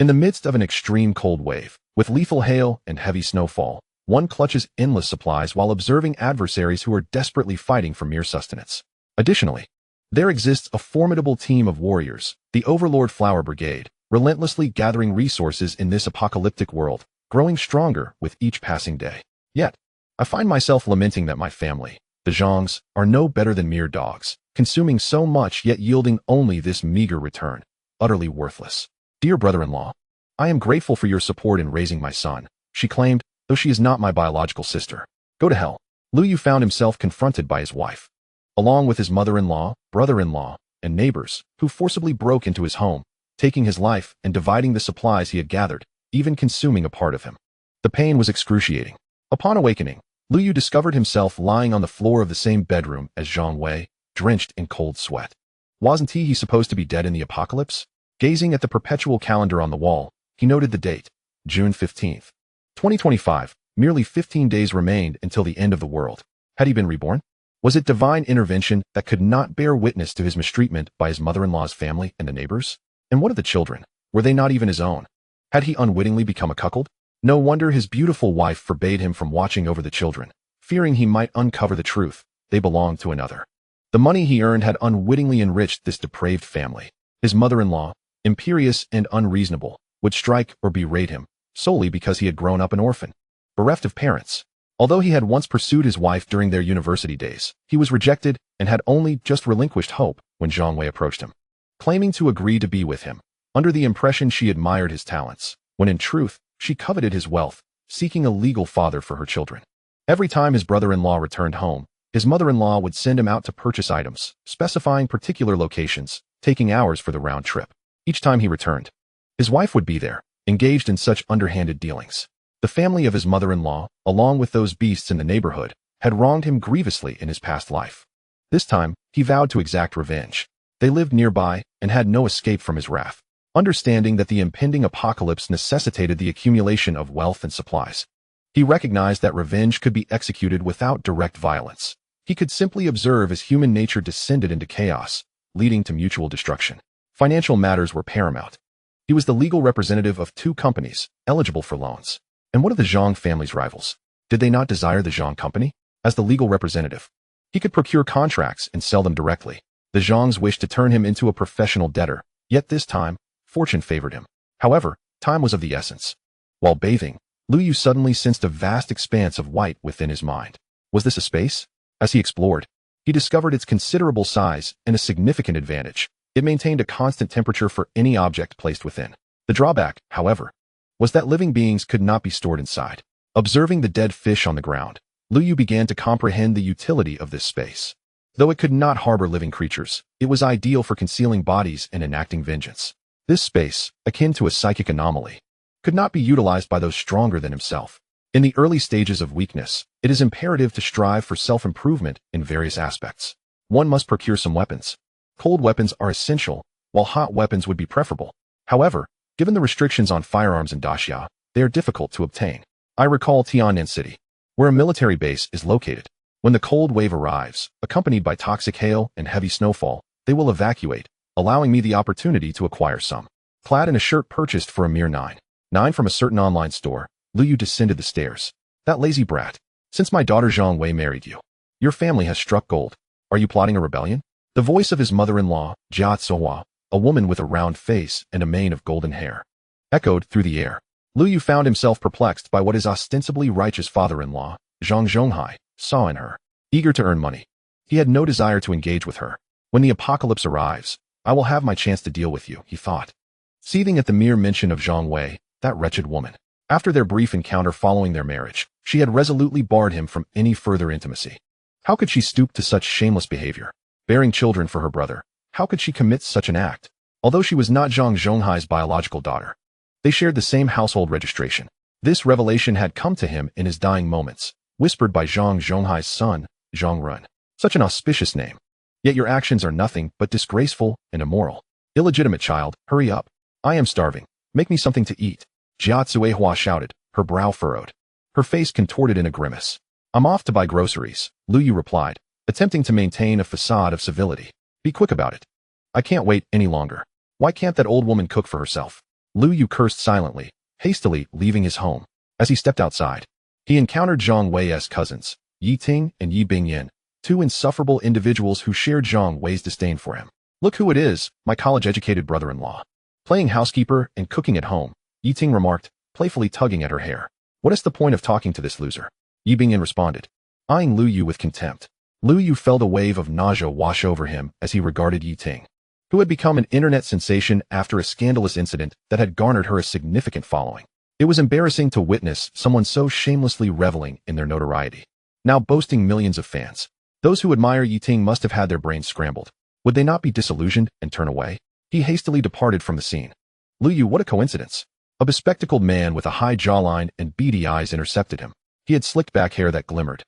In the midst of an extreme cold wave, with lethal hail and heavy snowfall, one clutches endless supplies while observing adversaries who are desperately fighting for mere sustenance. Additionally, there exists a formidable team of warriors, the Overlord Flower Brigade, relentlessly gathering resources in this apocalyptic world, growing stronger with each passing day. Yet, I find myself lamenting that my family, the Zhongs, are no better than mere dogs, consuming so much yet yielding only this meager return, utterly worthless. Dear brother-in-law, I am grateful for your support in raising my son, she claimed, though she is not my biological sister. Go to hell. Liu Yu found himself confronted by his wife, along with his mother-in-law, brother-in-law, and neighbors, who forcibly broke into his home, taking his life and dividing the supplies he had gathered, even consuming a part of him. The pain was excruciating. Upon awakening, Liu Yu discovered himself lying on the floor of the same bedroom as Zhang Wei, drenched in cold sweat. Wasn't he supposed to be dead in the apocalypse? Gazing at the perpetual calendar on the wall, he noted the date, June 15th, 2025. Merely 15 days remained until the end of the world. Had he been reborn? Was it divine intervention that could not bear witness to his mistreatment by his mother-in-law's family and the neighbors? And what of the children? Were they not even his own? Had he unwittingly become a cuckold? No wonder his beautiful wife forbade him from watching over the children, fearing he might uncover the truth. They belonged to another. The money he earned had unwittingly enriched this depraved family. His mother-in-law, imperious and unreasonable, would strike or berate him, solely because he had grown up an orphan, bereft of parents. Although he had once pursued his wife during their university days, he was rejected and had only just relinquished hope when Zhang Wei approached him, claiming to agree to be with him, under the impression she admired his talents, when in truth, she coveted his wealth, seeking a legal father for her children. Every time his brother-in-law returned home, his mother-in-law would send him out to purchase items, specifying particular locations, taking hours for the round trip. Each time he returned, his wife would be there, engaged in such underhanded dealings. The family of his mother-in-law, along with those beasts in the neighborhood, had wronged him grievously in his past life. This time, he vowed to exact revenge. They lived nearby and had no escape from his wrath, understanding that the impending apocalypse necessitated the accumulation of wealth and supplies. He recognized that revenge could be executed without direct violence. He could simply observe as human nature descended into chaos, leading to mutual destruction. Financial matters were paramount. He was the legal representative of two companies, eligible for loans. And what of the Zhang family's rivals? Did they not desire the Zhang company? As the legal representative, he could procure contracts and sell them directly. The Zhangs wished to turn him into a professional debtor, yet this time, fortune favored him. However, time was of the essence. While bathing, Liu Yu suddenly sensed a vast expanse of white within his mind. Was this a space? As he explored, he discovered its considerable size and a significant advantage. It maintained a constant temperature for any object placed within. The drawback, however, was that living beings could not be stored inside. Observing the dead fish on the ground, Liu Yu began to comprehend the utility of this space. Though it could not harbor living creatures, it was ideal for concealing bodies and enacting vengeance. This space, akin to a psychic anomaly, could not be utilized by those stronger than himself. In the early stages of weakness, it is imperative to strive for self-improvement in various aspects. One must procure some weapons. Cold weapons are essential, while hot weapons would be preferable. However, given the restrictions on firearms in Daxia, they are difficult to obtain. I recall Tiannan City, where a military base is located. When the cold wave arrives, accompanied by toxic hail and heavy snowfall, they will evacuate, allowing me the opportunity to acquire some. Clad in a shirt purchased for a mere nine from a certain online store, Liu Yu descended the stairs. That lazy brat. Since my daughter Zhang Wei married you, your family has struck gold. Are you plotting a rebellion? The voice of his mother-in-law, Jia Tsuhua, a woman with a round face and a mane of golden hair, echoed through the air. Liu Yu found himself perplexed by what his ostensibly righteous father-in-law, Zhang Zhonghai, saw in her. Eager to earn money, he had no desire to engage with her. When the apocalypse arrives, I will have my chance to deal with you, he thought. Seething at the mere mention of Zhang Wei, that wretched woman. After their brief encounter following their marriage, she had resolutely barred him from any further intimacy. How could she stoop to such shameless behavior? Bearing children for her brother, how could she commit such an act? Although she was not Zhang Zhonghai's biological daughter, they shared the same household registration. This revelation had come to him in his dying moments, whispered by Zhang Zhonghai's son, Zhang Run. Such an auspicious name. Yet your actions are nothing but disgraceful and immoral. Illegitimate child, hurry up. I am starving. Make me something to eat. Jia Tsuehua shouted, her brow furrowed, her face contorted in a grimace. I'm off to buy groceries, Liu Yu replied, attempting to maintain a facade of civility. Be quick about it. I can't wait any longer. Why can't that old woman cook for herself? Liu Yu cursed silently, hastily leaving his home. As he stepped outside, he encountered Zhang Wei's cousins, Yi Ting and Yi Bingyan, two insufferable individuals who shared Zhang Wei's disdain for him. "Look who it is, my college-educated brother-in-law. Playing housekeeper and cooking at home," Yi Ting remarked, playfully tugging at her hair. "What is the point of talking to this loser?" Yi Bingyan responded, eyeing Liu Yu with contempt. Liu Yu felt a wave of nausea wash over him as he regarded Yi Ting, who had become an internet sensation after a scandalous incident that had garnered her a significant following. It was embarrassing to witness someone so shamelessly reveling in their notoriety, now boasting millions of fans. Those who admire Yi Ting must have had their brains scrambled. Would they not be disillusioned and turn away? He hastily departed from the scene. Liu Yu, what a coincidence. A bespectacled man with a high jawline and beady eyes intercepted him. He had slicked back hair that glimmered,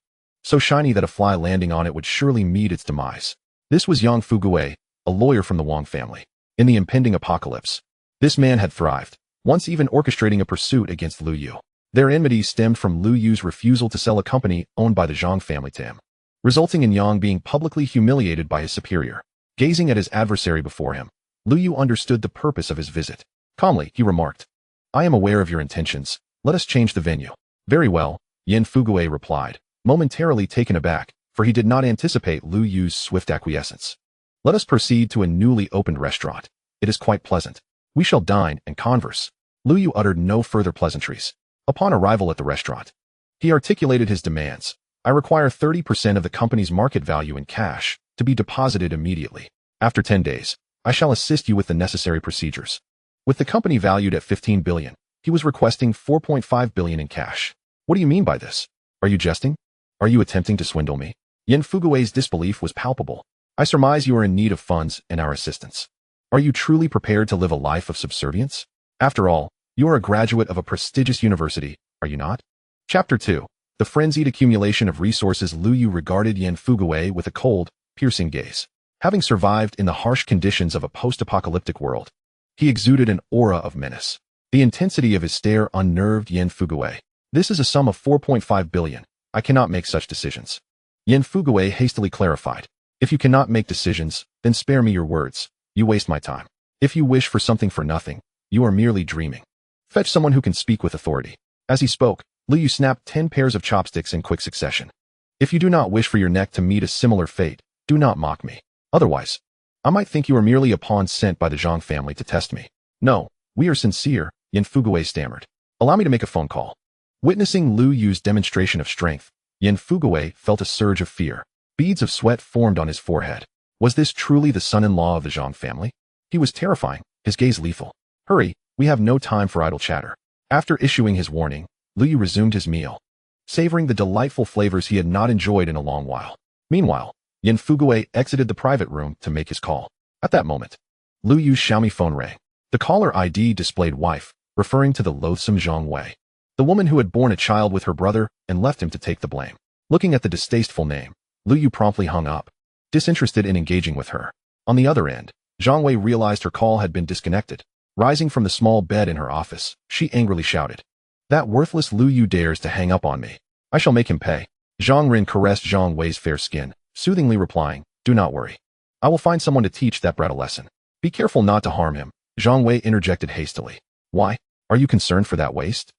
so shiny that a fly landing on it would surely meet its demise. This was Yang Fugui, a lawyer from the Wang family. In the impending apocalypse, this man had thrived, once even orchestrating a pursuit against Liu Yu. Their enmity stemmed from Liu Yu's refusal to sell a company owned by the Zhang family to him, resulting in Yang being publicly humiliated by his superior. Gazing at his adversary before him, Liu Yu understood the purpose of his visit. Calmly, he remarked, "I am aware of your intentions. Let us change the venue." "Very well," Yan Fugui replied, momentarily taken aback, for he did not anticipate Liu Yu's swift acquiescence. "Let us proceed to a newly opened restaurant. It is quite pleasant. We shall dine and converse." Liu Yu uttered no further pleasantries. Upon arrival at the restaurant, he articulated his demands. "I require 30% of the company's market value in cash to be deposited immediately. After 10 days, I shall assist you with the necessary procedures." With the company valued at 15 billion, he was requesting 4.5 billion in cash. "What do you mean by this? Are you jesting? Are you attempting to swindle me?" Yan Fugui's disbelief was palpable. "I surmise you are in need of funds and our assistance. Are you truly prepared to live a life of subservience? After all, you are a graduate of a prestigious university, are you not?" Chapter 2. The frenzied accumulation of resources. Liu Yu regarded Yan Fugui with a cold, piercing gaze. Having survived in the harsh conditions of a post-apocalyptic world, he exuded an aura of menace. The intensity of his stare unnerved Yan Fugui. "This is a sum of 4.5 billion. I cannot make such decisions." Yan Fugui hastily clarified. "If you cannot make decisions, then spare me your words. You waste my time. If you wish for something for nothing, you are merely dreaming. Fetch someone who can speak with authority." As he spoke, Liu Yu snapped 10 pairs of chopsticks in quick succession. "If you do not wish for your neck to meet a similar fate, do not mock me. Otherwise, I might think you are merely a pawn sent by the Zhang family to test me." "No, we are sincere," Yan Fugui stammered. "Allow me to make a phone call." Witnessing Liu Yu's demonstration of strength, Yan Fugui felt a surge of fear. Beads of sweat formed on his forehead. Was this truly the son-in-law of the Zhang family? He was terrifying, his gaze lethal. "Hurry, we have no time for idle chatter." After issuing his warning, Liu Yu resumed his meal, savoring the delightful flavors he had not enjoyed in a long while. Meanwhile, Yan Fugui exited the private room to make his call. At that moment, Liu Yu's Xiaomi phone rang. The caller ID displayed wife, referring to the loathsome Zhang Wei, the woman who had borne a child with her brother and left him to take the blame. Looking at the distasteful name, Liu Yu promptly hung up, disinterested in engaging with her. On the other end, Zhang Wei realized her call had been disconnected. Rising from the small bed in her office, she angrily shouted, "That worthless Liu Yu dares to hang up on me. I shall make him pay." Zhang Ren caressed Zhang Wei's fair skin, soothingly replying, "Do not worry. I will find someone to teach that brat a lesson. Be careful not to harm him." Zhang Wei interjected hastily. "Why? Are you concerned for that waste?"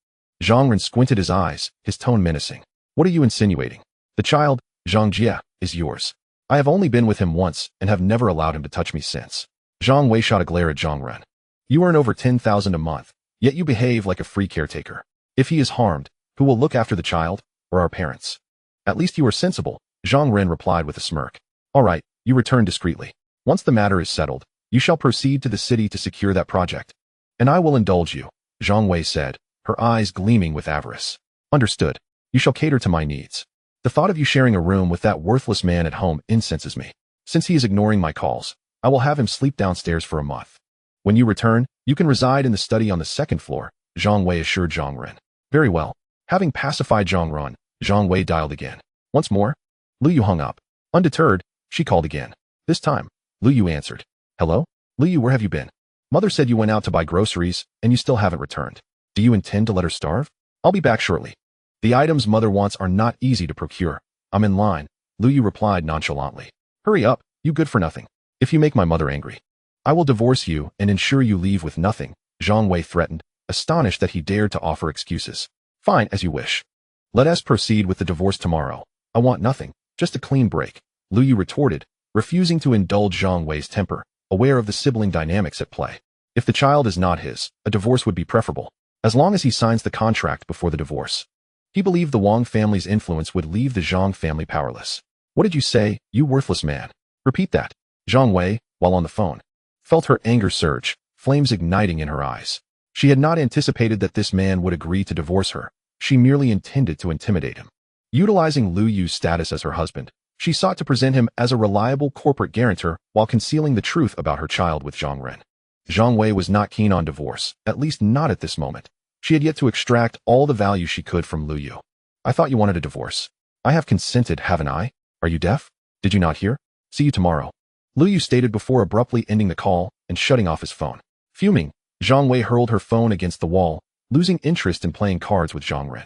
Zhang Ren squinted his eyes, his tone menacing. "What are you insinuating? The child, Zhang Jie, is yours. I have only been with him once and have never allowed him to touch me since." Zhang Wei shot a glare at Zhang Ren. "You earn over 10,000 a month, yet you behave like a free caretaker. If he is harmed, who will look after the child, or our parents?" "At least you are sensible," Zhang Ren replied with a smirk. "All right, you return discreetly. Once the matter is settled, you shall proceed to the city to secure that project. And I will indulge you," Zhang Wei said, her eyes gleaming with avarice. "Understood. You shall cater to my needs. The thought of you sharing a room with that worthless man at home incenses me. Since he is ignoring my calls, I will have him sleep downstairs for a month. When you return, you can reside in the study on the second floor," Zhang Wei assured Zhang Ren. "Very well." Having pacified Zhang Ren, Zhang Wei dialed again. Once more, Liu Yu hung up. Undeterred, she called again. This time, Liu Yu answered. "Hello? Liu Yu, where have you been? Mother said you went out to buy groceries, and you still haven't returned. Do you intend to let her starve?" "I'll be back shortly. The items mother wants are not easy to procure. I'm in line," Liu Yu replied nonchalantly. "Hurry up, you good for nothing. If you make my mother angry, I will divorce you and ensure you leave with nothing," Zhang Wei threatened, astonished that he dared to offer excuses. Fine, as you wish. Let us proceed with the divorce tomorrow. I want nothing, just a clean break, Liu Yu retorted, refusing to indulge Zhang Wei's temper, aware of the sibling dynamics at play. If the child is not his, a divorce would be preferable, as long as he signs the contract before the divorce. He believed the Wang family's influence would leave the Zhang family powerless. What did you say, you worthless man? Repeat that. Zhang Wei, while on the phone, felt her anger surge, flames igniting in her eyes. She had not anticipated that this man would agree to divorce her. She merely intended to intimidate him. Utilizing Liu Yu's status as her husband, she sought to present him as a reliable corporate guarantor while concealing the truth about her child with Zhang Ren. Zhang Wei was not keen on divorce, at least not at this moment. She had yet to extract all the value she could from Liu Yu. I thought you wanted a divorce. I have consented, haven't I? Are you deaf? Did you not hear? See you tomorrow. Liu Yu stated before abruptly ending the call and shutting off his phone. Fuming, Zhang Wei hurled her phone against the wall, losing interest in playing cards with Zhang Ren.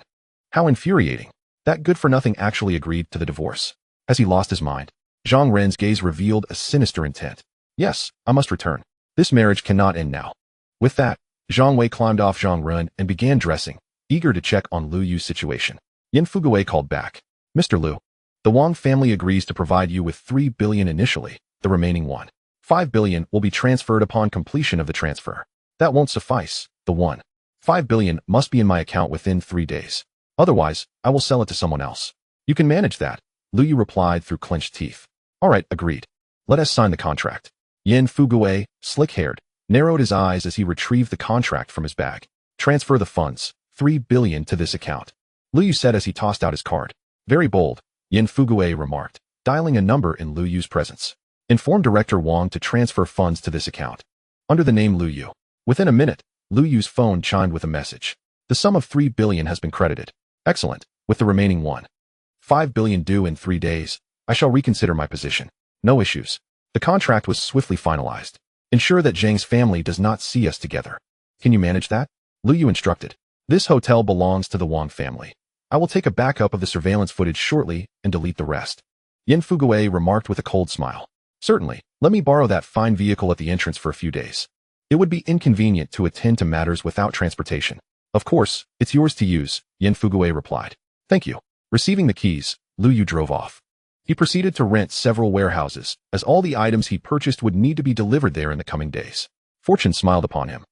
How infuriating. That good-for-nothing actually agreed to the divorce. Has he lost his mind? Zhang Ren's gaze revealed a sinister intent. Yes, I must return. This marriage cannot end now. With that, Zhang Wei climbed off Zhang Ren and began dressing, eager to check on Liu Yu's situation. Yan Fugui called back. Mr. Liu, the Wang family agrees to provide you with 3 billion initially, the remaining 1.5 billion will be transferred upon completion of the transfer. That won't suffice, the 1.5 billion must be in my account within 3 days. Otherwise, I will sell it to someone else. You can manage that, Liu Yu replied through clenched teeth. All right, agreed. Let us sign the contract. Yan Fugui, slick-haired, narrowed his eyes as he retrieved the contract from his bag. Transfer the funds, 3 billion to this account, Liu Yu said as he tossed out his card. Very bold, Yan Fugui remarked, dialing a number in Liu Yu's presence. Inform Director Wang to transfer funds to this account. Under the name Liu Yu. Within a minute, Liu Yu's phone chimed with a message. The sum of 3 billion has been credited. Excellent. With the remaining 1.5 billion due in 3 days, I shall reconsider my position. No issues. The contract was swiftly finalized. Ensure that Zhang's family does not see us together. Can you manage that? Liu Yu instructed. This hotel belongs to the Wang family. I will take a backup of the surveillance footage shortly and delete the rest. Yan Fugui remarked with a cold smile. Certainly, let me borrow that fine vehicle at the entrance for a few days. It would be inconvenient to attend to matters without transportation. Of course, it's yours to use, Yan Fugui replied. Thank you. Receiving the keys, Liu Yu drove off. He proceeded to rent several warehouses, as all the items he purchased would need to be delivered there in the coming days. Fortune smiled upon him,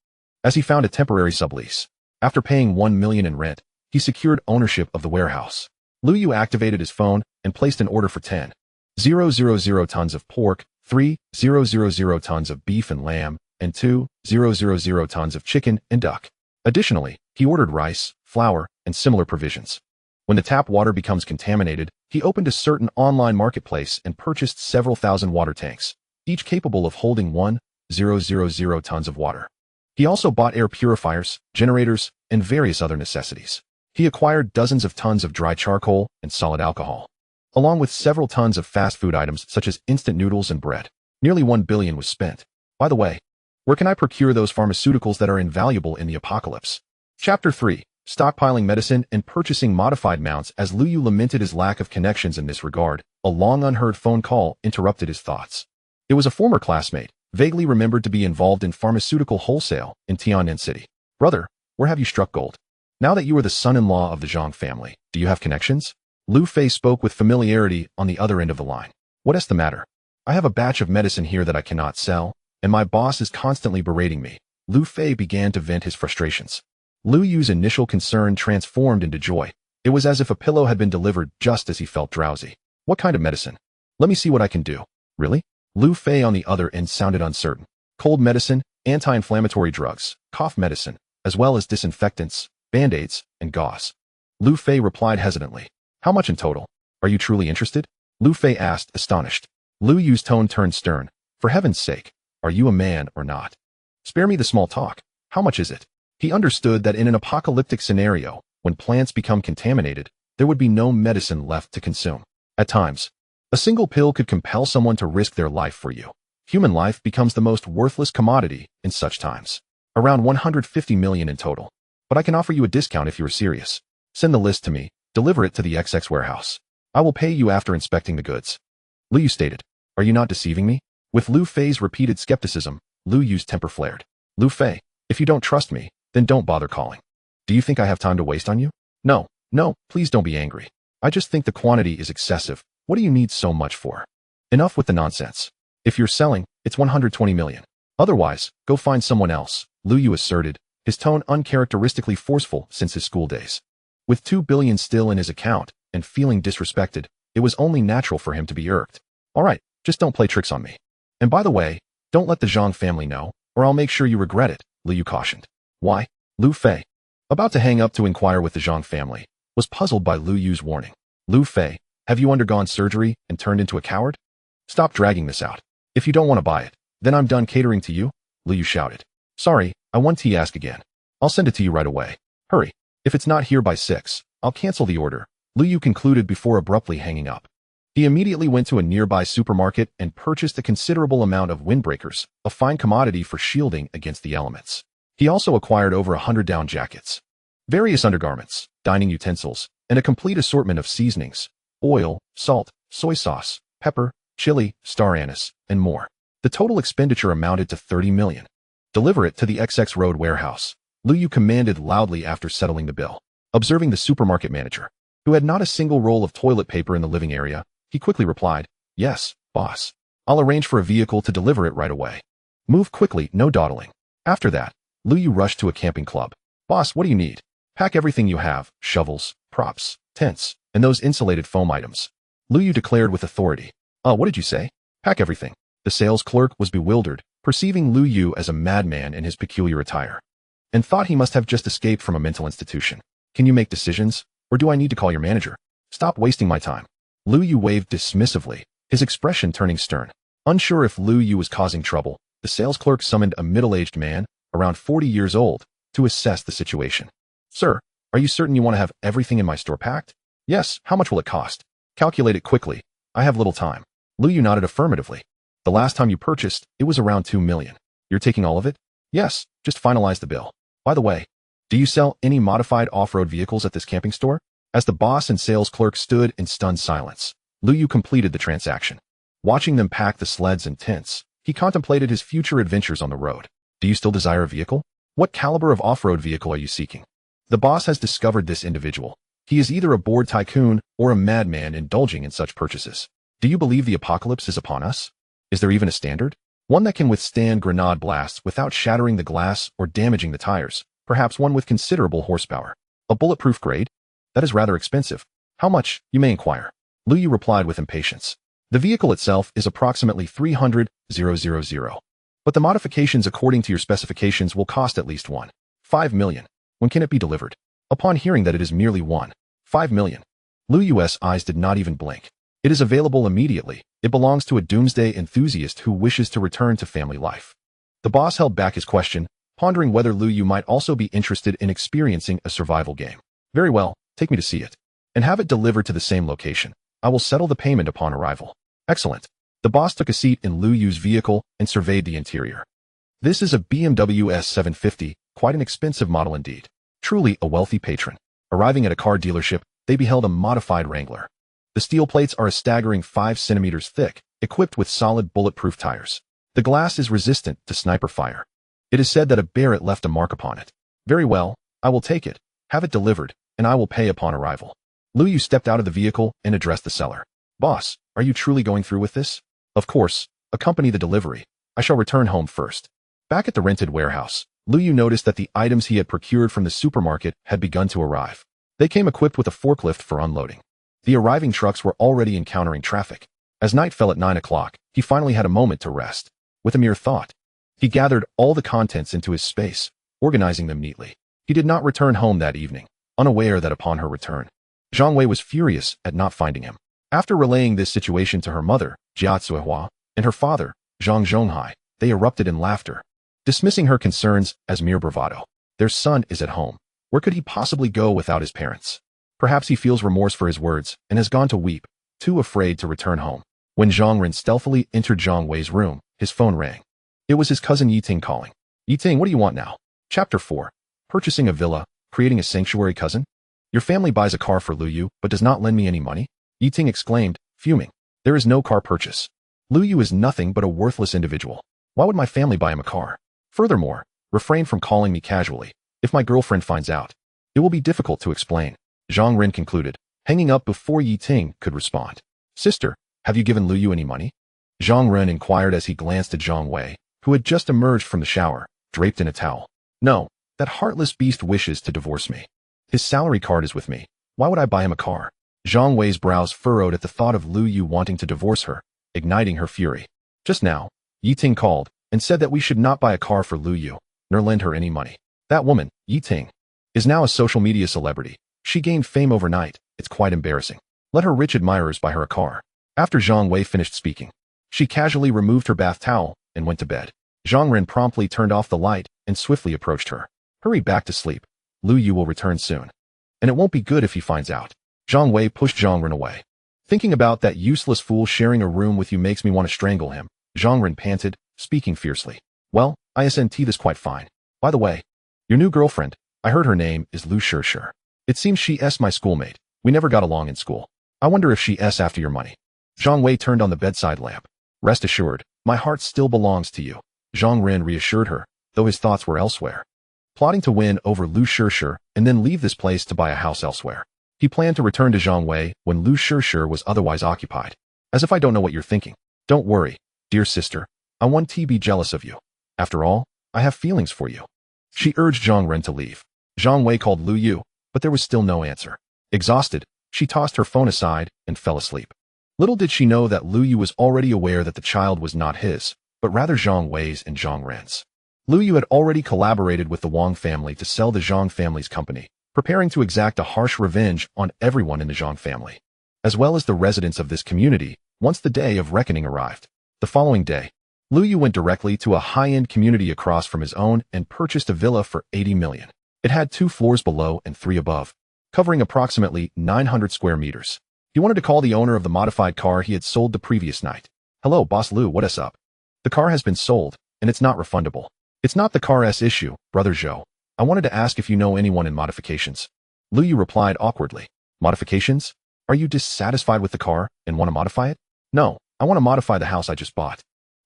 as he found a temporary sublease. After paying 1 million in rent, he secured ownership of the warehouse. Liu Yu activated his phone and placed an order for 10,000 tons of pork, 3,000 tons of beef and lamb, and 2,000 tons of chicken and duck. Additionally, he ordered rice, flour, and similar provisions. When the tap water becomes contaminated, he opened a certain online marketplace and purchased several thousand water tanks, each capable of holding 1,000 tons of water. He also bought air purifiers, generators, and various other necessities. He acquired dozens of tons of dry charcoal and solid alcohol, along with several tons of fast food items such as instant noodles and bread. Nearly 1 billion was spent. By the way, where can I procure those pharmaceuticals that are invaluable in the apocalypse? Chapter 3. Stockpiling medicine and purchasing modified mounts. As Liu Yu lamented his lack of connections in this regard, a long unheard phone call interrupted his thoughts. It was a former classmate, vaguely remembered to be involved in pharmaceutical wholesale in Tiannan City. Brother, where have you struck gold? Now that you are the son-in-law of the Zhang family, do you have connections? Lu Fei spoke with familiarity on the other end of the line. What is the matter? I have a batch of medicine here that I cannot sell, and my boss is constantly berating me. Lu Fei began to vent his frustrations. Liu Yu's initial concern transformed into joy. It was as if a pillow had been delivered just as he felt drowsy. What kind of medicine? Let me see what I can do. Really? Lu Fei on the other end sounded uncertain. Cold medicine, anti-inflammatory drugs, cough medicine, as well as disinfectants, band-aids, and gauze. Lu Fei replied hesitantly. How much in total? Are you truly interested? Lu Fei asked, astonished. Liu Yu's tone turned stern. For heaven's sake, are you a man or not? Spare me the small talk. How much is it? He understood that in an apocalyptic scenario, when plants become contaminated, there would be no medicine left to consume. At times, a single pill could compel someone to risk their life for you. Human life becomes the most worthless commodity in such times. Around 150 million in total. But I can offer you a discount if you are serious. Send the list to me, deliver it to the XX warehouse. I will pay you after inspecting the goods. Liu Yu stated. Are you not deceiving me? With Lu Fei's repeated skepticism, Liu Yu's temper flared. Lu Fei, If you don't trust me, then don't bother calling. Do you think I have time to waste on you? No, please don't be angry. I just think the quantity is excessive. What do you need so much for? Enough with the nonsense. If you're selling, it's 120 million. Otherwise, go find someone else, Liu Yu asserted, his tone uncharacteristically forceful since his school days. With 2 billion still in his account and feeling disrespected, it was only natural for him to be irked. All right, just don't play tricks on me. And by the way, don't let the Zhang family know, or I'll make sure you regret it, Liu Yu cautioned. Why? Lu Fei, about to hang up to inquire with the Zhang family, was puzzled by Liu Yu's warning. Lu Fei, have you undergone surgery and turned into a coward? Stop dragging this out. If you don't want to buy it, then I'm done catering to you, Liu Yu shouted. Sorry, I want to ask again. I'll send it to you right away. Hurry. If it's not here by 6, I'll cancel the order, Liu Yu concluded before abruptly hanging up. He immediately went to a nearby supermarket and purchased a considerable amount of windbreakers, a fine commodity for shielding against the elements. He also acquired over 100 down jackets, various undergarments, dining utensils, and a complete assortment of seasonings, oil, salt, soy sauce, pepper, chili, star anise, and more. The total expenditure amounted to 30 million. Deliver it to the XX Road warehouse, Liu Yu commanded loudly after settling the bill. Observing the supermarket manager, who had not a single roll of toilet paper in the living area, he quickly replied, Yes, boss. I'll arrange for a vehicle to deliver it right away. Move quickly, no dawdling. After that, Liu Yu rushed to a camping club. Boss, what do you need? Pack everything you have, shovels, props, tents, and those insulated foam items, Liu Yu declared with authority. What did you say? Pack everything. The sales clerk was bewildered, perceiving Liu Yu as a madman in his peculiar attire, and thought he must have just escaped from a mental institution. Can you make decisions, or do I need to call your manager? Stop wasting my time. Liu Yu waved dismissively, his expression turning stern. Unsure if Liu Yu was causing trouble, the sales clerk summoned a middle-aged man, around 40 years old, to assess the situation. Sir, are you certain you want to have everything in my store packed? Yes, how much will it cost? Calculate it quickly. I have little time. Liu Yu nodded affirmatively. The last time you purchased, it was around 2 million. You're taking all of it? Yes, just finalize the bill. By the way, do you sell any modified off-road vehicles at this camping store? As the boss and sales clerk stood in stunned silence, Liu Yu completed the transaction. Watching them pack the sleds and tents, he contemplated his future adventures on the road. Do you still desire a vehicle? What caliber of off-road vehicle are you seeking? The boss has discovered this individual. He is either a bored tycoon or a madman indulging in such purchases. Do you believe the apocalypse is upon us? Is there even a standard? One that can withstand grenade blasts without shattering the glass or damaging the tires, perhaps one with considerable horsepower. A bulletproof grade? That is rather expensive. How much, you may inquire? Liu Yu replied with impatience. The vehicle itself is approximately 300,000. But the modifications according to your specifications will cost at least 1.5 million. When can it be delivered? Upon hearing that it is merely 1.5 million, Liu Yu's eyes did not even blink. It is available immediately. It belongs to a doomsday enthusiast who wishes to return to family life. The boss held back his question, pondering whether Liu Yu might also be interested in experiencing a survival game. Very well, take me to see it. And have it delivered to the same location. I will settle the payment upon arrival. Excellent. The boss took a seat in Liu Yu's vehicle and surveyed the interior. This is a BMW S750, quite an expensive model indeed. Truly a wealthy patron. Arriving at a car dealership, they beheld a modified Wrangler. The steel plates are a staggering 5 centimeters thick, equipped with solid bulletproof tires. The glass is resistant to sniper fire. It is said that a Barrett left a mark upon it. Very well, I will take it, have it delivered, and I will pay upon arrival. Liu Yu stepped out of the vehicle and addressed the seller. Boss, are you truly going through with this? Of course, accompany the delivery. I shall return home first. Back at the rented warehouse, Liu Yu noticed that the items he had procured from the supermarket had begun to arrive. They came equipped with a forklift for unloading. The arriving trucks were already encountering traffic. As night fell at 9 o'clock, he finally had a moment to rest. With a mere thought, he gathered all the contents into his space, organizing them neatly. He did not return home that evening, unaware that upon her return, Zhang Wei was furious at not finding him. After relaying this situation to her mother, Jia Cuihua, and her father, Zhang Zhonghai, they erupted in laughter, dismissing her concerns as mere bravado. Their son is at home. Where could he possibly go without his parents? Perhaps he feels remorse for his words and has gone to weep, too afraid to return home. When Zhang Ren stealthily entered Zhang Wei's room, his phone rang. It was his cousin Yiting calling. Yiting, what do you want now? Chapter 4. Purchasing a villa, creating a sanctuary cousin? Your family buys a car for Liu Yu, but does not lend me any money? Yiting exclaimed, fuming. There is no car purchase. Liu Yu is nothing but a worthless individual. Why would my family buy him a car? Furthermore, refrain from calling me casually. If my girlfriend finds out, it will be difficult to explain. Zhang Ren concluded, hanging up before Yi Ting could respond. Sister, have you given Liu Yu any money? Zhang Ren inquired as he glanced at Zhang Wei, who had just emerged from the shower, draped in a towel. No, that heartless beast wishes to divorce me. His salary card is with me. Why would I buy him a car? Zhang Wei's brows furrowed at the thought of Liu Yu wanting to divorce her, igniting her fury. Just now, Yi Ting called and said that we should not buy a car for Liu Yu, nor lend her any money. That woman, Yi Ting, is now a social media celebrity. She gained fame overnight. It's quite embarrassing. Let her rich admirers buy her a car. After Zhang Wei finished speaking, she casually removed her bath towel and went to bed. Zhang Ren promptly turned off the light and swiftly approached her. Hurry back to sleep. Liu Yu will return soon. And it won't be good if he finds out. Zhang Wei pushed Zhang Ren away. Thinking about that useless fool sharing a room with you makes me want to strangle him, Zhang Ren panted, speaking fiercely. Well, isn't this quite fine. By the way, your new girlfriend, I heard her name is Liu Yu. It seems she's my schoolmate. We never got along in school. I wonder if she's after your money. Zhang Wei turned on the bedside lamp. Rest assured, my heart still belongs to you. Zhang Ren reassured her, though his thoughts were elsewhere. Plotting to win over Liu Yu and then leave this place to buy a house elsewhere. He planned to return to Zhang Wei when Liu Yu was otherwise occupied. As if I don't know what you're thinking. Don't worry, dear sister. I want to be jealous of you. After all, I have feelings for you. She urged Zhang Ren to leave. Zhang Wei called Liu Yu, but there was still no answer. Exhausted, she tossed her phone aside and fell asleep. Little did she know that Liu Yu was already aware that the child was not his, but rather Zhang Wei's and Zhang Ren's. Liu Yu had already collaborated with the Wang family to sell the Zhang family's company, preparing to exact a harsh revenge on everyone in the Zhang family, as well as the residents of this community, once the day of reckoning arrived. The following day, Liu Yu went directly to a high-end community across from his own and purchased a villa for 80 million. It had 2 floors below and 3 above, covering approximately 900 square meters. He wanted to call the owner of the modified car he had sold the previous night. Hello, Boss Liu, what is up? The car has been sold, and it's not refundable. It's not the car's issue, Brother Zhou. I wanted to ask if you know anyone in modifications. Liu Yu replied awkwardly. Modifications? Are you dissatisfied with the car and want to modify it? No, I want to modify the house I just bought.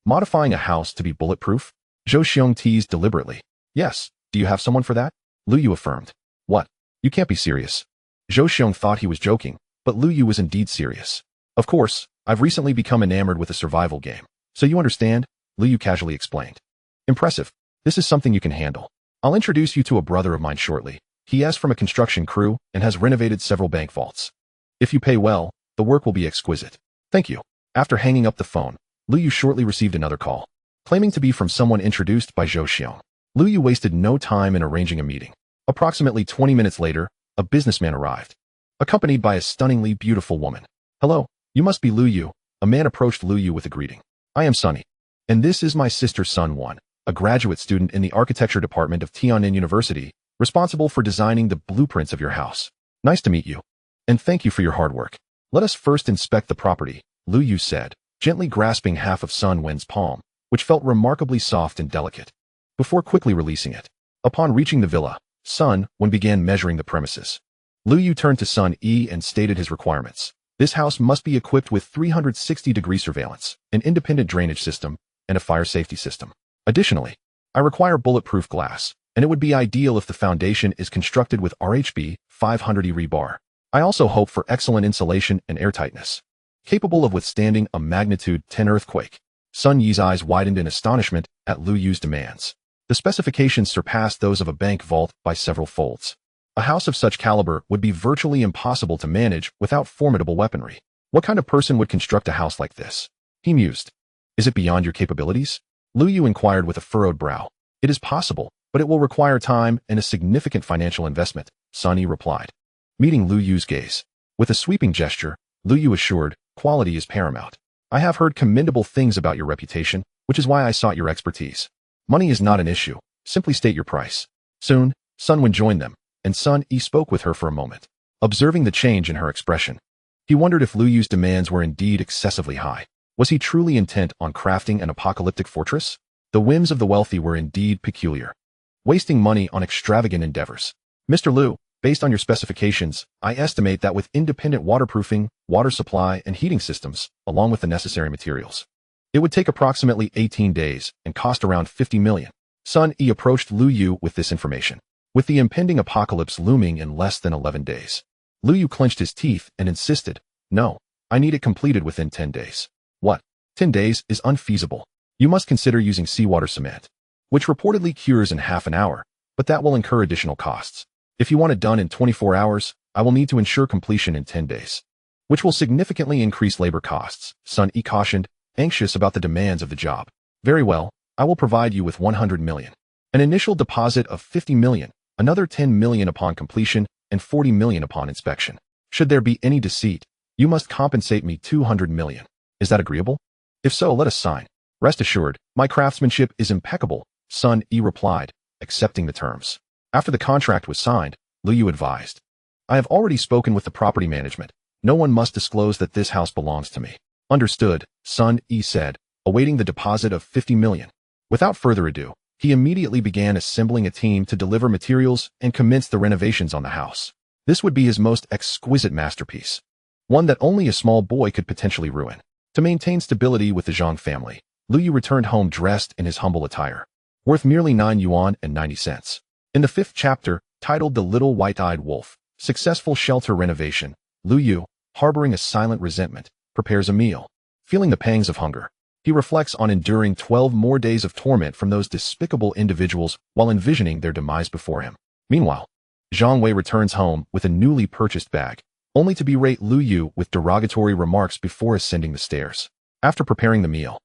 Modifying a house to be bulletproof? Zhou Xiong teased deliberately. Yes, do you have someone for that? Liu Yu affirmed. What? You can't be serious. Zhou Xiong thought he was joking, but Liu Yu was indeed serious. Of course, I've recently become enamored with a survival game. So you understand? Liu Yu casually explained. Impressive. This is something you can handle. I'll introduce you to a brother of mine shortly. He is from a construction crew and has renovated several bank vaults. If you pay well, the work will be exquisite. Thank you. After hanging up the phone, Liu Yu shortly received another call, claiming to be from someone introduced by Zhou Xiong. Liu Yu wasted no time in arranging a meeting. Approximately 20 minutes later, a businessman arrived, accompanied by a stunningly beautiful woman. Hello, you must be Liu Yu. A man approached Liu Yu with a greeting. I am Sunny. And this is my sister Sun Wan, a graduate student in the architecture department of Tianjin University, responsible for designing the blueprints of your house. Nice to meet you. And thank you for your hard work. Let us first inspect the property, Liu Yu said, gently grasping half of Sun Wen's palm, which felt remarkably soft and delicate, before quickly releasing it. Upon reaching the villa, Sun Wen began measuring the premises. Liu Yu turned to Sun E and stated his requirements. This house must be equipped with 360-degree surveillance, an independent drainage system, and a fire safety system. Additionally, I require bulletproof glass, and it would be ideal if the foundation is constructed with RHB 500E rebar. I also hope for excellent insulation and airtightness, capable of withstanding a magnitude 10 earthquake. Sun Yi's eyes widened in astonishment at Liu Yu's demands. The specifications surpassed those of a bank vault by several folds. A house of such caliber would be virtually impossible to manage without formidable weaponry. What kind of person would construct a house like this? He mused. Is it beyond your capabilities? Liu Yu inquired with a furrowed brow. It is possible, but it will require time and a significant financial investment, Sun Yi replied, meeting Liu Yu's gaze. With a sweeping gesture, Liu Yu assured, quality is paramount. I have heard commendable things about your reputation, which is why I sought your expertise. Money is not an issue. Simply state your price. Soon, Sun Wen joined them, and Sun Yi spoke with her for a moment, observing the change in her expression. He wondered if Liu Yu's demands were indeed excessively high. Was he truly intent on crafting an apocalyptic fortress? The whims of the wealthy were indeed peculiar, wasting money on extravagant endeavors. Mr. Liu, based on your specifications, I estimate that with independent waterproofing, water supply, and heating systems, along with the necessary materials, it would take approximately 18 days and cost around 50 million. Sun E approached Liu Yu with this information. With the impending apocalypse looming in less than 11 days, Liu Yu clenched his teeth and insisted, "No, I need it completed within 10 days. What? 10 days is unfeasible. You must consider using seawater cement, which reportedly cures in half an hour, but that will incur additional costs. If you want it done in 24 hours, I will need to ensure completion in 10 days, which will significantly increase labor costs," Sun E cautioned, anxious about the demands of the job. "Very well, I will provide you with 100 million. An initial deposit of 50 million, another 10 million upon completion, and 40 million upon inspection. Should there be any deceit, you must compensate me 200 million. Is that agreeable? If so, let us sign. Rest assured, my craftsmanship is impeccable," Sun E replied, accepting the terms. After the contract was signed, Liu Yu advised, "I have already spoken with the property management. No one must disclose that this house belongs to me." "Understood," Sun E said, awaiting the deposit of 50 million. Without further ado, he immediately began assembling a team to deliver materials and commence the renovations on the house. This would be his most exquisite masterpiece, one that only a small boy could potentially ruin. To maintain stability with the Zhang family, Liu Yu returned home dressed in his humble attire, worth merely 9 yuan and 90 cents. In the 5th chapter, titled The Little White-Eyed Wolf, Successful Shelter Renovation, Liu Yu, harboring a silent resentment, prepares a meal. Feeling the pangs of hunger, he reflects on enduring 12 more days of torment from those despicable individuals while envisioning their demise before him. Meanwhile, Zhang Wei returns home with a newly purchased bag, only to berate Liu Yu with derogatory remarks before ascending the stairs. After preparing the meal,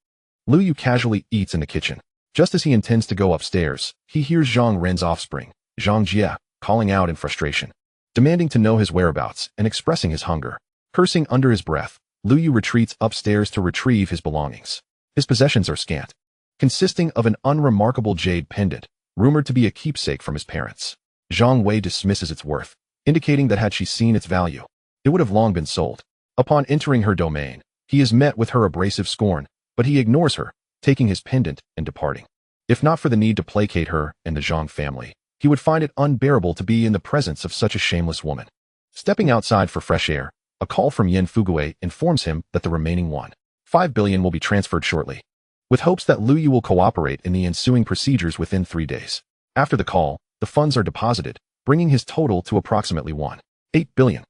Liu Yu casually eats in the kitchen. Just as he intends to go upstairs, he hears Zhang Ren's offspring, Zhang Jie, calling out in frustration, demanding to know his whereabouts and expressing his hunger. Cursing under his breath, Liu Yu retreats upstairs to retrieve his belongings. His possessions are scant, consisting of an unremarkable jade pendant, rumored to be a keepsake from his parents. Zhang Wei dismisses its worth, indicating that had she seen its value, it would have long been sold. Upon entering her domain, he is met with her abrasive scorn, but he ignores her, taking his pendant and departing. If not for the need to placate her and the Zhang family, he would find it unbearable to be in the presence of such a shameless woman. Stepping outside for fresh air, a call from Yen Fugui informs him that the remaining 1.5 billion will be transferred shortly, with hopes that Liu Yu will cooperate in the ensuing procedures within 3 days. After the call, the funds are deposited, bringing his total to approximately 1.8 billion.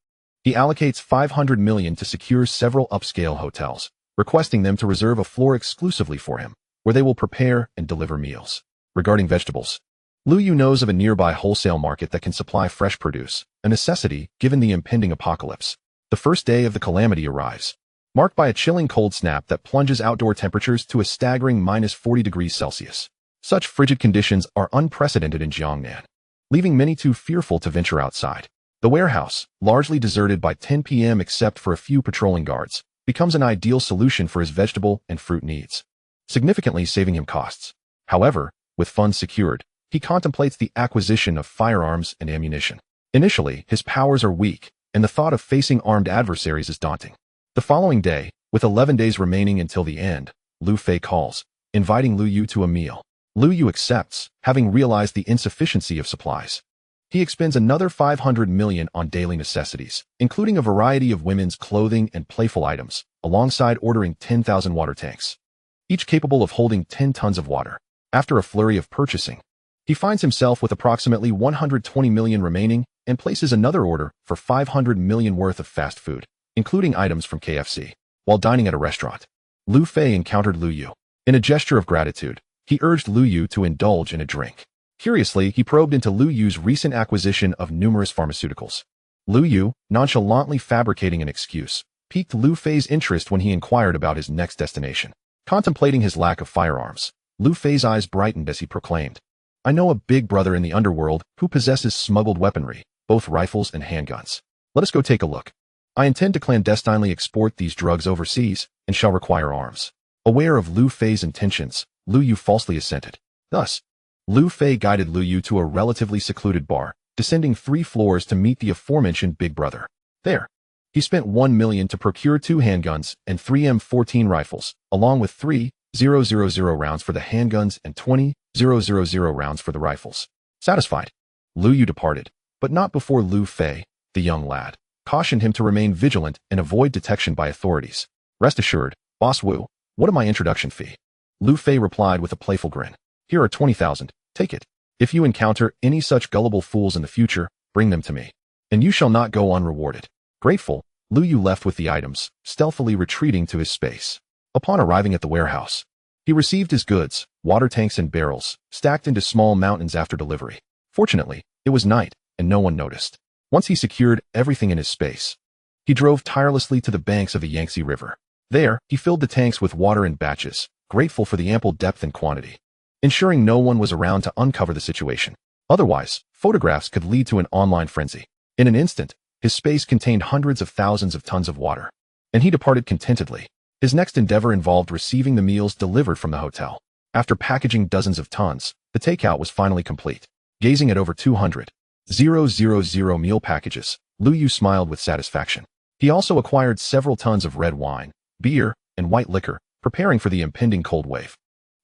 He allocates 500 million to secure several upscale hotels, requesting them to reserve a floor exclusively for him, where they will prepare and deliver meals. Regarding vegetables, Liu Yu knows of a nearby wholesale market that can supply fresh produce, a necessity given the impending apocalypse. The first day of the calamity arrives, marked by a chilling cold snap that plunges outdoor temperatures to a staggering -40°C. Such frigid conditions are unprecedented in Jiangnan, leaving many too fearful to venture outside. The warehouse, largely deserted by 10 p.m. except for a few patrolling guards, becomes an ideal solution for his vegetable and fruit needs, significantly saving him costs. However, with funds secured, he contemplates the acquisition of firearms and ammunition. Initially, his powers are weak, and the thought of facing armed adversaries is daunting. The following day, with 11 days remaining until the end, Lu Fei calls, inviting Liu Yu to a meal. Liu Yu accepts, having realized the insufficiency of supplies. He expends another 500 million on daily necessities, including a variety of women's clothing and playful items, alongside ordering 10,000 water tanks, each capable of holding 10 tons of water. After a flurry of purchasing, he finds himself with approximately 120 million remaining and places another order for 500 million worth of fast food, including items from KFC. While dining at a restaurant, Lu Fei encountered Liu Yu. In a gesture of gratitude, he urged Liu Yu to indulge in a drink. Curiously, he probed into Liu Yu's recent acquisition of numerous pharmaceuticals. Liu Yu, nonchalantly fabricating an excuse, piqued Lu Fei's interest when he inquired about his next destination. Contemplating his lack of firearms, Lu Fei's eyes brightened as he proclaimed, "I know a big brother in the underworld who possesses smuggled weaponry, both rifles and handguns. Let us go take a look. I intend to clandestinely export these drugs overseas and shall require arms." Aware of Lu Fei's intentions, Liu Yu falsely assented. Thus, Lu Fei guided Liu Yu to a relatively secluded bar, descending 3 floors to meet the aforementioned big brother. There, he spent 1 million to procure 2 handguns and 3 M14 rifles, along with 3,000 rounds for the handguns and 20,000 rounds for the rifles. Satisfied, Liu Yu departed, but not before Lu Fei, the young lad, cautioned him to remain vigilant and avoid detection by authorities. "Rest assured, Boss Wu, what am my introduction fee?" Lu Fei replied with a playful grin. "Here are 20,000, Take it. If you encounter any such gullible fools in the future, bring them to me, and you shall not go unrewarded." Grateful, Liu Yu left with the items, stealthily retreating to his space. Upon arriving at the warehouse, he received his goods, water tanks and barrels, stacked into small mountains after delivery. Fortunately, it was night, and no one noticed. Once he secured everything in his space, he drove tirelessly to the banks of the Yangtze River. There, he filled the tanks with water in batches, grateful for the ample depth and quantity, ensuring no one was around to uncover the situation. Otherwise, photographs could lead to an online frenzy. In an instant, his space contained hundreds of thousands of tons of water, and he departed contentedly. His next endeavor involved receiving the meals delivered from the hotel. After packaging dozens of tons, the takeout was finally complete. Gazing at over 200,000 meal packages, Liu Yu smiled with satisfaction. He also acquired several tons of red wine, beer, and white liquor, preparing for the impending cold wave.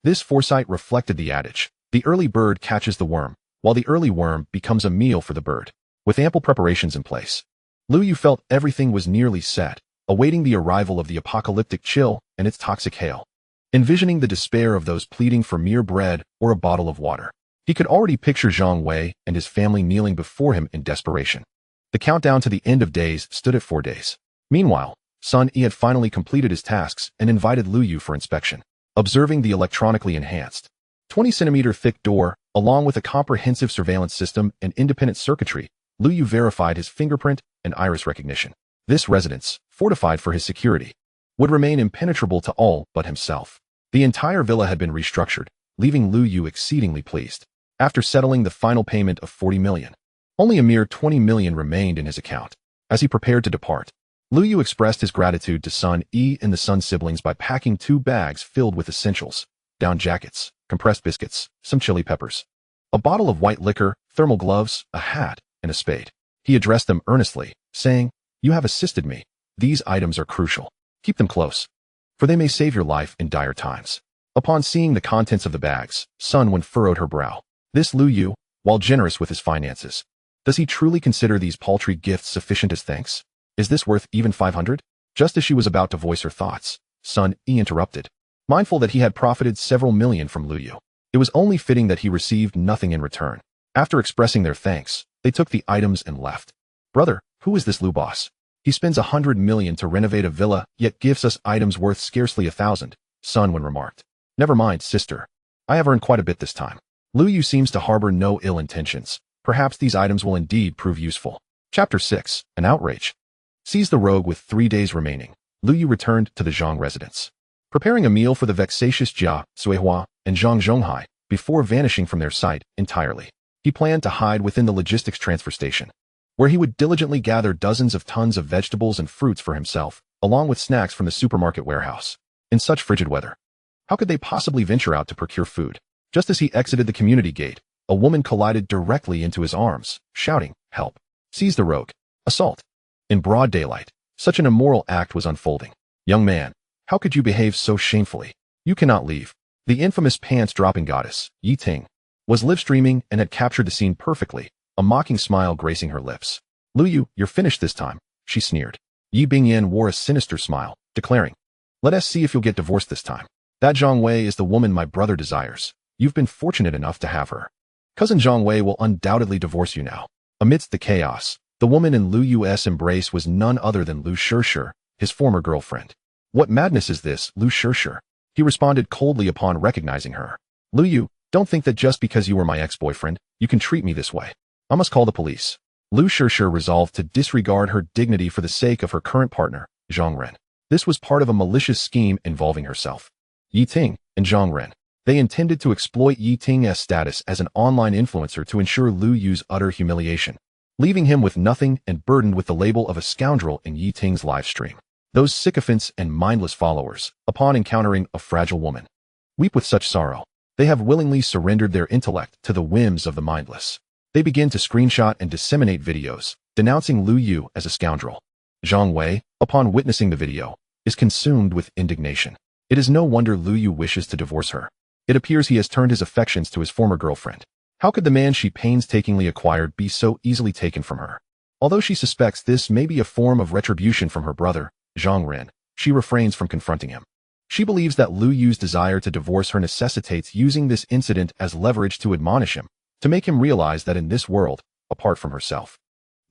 This foresight reflected the adage, "The early bird catches the worm, while the early worm becomes a meal for the bird." With ample preparations in place, Liu Yu felt everything was nearly set, awaiting the arrival of the apocalyptic chill and its toxic hail. Envisioning the despair of those pleading for mere bread or a bottle of water, he could already picture Zhang Wei and his family kneeling before him in desperation. The countdown to the end of days stood at 4 days. Meanwhile, Sun Yi had finally completed his tasks and invited Liu Yu for inspection. Observing the electronically enhanced 20-centimeter thick door, along with a comprehensive surveillance system and independent circuitry, Liu Yu verified his fingerprint and iris recognition. This residence, fortified for his security, would remain impenetrable to all but himself. The entire villa had been restructured, leaving Liu Yu exceedingly pleased. After settling the final payment of 40 million, only a mere 20 million remained in his account. As he prepared to depart, Liu Yu expressed his gratitude to Sun Yi and the Sun siblings by packing 2 bags filled with essentials, down jackets, compressed biscuits, some chili peppers, a bottle of white liquor, thermal gloves, a hat, and a spade. He addressed them earnestly, saying, "You have assisted me. These items are crucial. Keep them close, for they may save your life in dire times." Upon seeing the contents of the bags, Sun Wen furrowed her brow. This Liu Yu, while generous with his finances, does he truly consider these paltry gifts sufficient as thanks? Is this worth even 500? Just as she was about to voice her thoughts, Sun Yi interrupted, mindful that he had profited several million from Liu Yu. It was only fitting that he received nothing in return. After expressing their thanks, they took the items and left. "Brother, who is this Liu boss? He spends 100 million to renovate a villa, yet gives us items worth scarcely 1,000, Sun Wen remarked. "Never mind, sister. I have earned quite a bit this time." Liu Yu seems to harbor no ill intentions. Perhaps these items will indeed prove useful. Chapter 6, An Outrage. Seize the rogue with 3 days remaining, Liu Yu returned to the Zhang residence. Preparing a meal for the vexatious Jia, Suihua, and Zhang Zhonghai before vanishing from their sight entirely. He planned to hide within the logistics transfer station, where he would diligently gather dozens of tons of vegetables and fruits for himself, along with snacks from the supermarket warehouse. In such frigid weather, how could they possibly venture out to procure food? Just as he exited the community gate, a woman collided directly into his arms, shouting, "Help! Seize the rogue! Assault!" In broad daylight, such an immoral act was unfolding. "Young man, how could you behave so shamefully? You cannot leave." The infamous pants-dropping goddess, Yi Ting, was live-streaming and had captured the scene perfectly, a mocking smile gracing her lips. "Liu Yu, you're finished this time," she sneered. Yi Bingyan wore a sinister smile, declaring, "Let us see if you'll get divorced this time. That Zhang Wei is the woman my brother desires. You've been fortunate enough to have her. Cousin Zhang Wei will undoubtedly divorce you now." Amidst the chaos, the woman in Liu Yu's embrace was none other than Liu Shishir, his former girlfriend. "What madness is this, Liu Shishir?" He responded coldly upon recognizing her. "Liu Yu, don't think that just because you were my ex-boyfriend, you can treat me this way. I must call the police." Liu Shishir resolved to disregard her dignity for the sake of her current partner, Zhang Ren. This was part of a malicious scheme involving herself, Yi Ting, and Zhang Ren. They intended to exploit Yi Ting's status as an online influencer to ensure Liu Yu's utter humiliation, leaving him with nothing and burdened with the label of a scoundrel in Yi Ting's livestream. Those sycophants and mindless followers, upon encountering a fragile woman, weep with such sorrow. They have willingly surrendered their intellect to the whims of the mindless. They begin to screenshot and disseminate videos, denouncing Liu Yu as a scoundrel. Zhang Wei, upon witnessing the video, is consumed with indignation. It is no wonder Liu Yu wishes to divorce her. It appears he has turned his affections to his former girlfriend. How could the man she painstakingly acquired be so easily taken from her? Although she suspects this may be a form of retribution from her brother, Zhang Ren, she refrains from confronting him. She believes that Liu Yu's desire to divorce her necessitates using this incident as leverage to admonish him, to make him realize that in this world, apart from herself,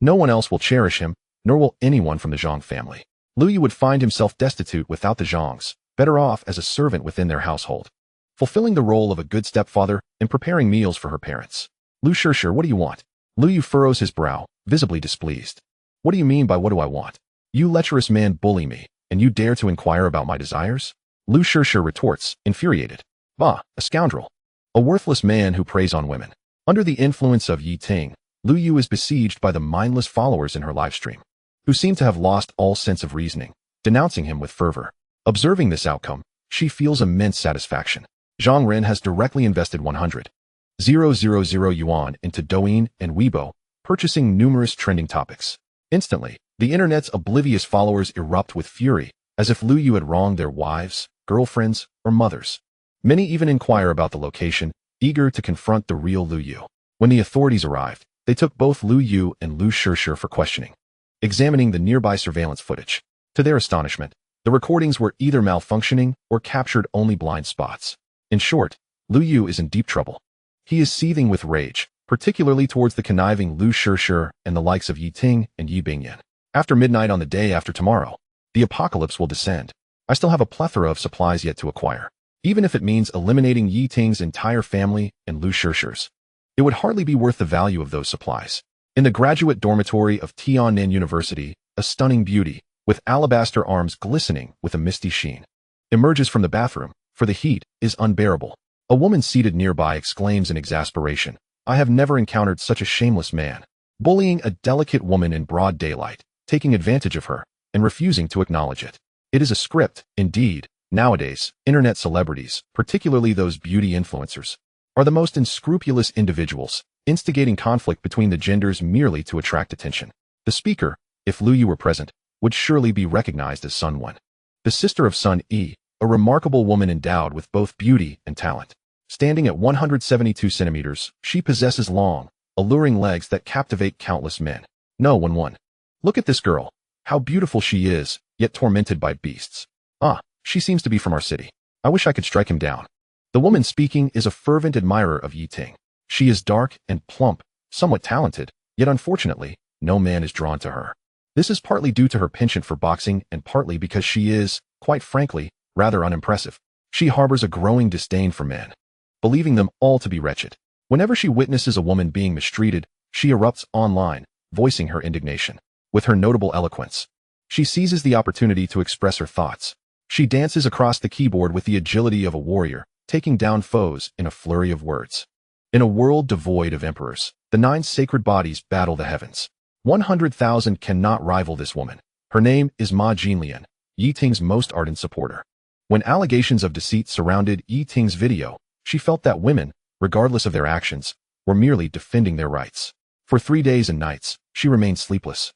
no one else will cherish him, nor will anyone from the Zhang family. Liu Yu would find himself destitute without the Zhangs, better off as a servant within their household, fulfilling the role of a good stepfather and preparing meals for her parents. Lu Shishir, what do you want? Liu Yu furrows his brow, visibly displeased. What do you mean by what do I want? You lecherous man bully me, and you dare to inquire about my desires? Lu Shishir retorts, infuriated. Bah, a scoundrel. A worthless man who preys on women. Under the influence of Yi Ting, Liu Yu is besieged by the mindless followers in her livestream, who seem to have lost all sense of reasoning, denouncing him with fervor. Observing this outcome, she feels immense satisfaction. Zhang Ren has directly invested 100,000 yuan into Douyin and Weibo, purchasing numerous trending topics. Instantly, the internet's oblivious followers erupt with fury, as if Liu Yu had wronged their wives, girlfriends, or mothers. Many even inquire about the location, eager to confront the real Liu Yu. When the authorities arrived, they took both Liu Yu and Lu Shishir for questioning, examining the nearby surveillance footage. To their astonishment, the recordings were either malfunctioning or captured only blind spots. In short, Liu Yu is in deep trouble. He is seething with rage, particularly towards the conniving Lu Shishir and the likes of Yi Ting and Yi Bingyan. After midnight on the day after tomorrow, the apocalypse will descend. I still have a plethora of supplies yet to acquire, even if it means eliminating Yi Ting's entire family and Lu Shishir's. It would hardly be worth the value of those supplies. In the graduate dormitory of Tiannan University, a stunning beauty, with alabaster arms glistening with a misty sheen, emerges from the bathroom, for the heat is unbearable. A woman seated nearby exclaims in exasperation, I have never encountered such a shameless man, bullying a delicate woman in broad daylight, taking advantage of her, and refusing to acknowledge it. It is a script, indeed. Nowadays, internet celebrities, particularly those beauty influencers, are the most unscrupulous individuals, instigating conflict between the genders merely to attract attention. The speaker, if Liu Yu were present, would surely be recognized as Sun Wen, the sister of Sun Yi, a remarkable woman endowed with both beauty and talent. Standing at 172 centimeters, she possesses long, alluring legs that captivate countless men. No one won. Look at this girl. How beautiful she is, yet tormented by beasts. Ah, she seems to be from our city. I wish I could strike him down. The woman speaking is a fervent admirer of Yi Ting. She is dark and plump, somewhat talented, yet unfortunately, no man is drawn to her. This is partly due to her penchant for boxing and partly because she is, quite frankly, rather unimpressive. She harbors a growing disdain for men, believing them all to be wretched. Whenever she witnesses a woman being mistreated, she erupts online, voicing her indignation. With her notable eloquence, she seizes the opportunity to express her thoughts. She dances across the keyboard with the agility of a warrior, taking down foes in a flurry of words. In a world devoid of emperors, the 9 sacred bodies battle the heavens. 100,000 cannot rival this woman. Her name is Ma Jinlian, Yi Ting's most ardent supporter. When allegations of deceit surrounded Yi Ting's video, she felt that women, regardless of their actions, were merely defending their rights. For 3 days and nights, she remained sleepless,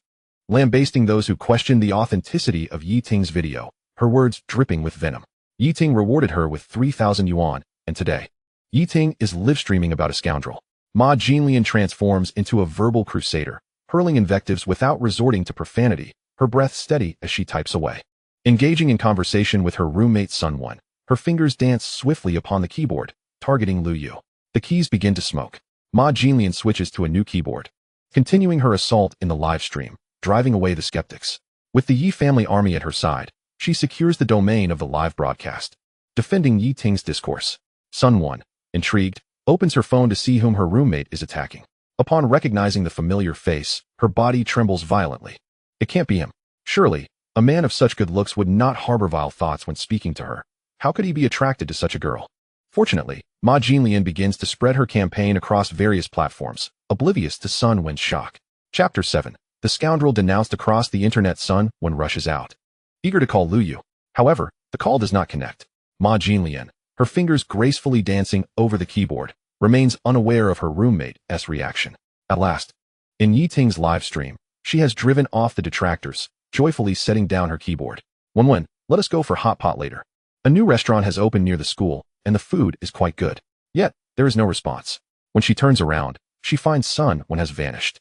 lambasting those who questioned the authenticity of Yi Ting's video, her words dripping with venom. Yi Ting rewarded her with 3,000 yuan, and today, Yi Ting is live-streaming about a scoundrel. Ma Jinlian transforms into a verbal crusader, hurling invectives without resorting to profanity, her breath steady as she types away. Engaging in conversation with her roommate Sun Wen, her fingers dance swiftly upon the keyboard, targeting Liu Yu. The keys begin to smoke. Ma Jinlian switches to a new keyboard, continuing her assault in the live stream, driving away the skeptics. With the Yi family army at her side, she secures the domain of the live broadcast, defending Yi Ting's discourse. Sun Wen, intrigued, opens her phone to see whom her roommate is attacking. Upon recognizing the familiar face, her body trembles violently. It can't be him. Surely, a man of such good looks would not harbor vile thoughts when speaking to her. How could he be attracted to such a girl? Fortunately, Ma Jinlian begins to spread her campaign across various platforms, oblivious to Sun Wen's shock. Chapter 7. The scoundrel denounced across the internet. Sun Wen rushes out, eager to call Liu Yu. However, the call does not connect. Ma Jinlian, her fingers gracefully dancing over the keyboard, remains unaware of her roommate's reaction. At last, in Yi Ting's live stream, she has driven off the detractors, joyfully setting down her keyboard. Wen, let us go for hot pot later. A new restaurant has opened near the school, and the food is quite good. Yet, there is no response. When she turns around, she finds Sun Wen has vanished.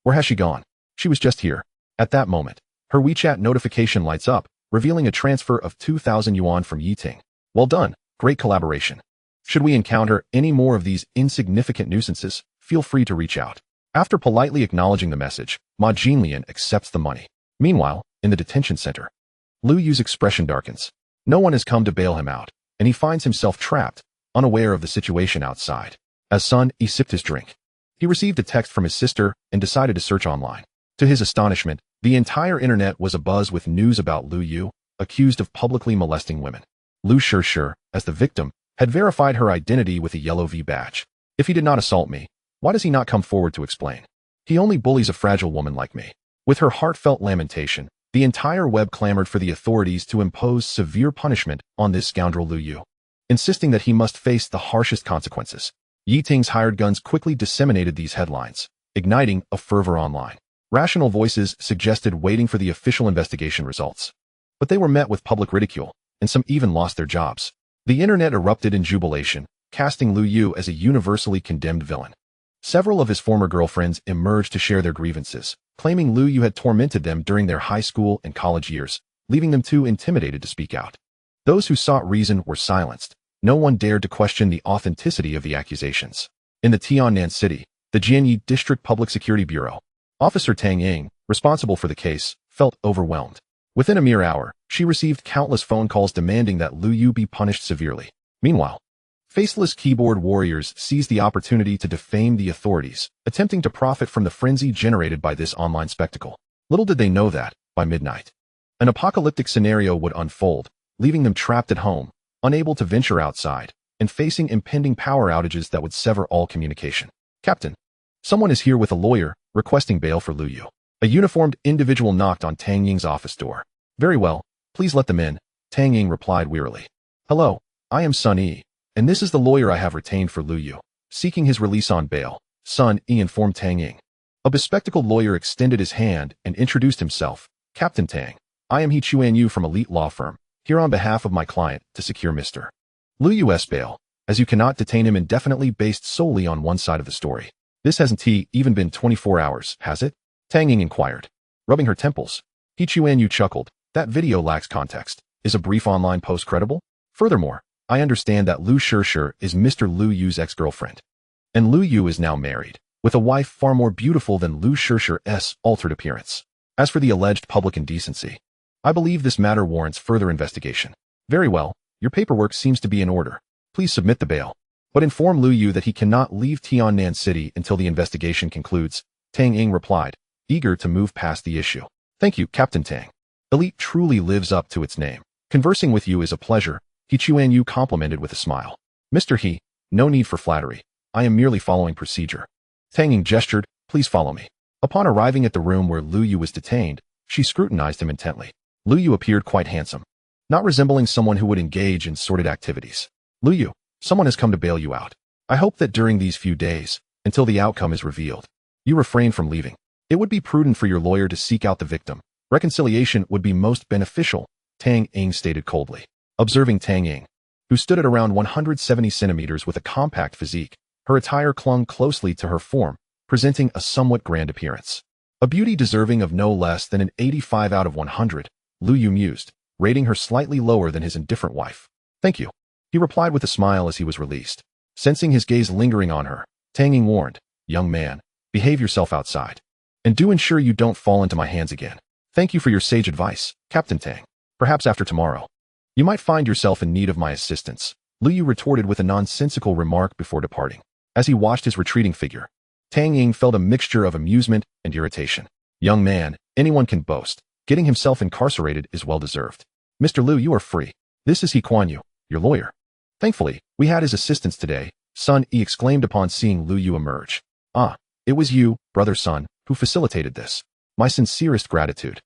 Where has she gone? She was just here. At that moment, her WeChat notification lights up, revealing a transfer of 2,000 yuan from Yiting. Well done, great collaboration. Should we encounter any more of these insignificant nuisances, feel free to reach out. After politely acknowledging the message, Ma Jinlian accepts the money. Meanwhile, in the detention center, Liu Yu's expression darkens. No one has come to bail him out, and he finds himself trapped, unaware of the situation outside. As Sun Yi sipped his drink, he received a text from his sister and decided to search online. To his astonishment, the entire internet was abuzz with news about Liu Yu, accused of publicly molesting women. Liu Shishir, as the victim, had verified her identity with a yellow V badge. If he did not assault me, why does he not come forward to explain? He only bullies a fragile woman like me. With her heartfelt lamentation, the entire web clamored for the authorities to impose severe punishment on this scoundrel Liu Yu, insisting that he must face the harshest consequences. Yiting's hired guns quickly disseminated these headlines, igniting a fervor online. Rational voices suggested waiting for the official investigation results. But they were met with public ridicule, and some even lost their jobs. The internet erupted in jubilation, casting Liu Yu as a universally condemned villain. Several of his former girlfriends emerged to share their grievances, claiming Liu Yu had tormented them during their high school and college years, leaving them too intimidated to speak out. Those who sought reason were silenced. No one dared to question the authenticity of the accusations. In the Tiannan city, the Jianyi District Public Security Bureau, Officer Tang Ying, responsible for the case, felt overwhelmed. Within a mere hour, she received countless phone calls demanding that Liu Yu be punished severely. Meanwhile, faceless keyboard warriors seized the opportunity to defame the authorities, attempting to profit from the frenzy generated by this online spectacle. Little did they know that, by midnight, an apocalyptic scenario would unfold, leaving them trapped at home, unable to venture outside, and facing impending power outages that would sever all communication. Captain, someone is here with a lawyer, requesting bail for Liu Yu. A uniformed individual knocked on Tang Ying's office door. Very well, please let them in, Tang Ying replied wearily. Hello, I am Sun Yi, and this is the lawyer I have retained for Liu Yu, seeking his release on bail, Sun Yi informed Tang Ying. A bespectacled lawyer extended his hand and introduced himself. Captain Tang, I am He Chuan Yu from Elite Law Firm, here on behalf of my client to secure Mr. Liu Yu's bail, as you cannot detain him indefinitely based solely on one side of the story. This hasn't even been 24 hours, has it? Tang Ying inquired. Rubbing her temples, He Chuan Yu chuckled. That video lacks context. Is a brief online post credible? Furthermore, I understand that Liu Shishir is Mr. Liu Yu's ex-girlfriend. And Liu Yu is now married, with a wife far more beautiful than Liu Shishir's altered appearance. As for the alleged public indecency, I believe this matter warrants further investigation. Very well, your paperwork seems to be in order. Please submit the bail. But inform Liu Yu that he cannot leave Tiannan City until the investigation concludes, Tang Ying replied, eager to move past the issue. Thank you, Captain Tang. Elite truly lives up to its name. Conversing with you is a pleasure, He Chuan Yu complimented with a smile. Mr. He, no need for flattery. I am merely following procedure. Tang Ying gestured, please follow me. Upon arriving at the room where Liu Yu was detained, she scrutinized him intently. Liu Yu appeared quite handsome, not resembling someone who would engage in sordid activities. Liu Yu, someone has come to bail you out. I hope that during these few days, until the outcome is revealed, you refrain from leaving. It would be prudent for your lawyer to seek out the victim. Reconciliation would be most beneficial, Tang Ying stated coldly. Observing Tang Ying, who stood at around 170 centimeters with a compact physique, her attire clung closely to her form, presenting a somewhat grand appearance. A beauty deserving of no less than an 85 out of 100, Liu Yu mused, rating her slightly lower than his indifferent wife. Thank you, he replied with a smile as he was released. Sensing his gaze lingering on her, Tang Ying warned, young man, behave yourself outside. And do ensure you don't fall into my hands again. Thank you for your sage advice, Captain Tang. Perhaps after tomorrow, you might find yourself in need of my assistance, Liu Yu retorted with a nonsensical remark before departing. As he watched his retreating figure, Tang Ying felt a mixture of amusement and irritation. Young man, anyone can boast. Getting himself incarcerated is well-deserved. Mr. Liu, you are free. This is He Chuan Yu, your lawyer. Thankfully, we had his assistance today, Sun Yi exclaimed upon seeing Liu Yu emerge. Ah, it was you, brother Sun, who facilitated this. My sincerest gratitude.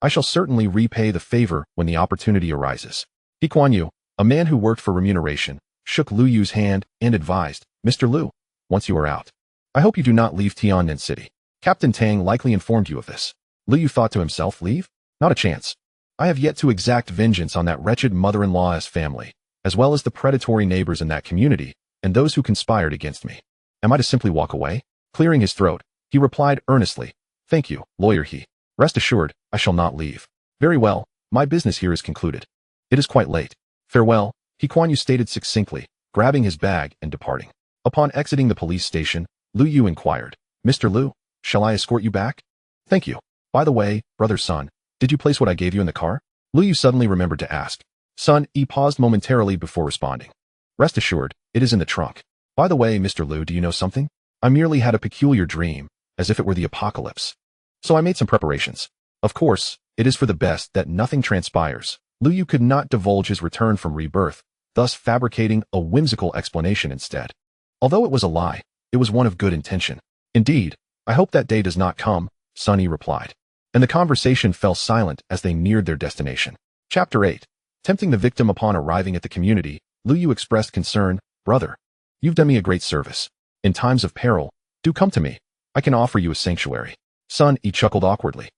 I shall certainly repay the favor when the opportunity arises. He Chuan Yu, a man who worked for remuneration, shook Liu Yu's hand and advised, Mr. Liu, once you are out, I hope you do not leave Tiannan City. Captain Tang likely informed you of this. Liu Yu thought to himself, leave? Not a chance. I have yet to exact vengeance on that wretched mother-in-law's family, as well as the predatory neighbors in that community, and those who conspired against me. Am I to simply walk away? Clearing his throat, he replied earnestly, thank you, lawyer He. Rest assured, I shall not leave. Very well, My business here is concluded. It is quite late. Farewell, Kuan Yu stated succinctly, grabbing his bag and departing. Upon exiting the police station, Liu Yu inquired, Mr. Liu, shall I escort you back? Thank you. By the way, brother Sun, did you place what I gave you in the car? Liu Yu suddenly remembered to ask. Sun Yi paused momentarily before responding. Rest assured, it is in the trunk. By the way, Mr. Liu, do you know something? I merely had a peculiar dream, as if it were the apocalypse. So I made some preparations. Of course, it is for the best that nothing transpires. Liu Yu could not divulge his return from rebirth, thus fabricating a whimsical explanation instead. Although it was a lie, it was one of good intention. Indeed, I hope that day does not come, Sun Yi replied. And the conversation fell silent as they neared their destination. Chapter 8. Tempting the victim. Upon arriving at the community, Liu Yu expressed concern, Brother, you've done me a great service. In times of peril, do come to me. I can offer you a sanctuary. Sun Yi chuckled awkwardly.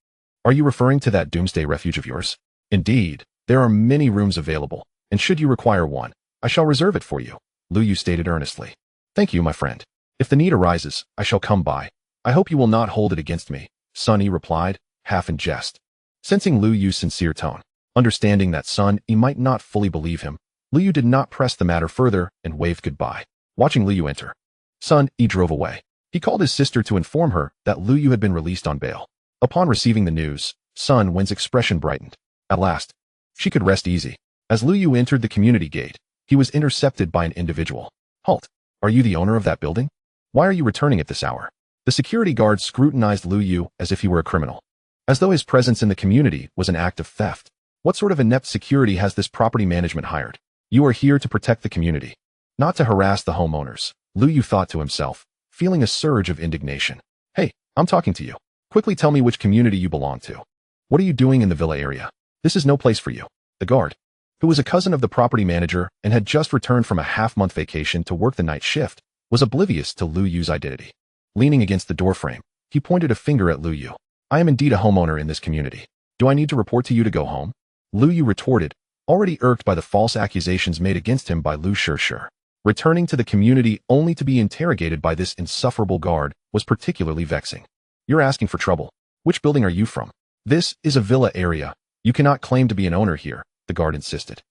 Are you referring to that doomsday refuge of yours? Indeed, there are many rooms available, and should you require one, I shall reserve it for you, Liu Yu stated earnestly. Thank you, my friend. If the need arises, I shall come by. I hope you will not hold it against me, Sun Yi replied, half in jest. Sensing Liu Yu's sincere tone, understanding that Sun Yi might not fully believe him, Liu Yu did not press the matter further and waved goodbye. Watching Liu Yu enter, Sun Yi drove away. He called his sister to inform her that Liu Yu had been released on bail. Upon receiving the news, Sun Wen's expression brightened. At last, she could rest easy. As Liu Yu entered the community gate, he was intercepted by an individual. Halt! Are you the owner of that building? Why are you returning at this hour? The security guard scrutinized Liu Yu as if he were a criminal, as though his presence in the community was an act of theft. What sort of inept security has this property management hired? You are here to protect the community, not to harass the homeowners, Liu Yu thought to himself, feeling a surge of indignation. Hey, I'm talking to you. Quickly tell me which community you belong to. What are you doing in the villa area? This is no place for you. The guard, who was a cousin of the property manager and had just returned from a half-month vacation to work the night shift, was oblivious to Liu Yu's identity. Leaning against the doorframe, he pointed a finger at Liu Yu. I am indeed a homeowner in this community. Do I need to report to you to go home? Liu Yu retorted, already irked by the false accusations made against him by Liu Shishir. Returning to the community only to be interrogated by this insufferable guard was particularly vexing. You're asking for trouble. Which building are you from? This is a villa area. You cannot claim to be an owner here, the guard insisted,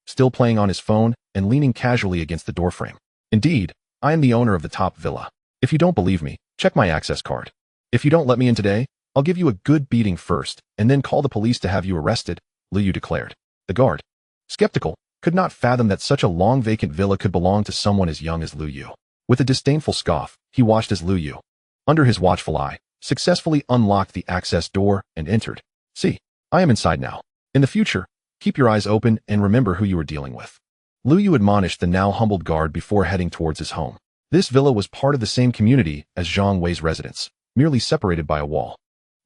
still playing on his phone and leaning casually against the doorframe. Indeed, I am the owner of the top villa. If you don't believe me, check my access card. If you don't let me in today, I'll give you a good beating first and then call the police to have you arrested, Liu Yu declared. The guard, skeptical, could not fathom that such a long vacant villa could belong to someone as young as Liu Yu. With a disdainful scoff, he watched as Liu Yu, under his watchful eye, successfully unlocked the access door and entered. See, I am inside now. In the future, keep your eyes open and remember who you are dealing with. Liu Yu admonished the now humbled guard before heading towards his home. This villa was part of the same community as Zhang Wei's residence, merely separated by a wall.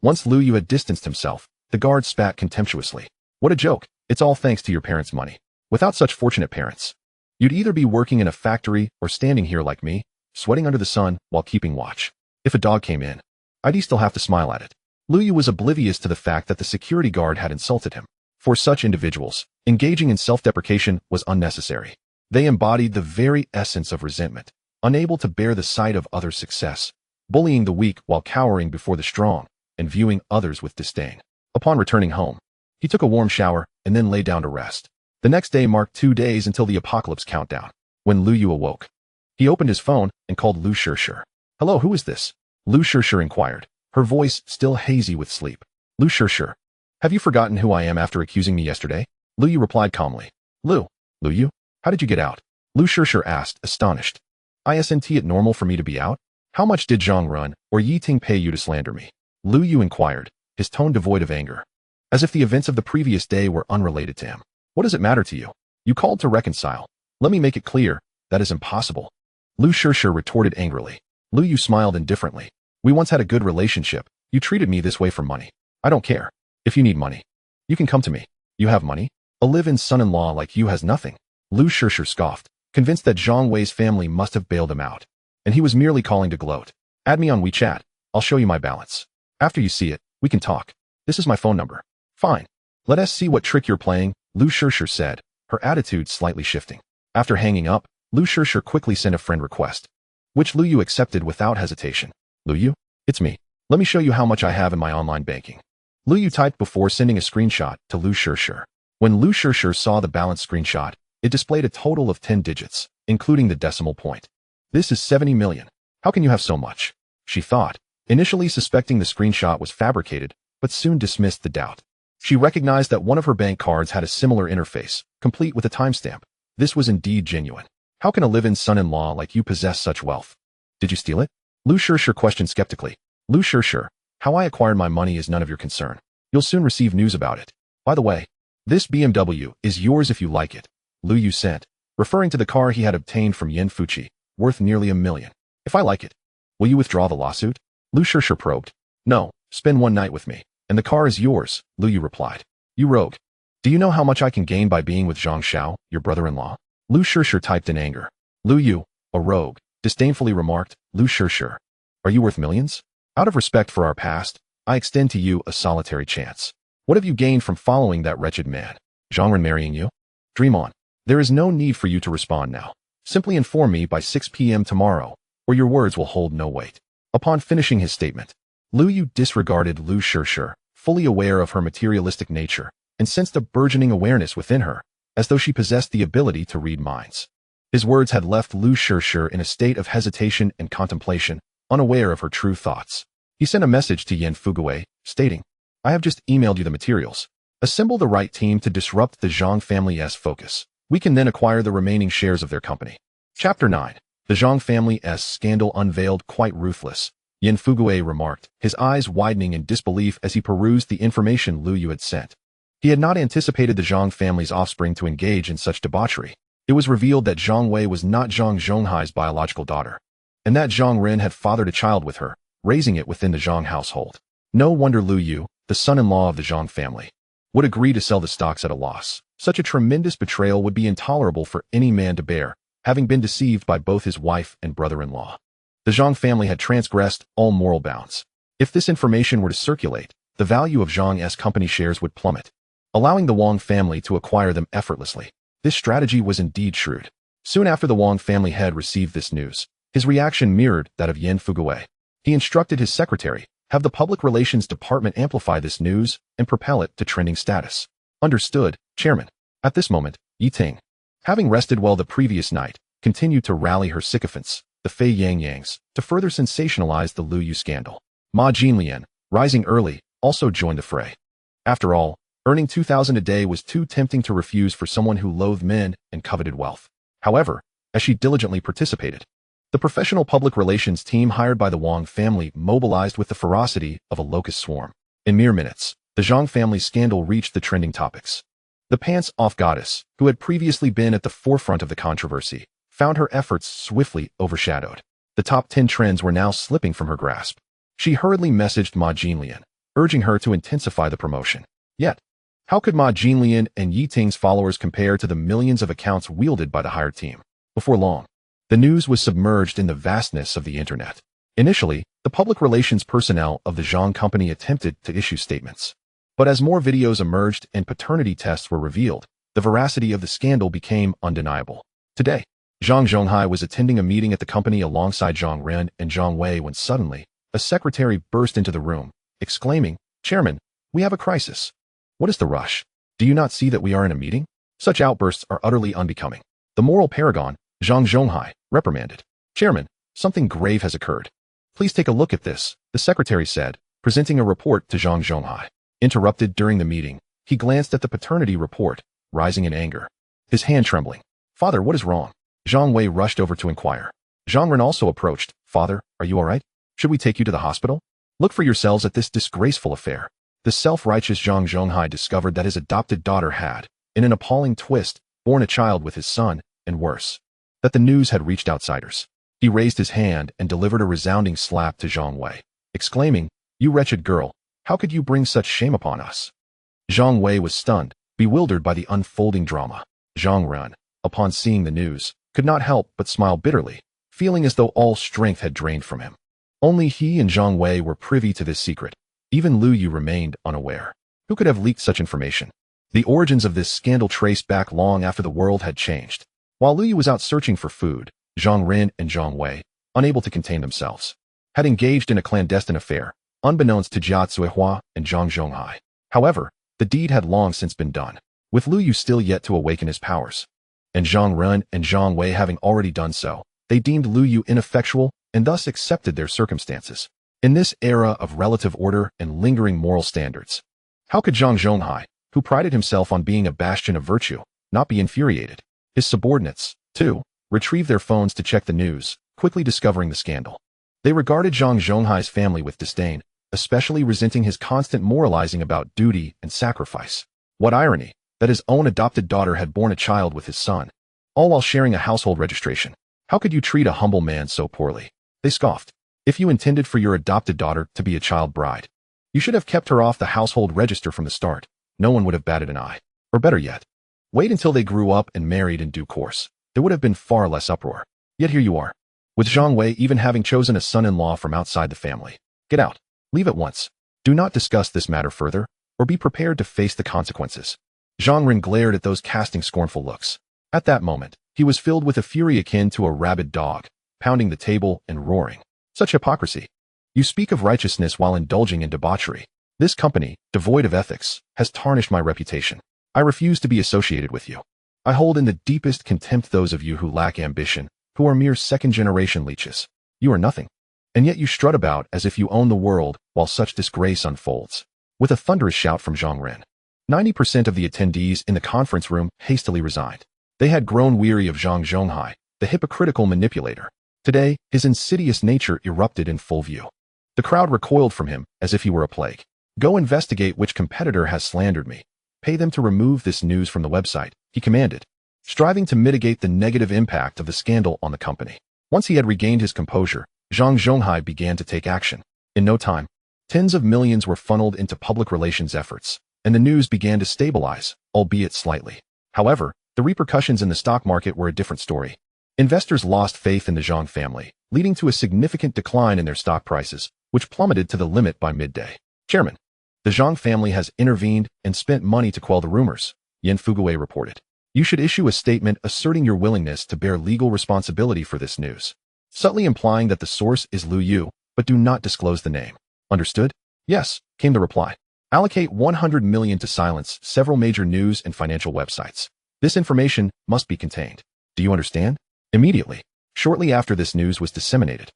Once Liu Yu had distanced himself, the guard spat contemptuously. What a joke. It's all thanks to your parents' money. Without such fortunate parents, you'd either be working in a factory or standing here like me, sweating under the sun while keeping watch. If a dog came in, I'd still have to smile at it. Liu Yu was oblivious to the fact that the security guard had insulted him. For such individuals, engaging in self-deprecation was unnecessary. They embodied the very essence of resentment, unable to bear the sight of others' success, bullying the weak while cowering before the strong, and viewing others with disdain. Upon returning home, he took a warm shower and then lay down to rest. The next day marked 2 days until the apocalypse countdown. When Liu Yu awoke, he opened his phone and called Liu Shishir. Hello, who is this? Liu Shishir inquired, her voice still hazy with sleep. Liu Shishir, have you forgotten who I am after accusing me yesterday? Liu Yu replied calmly. Liu Yu, how did you get out? Liu Shishir asked, astonished. Isn't it normal for me to be out? How much did Zhang Run or Yi Ting pay you to slander me? Liu Yu inquired, his tone devoid of anger, as if the events of the previous day were unrelated to him. What does it matter to you? You called to reconcile. Let me make it clear, that is impossible. Liu Shishir retorted angrily. Liu Yu smiled indifferently. We once had a good relationship. You treated me this way for money. I don't care. If you need money, you can come to me. You have money? A live-in son-in-law like you has nothing. Liu Shishir scoffed, convinced that Zhang Wei's family must have bailed him out, and he was merely calling to gloat. Add me on WeChat. I'll show you my balance. After you see it, we can talk. This is my phone number. Fine. Let us see what trick you're playing, Liu Shishir said, her attitude slightly shifting. After hanging up, Liu Shishir quickly sent a friend request, which Liu Yu accepted without hesitation. Liu Yu, it's me. Let me show you how much I have in my online banking. Liu Yu typed before sending a screenshot to Liu Shishir. When Liu Shishir saw the balanced screenshot, it displayed a total of 10 digits, including the decimal point. This is 70 million. How can you have so much? She thought, initially suspecting the screenshot was fabricated, but soon dismissed the doubt. She recognized that one of her bank cards had a similar interface, complete with a timestamp. This was indeed genuine. How can a live-in son-in-law like you possess such wealth? Did you steal it? Liu Shishir questioned skeptically. Liu Shishir, how I acquired my money is none of your concern. You'll soon receive news about it. By the way, this BMW is yours if you like it. Liu Yu sent, referring to the car he had obtained from Yin Fuchi, worth nearly 1 million. If I like it, will you withdraw the lawsuit? Liu Shishir probed. No, spend one night with me, and the car is yours, Liu Yu replied. You rogue. Do you know how much I can gain by being with Zhang Xiao, your brother-in-law? Liu Shishir typed in anger. Liu Yu, a rogue, disdainfully remarked, Liu Shishir. Are you worth millions? Out of respect for our past, I extend to you a solitary chance. What have you gained from following that wretched man? Zhang marrying you? Dream on. There is no need for you to respond now. Simply inform me by 6 p.m. tomorrow, or your words will hold no weight. Upon finishing his statement, Liu Yu disregarded Liu Shishir, fully aware of her materialistic nature, and sensed a burgeoning awareness within her, as though she possessed the ability to read minds. His words had left Liu Shishir in a state of hesitation and contemplation, unaware of her true thoughts. He sent a message to Yin Fuguwei, stating, I have just emailed you the materials. Assemble the right team to disrupt the Zhang family's focus. We can then acquire the remaining shares of their company. Chapter 9. The Zhang family's scandal unveiled quite ruthless, Yin Fuguwei remarked, his eyes widening in disbelief as he perused the information Liu Yu had sent. He had not anticipated the Zhang family's offspring to engage in such debauchery. It was revealed that Zhang Wei was not Zhang Zhonghai's biological daughter, and that Zhang Ren had fathered a child with her, raising it within the Zhang household. No wonder Liu Yu, the son-in-law of the Zhang family, would agree to sell the stocks at a loss. Such a tremendous betrayal would be intolerable for any man to bear, having been deceived by both his wife and brother-in-law. The Zhang family had transgressed all moral bounds. If this information were to circulate, the value of Zhang's company shares would plummet, allowing the Wang family to acquire them effortlessly. This strategy was indeed shrewd. Soon after the Wang family head received this news, his reaction mirrored that of Yin Fuguwei. He instructed his secretary, have the public relations department amplify this news and propel it to trending status. Understood, Chairman. At this moment, Yi Ting, having rested well the previous night, continued to rally her sycophants, the Fei Yang-Yangs, to further sensationalize the Liu Yu scandal. Ma Jinlian, rising early, also joined the fray. After all, earning 2,000 a day was too tempting to refuse for someone who loathed men and coveted wealth. However, as she diligently participated, the professional public relations team hired by the Wang family mobilized with the ferocity of a locust swarm. In mere minutes, the Zhang family scandal reached the trending topics. The pants-off goddess, who had previously been at the forefront of the controversy, found her efforts swiftly overshadowed. The top 10 trends were now slipping from her grasp. She hurriedly messaged Ma Jinlian, urging her to intensify the promotion. Yet, how could Ma Jinlian and Yi Ting's followers compare to the millions of accounts wielded by the hired team? Before long, the news was submerged in the vastness of the internet. Initially, the public relations personnel of the Zhang company attempted to issue statements. But as more videos emerged and paternity tests were revealed, the veracity of the scandal became undeniable. Today, Zhang Zhonghai was attending a meeting at the company alongside Zhang Ren and Zhang Wei when suddenly, a secretary burst into the room, exclaiming, Chairman, we have a crisis. What is the rush? Do you not see that we are in a meeting? Such outbursts are utterly unbecoming. The moral paragon, Zhang Zhonghai, reprimanded. Chairman, something grave has occurred. Please take a look at this, the secretary said, presenting a report to Zhang Zhonghai. Interrupted during the meeting, he glanced at the paternity report, rising in anger, his hand trembling. Father, what is wrong? Zhang Wei rushed over to inquire. Zhang Ren also approached. Father, are you all right? Should we take you to the hospital? Look for yourselves at this disgraceful affair. The self-righteous Zhang Zhonghai discovered that his adopted daughter had, in an appalling twist, borne a child with his son, and worse, that the news had reached outsiders. He raised his hand and delivered a resounding slap to Zhang Wei, exclaiming, You wretched girl, how could you bring such shame upon us? Zhang Wei was stunned, bewildered by the unfolding drama. Zhang Ren, upon seeing the news, could not help but smile bitterly, feeling as though all strength had drained from him. Only he and Zhang Wei were privy to this secret. Even Liu Yu remained unaware. Who could have leaked such information? The origins of this scandal traced back long after the world had changed. While Liu Yu was out searching for food, Zhang Ren and Zhang Wei, unable to contain themselves, had engaged in a clandestine affair, unbeknownst to Jia Cuihua and Zhang Zhonghai. However, the deed had long since been done, with Liu Yu still yet to awaken his powers. And Zhang Ren and Zhang Wei having already done so, they deemed Liu Yu ineffectual and thus accepted their circumstances. In this era of relative order and lingering moral standards, how could Zhang Zhonghai, who prided himself on being a bastion of virtue, not be infuriated? His subordinates, too, retrieved their phones to check the news, quickly discovering the scandal. They regarded Zhang Zhonghai's family with disdain, especially resenting his constant moralizing about duty and sacrifice. What irony, that his own adopted daughter had borne a child with his son, all while sharing a household registration. How could you treat a humble man so poorly? They scoffed. If you intended for your adopted daughter to be a child bride, you should have kept her off the household register from the start. No one would have batted an eye. Or better yet, wait until they grew up and married in due course. There would have been far less uproar. Yet here you are, with Zhang Wei even having chosen a son-in-law from outside the family. Get out. Leave at once. Do not discuss this matter further, or be prepared to face the consequences. Zhang Ren glared at those casting scornful looks. At that moment, he was filled with a fury akin to a rabid dog, pounding the table and roaring. Such hypocrisy. You speak of righteousness while indulging in debauchery. This company, devoid of ethics, has tarnished my reputation. I refuse to be associated with you. I hold in the deepest contempt those of you who lack ambition, who are mere second-generation leeches. You are nothing. And yet you strut about as if you own the world while such disgrace unfolds. With a thunderous shout from Zhang Ren, 90% of the attendees in the conference room hastily resigned. They had grown weary of Zhang Zhonghai, the hypocritical manipulator. Today, his insidious nature erupted in full view. The crowd recoiled from him as if he were a plague. Go investigate which competitor has slandered me. Pay them to remove this news from the website, he commanded, striving to mitigate the negative impact of the scandal on the company. Once he had regained his composure, Zhang Zhonghai began to take action. In no time, tens of millions were funneled into public relations efforts, and the news began to stabilize, albeit slightly. However, the repercussions in the stock market were a different story. Investors lost faith in the Zhang family, leading to a significant decline in their stock prices, which plummeted to the limit by midday. Chairman, the Zhang family has intervened and spent money to quell the rumors, Yan Fuguwei reported. You should issue a statement asserting your willingness to bear legal responsibility for this news, subtly implying that the source is Liu Yu, but do not disclose the name. Understood? Yes, came the reply. Allocate 100 million to silence several major news and financial websites. This information must be contained. Do you understand? Immediately, shortly after this news was disseminated,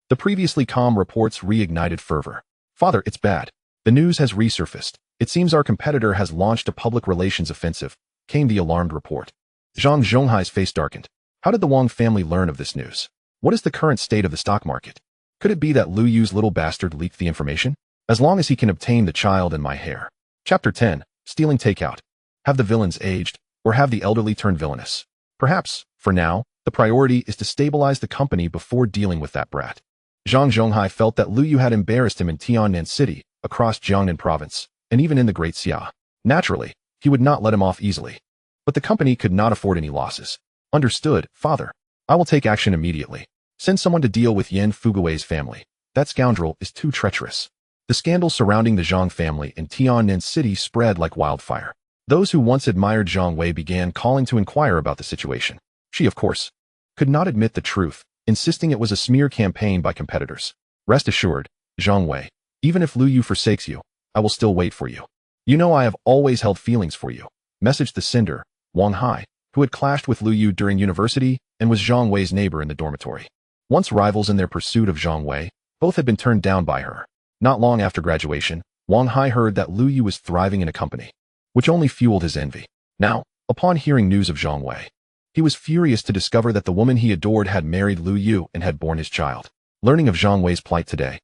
the previously calm reports reignited fervor. Father, it's bad. The news has resurfaced. It seems our competitor has launched a public relations offensive, came the alarmed report. Zhang Zhonghai's face darkened. How did the Wang family learn of this news? What is the current state of the stock market? Could it be that Liu Yu's little bastard leaked the information? As long as he can obtain the child and my hair. Chapter 10. Stealing takeout. Have the villains aged, or have the elderly turned villainous? Perhaps, for now, the priority is to stabilize the company before dealing with that brat. Zhang Zhonghai felt that Liu Yu had embarrassed him in Tiannan City, across Jiangnan province, and even in the Great Xia. Naturally, he would not let him off easily. But the company could not afford any losses. Understood, father. I will take action immediately. Send someone to deal with Yan Fuguwei's family. That scoundrel is too treacherous. The scandal surrounding the Zhang family in Tiannan City spread like wildfire. Those who once admired Zhang Wei began calling to inquire about the situation. She, of course, could not admit the truth, insisting it was a smear campaign by competitors. Rest assured, Zhang Wei, even if Liu Yu forsakes you, I will still wait for you. You know I have always held feelings for you, messaged the Cinder, Wang Hai, who had clashed with Liu Yu during university and was Zhang Wei's neighbor in the dormitory. Once rivals in their pursuit of Zhang Wei, both had been turned down by her. Not long after graduation, Wang Hai heard that Liu Yu was thriving in a company, which only fueled his envy. Now, upon hearing news of Zhang Wei, he was furious to discover that the woman he adored had married Liu Yu and had borne his child. Learning of Zhang Wei's plight today,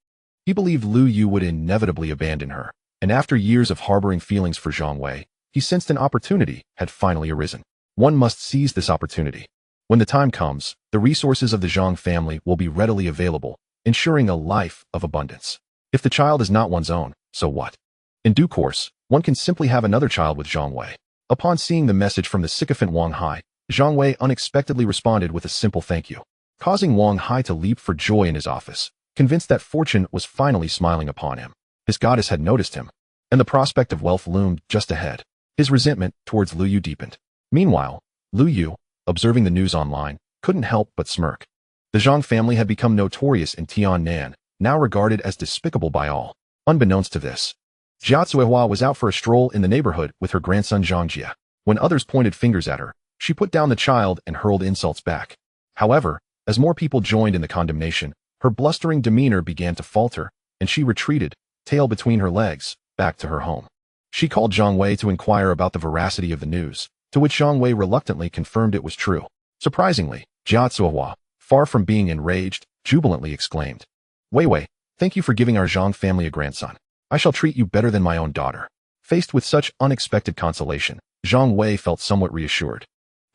he believed Liu Yu would inevitably abandon her, and after years of harboring feelings for Zhang Wei, he sensed an opportunity had finally arisen. One must seize this opportunity. When the time comes, the resources of the Zhang family will be readily available, ensuring a life of abundance. If the child is not one's own, so what? In due course, one can simply have another child with Zhang Wei. Upon seeing the message from the sycophant Wang Hai, Zhang Wei unexpectedly responded with a simple thank you, causing Wang Hai to leap for joy in his office, convinced that fortune was finally smiling upon him. His goddess had noticed him, and the prospect of wealth loomed just ahead. His resentment towards Liu Yu deepened. Meanwhile, Liu Yu, observing the news online, couldn't help but smirk. The Zhang family had become notorious in Tiannan, now regarded as despicable by all. Unbeknownst to this, Jia Zuehua was out for a stroll in the neighborhood with her grandson Zhang Jia. When others pointed fingers at her, she put down the child and hurled insults back. However, as more people joined in the condemnation, her blustering demeanor began to falter, and she retreated, tail between her legs, back to her home. She called Zhang Wei to inquire about the veracity of the news, to which Zhang Wei reluctantly confirmed it was true. Surprisingly, Jia Zuehua, far from being enraged, jubilantly exclaimed, Wei, thank you for giving our Zhang family a grandson. I shall treat you better than my own daughter. Faced with such unexpected consolation, Zhang Wei felt somewhat reassured,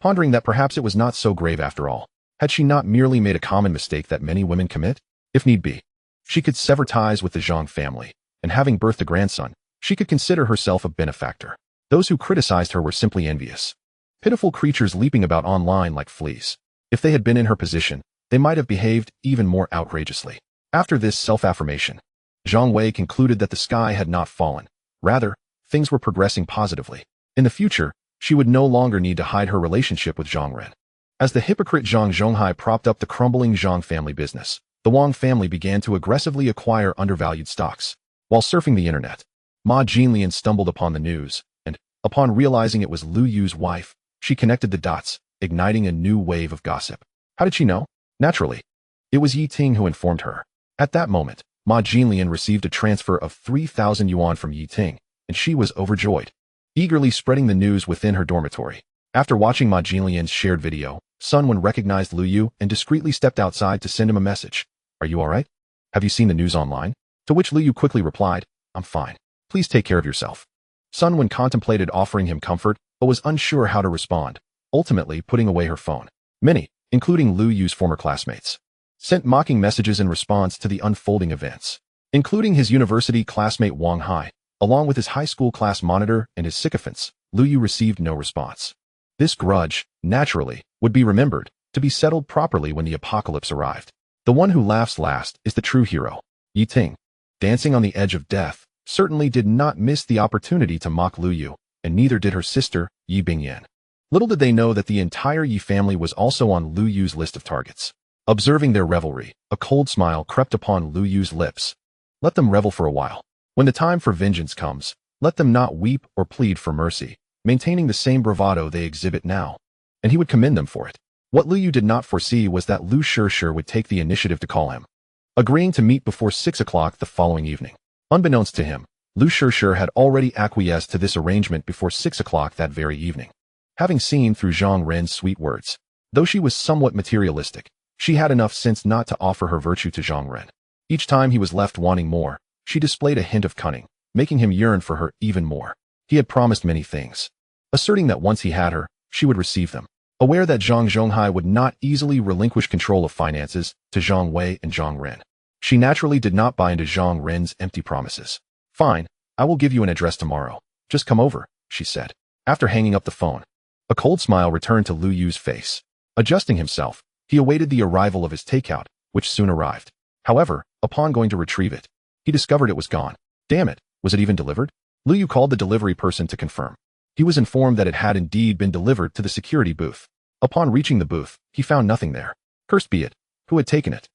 pondering that perhaps it was not so grave after all. Had she not merely made a common mistake that many women commit? If need be, she could sever ties with the Zhang family, and having birthed a grandson, she could consider herself a benefactor. Those who criticized her were simply envious. Pitiful creatures leaping about online like fleas. If they had been in her position, they might have behaved even more outrageously. After this self-affirmation, Zhang Wei concluded that the sky had not fallen. Rather, things were progressing positively. In the future, she would no longer need to hide her relationship with Zhang Ren. As the hypocrite Zhang Zhonghai propped up the crumbling Zhang family business, the Wang family began to aggressively acquire undervalued stocks. While surfing the internet, Ma Jinlian stumbled upon the news, and, upon realizing it was Liu Yu's wife, she connected the dots, igniting a new wave of gossip. How did she know? Naturally, it was Yi Ting who informed her. At that moment, Ma Jinlian received a transfer of 3,000 yuan from Yi Ting, and she was overjoyed, eagerly spreading the news within her dormitory. After watching Ma Jinlian's shared video, Sun Wen recognized Liu Yu and discreetly stepped outside to send him a message. Are you alright? Have you seen the news online? To which Liu Yu quickly replied, I'm fine. Please take care of yourself. Sun Wen contemplated offering him comfort, but was unsure how to respond, ultimately putting away her phone. Many, including Liu Yu's former classmates, sent mocking messages in response to the unfolding events, including his university classmate Wang Hai, along with his high school class monitor and his sycophants. Liu Yu received no response. This grudge, naturally, would be remembered, to be settled properly when the apocalypse arrived. The one who laughs last is the true hero. Yi Ting, dancing on the edge of death, certainly did not miss the opportunity to mock Liu Yu, and neither did her sister, Yi Bingyan. Little did they know that the entire Yi family was also on Liu Yu's list of targets. Observing their revelry, a cold smile crept upon Liu Yu's lips. Let them revel for a while. When the time for vengeance comes, let them not weep or plead for mercy, maintaining the same bravado they exhibit now. And he would commend them for it. What Liu Yu did not foresee was that Liu Shishir would take the initiative to call him, agreeing to meet before 6 o'clock the following evening. Unbeknownst to him, Liu Shishir had already acquiesced to this arrangement before 6 o'clock that very evening. Having seen through Zhang Ren's sweet words, though she was somewhat materialistic, she had enough sense not to offer her virtue to Zhang Ren. Each time he was left wanting more, she displayed a hint of cunning, making him yearn for her even more. He had promised many things, asserting that once he had her, she would receive them. Aware that Zhang Zhonghai would not easily relinquish control of finances to Zhang Wei and Zhang Ren, she naturally did not buy into Zhang Ren's empty promises. Fine, I will give you an address tomorrow. Just come over, she said. After hanging up the phone, a cold smile returned to Liu Yu's face. Adjusting himself, he awaited the arrival of his takeout, which soon arrived. However, upon going to retrieve it, he discovered it was gone. Damn it, was it even delivered? Liu Yu called the delivery person to confirm. He was informed that it had indeed been delivered to the security booth. Upon reaching the booth, he found nothing there. Cursed be it, who had taken it?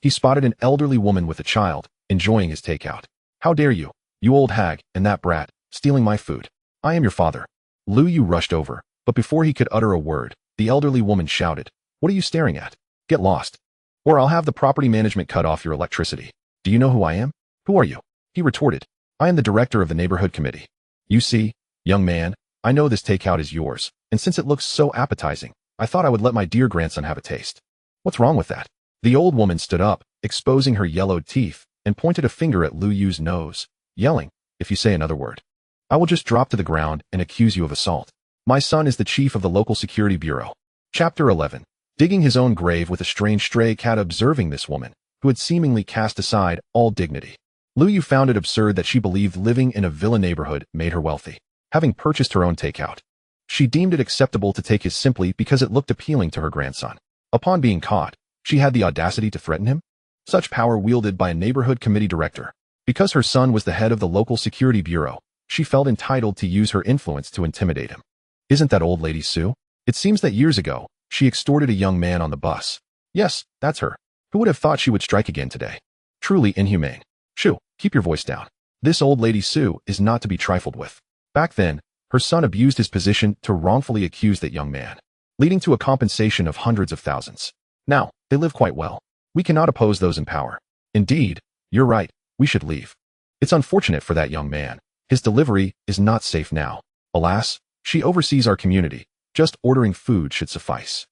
He spotted an elderly woman with a child, enjoying his takeout. How dare you, you old hag, and that brat, stealing my food? I am your father. Liu Yu rushed over, but before he could utter a word, the elderly woman shouted, What are you staring at? Get lost, or I'll have the property management cut off your electricity. Do you know who I am? Who are you? He retorted, I am the director of the neighborhood committee. You see, young man, I know this takeout is yours, and since it looks so appetizing, I thought I would let my dear grandson have a taste. What's wrong with that? The old woman stood up, exposing her yellowed teeth, and pointed a finger at Liu Yu's nose, yelling, If you say another word, I will just drop to the ground and accuse you of assault. My son is the chief of the local security bureau. Chapter 11. Digging his own grave with a strange stray cat. Observing this woman, who had seemingly cast aside all dignity, Liu Yu found it absurd that she believed living in a villa neighborhood made her wealthy. Having purchased her own takeout, she deemed it acceptable to take his simply because it looked appealing to her grandson. Upon being caught, she had the audacity to threaten him? Such power wielded by a neighborhood committee director. Because her son was the head of the local security bureau, she felt entitled to use her influence to intimidate him. Isn't that old lady Sue? It seems that years ago, she extorted a young man on the bus. Yes, that's her. Who would have thought she would strike again today? Truly inhumane. Shoo, keep your voice down. This old lady Sue is not to be trifled with. Back then, her son abused his position to wrongfully accuse that young man, leading to a compensation of hundreds of thousands. Now, they live quite well. We cannot oppose those in power. Indeed, you're right, we should leave. It's unfortunate for that young man. His delivery is not safe now. Alas, she oversees our community. Just ordering food should suffice.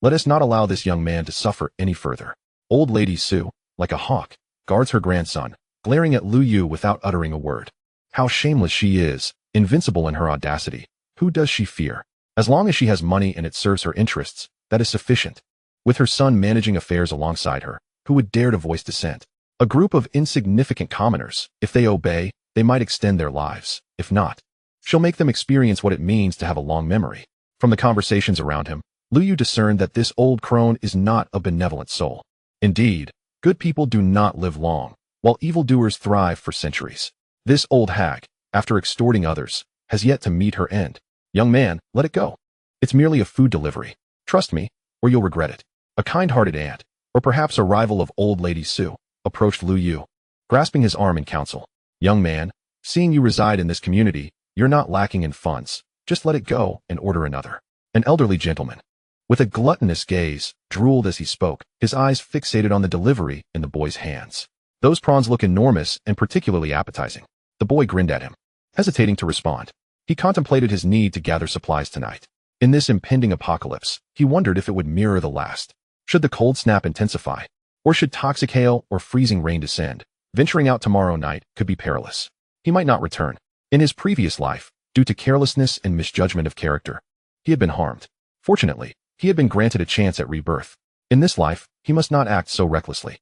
Let us not allow this young man to suffer any further. Old lady Sue, like a hawk, guards her grandson, glaring at Liu Yu without uttering a word. How shameless she is, invincible in her audacity. Who does she fear? As long as she has money and it serves her interests, that is sufficient. With her son managing affairs alongside her, who would dare to voice dissent? A group of insignificant commoners. If they obey, they might extend their lives. If not, she'll make them experience what it means to have a long memory. From the conversations around him, Liu Yu discerned that this old crone is not a benevolent soul. Indeed, good people do not live long, while evildoers thrive for centuries. This old hag, after extorting others, has yet to meet her end. Young man, let it go. It's merely a food delivery. Trust me, or you'll regret it. A kind-hearted aunt, or perhaps a rival of old lady Sue, approached Liu Yu, grasping his arm in counsel. Young man, seeing you reside in this community, you're not lacking in funds. Just let it go and order another. An elderly gentleman, with a gluttonous gaze, drooled as he spoke, his eyes fixated on the delivery in the boy's hands. Those prawns look enormous and particularly appetizing. The boy grinned at him, hesitating to respond. He contemplated his need to gather supplies tonight. In this impending apocalypse, he wondered if it would mirror the last. Should the cold snap intensify? Or should toxic hail or freezing rain descend? Venturing out tomorrow night could be perilous. He might not return. In his previous life, due to carelessness and misjudgment of character, he had been harmed. Fortunately, he had been granted a chance at rebirth. In this life, he must not act so recklessly.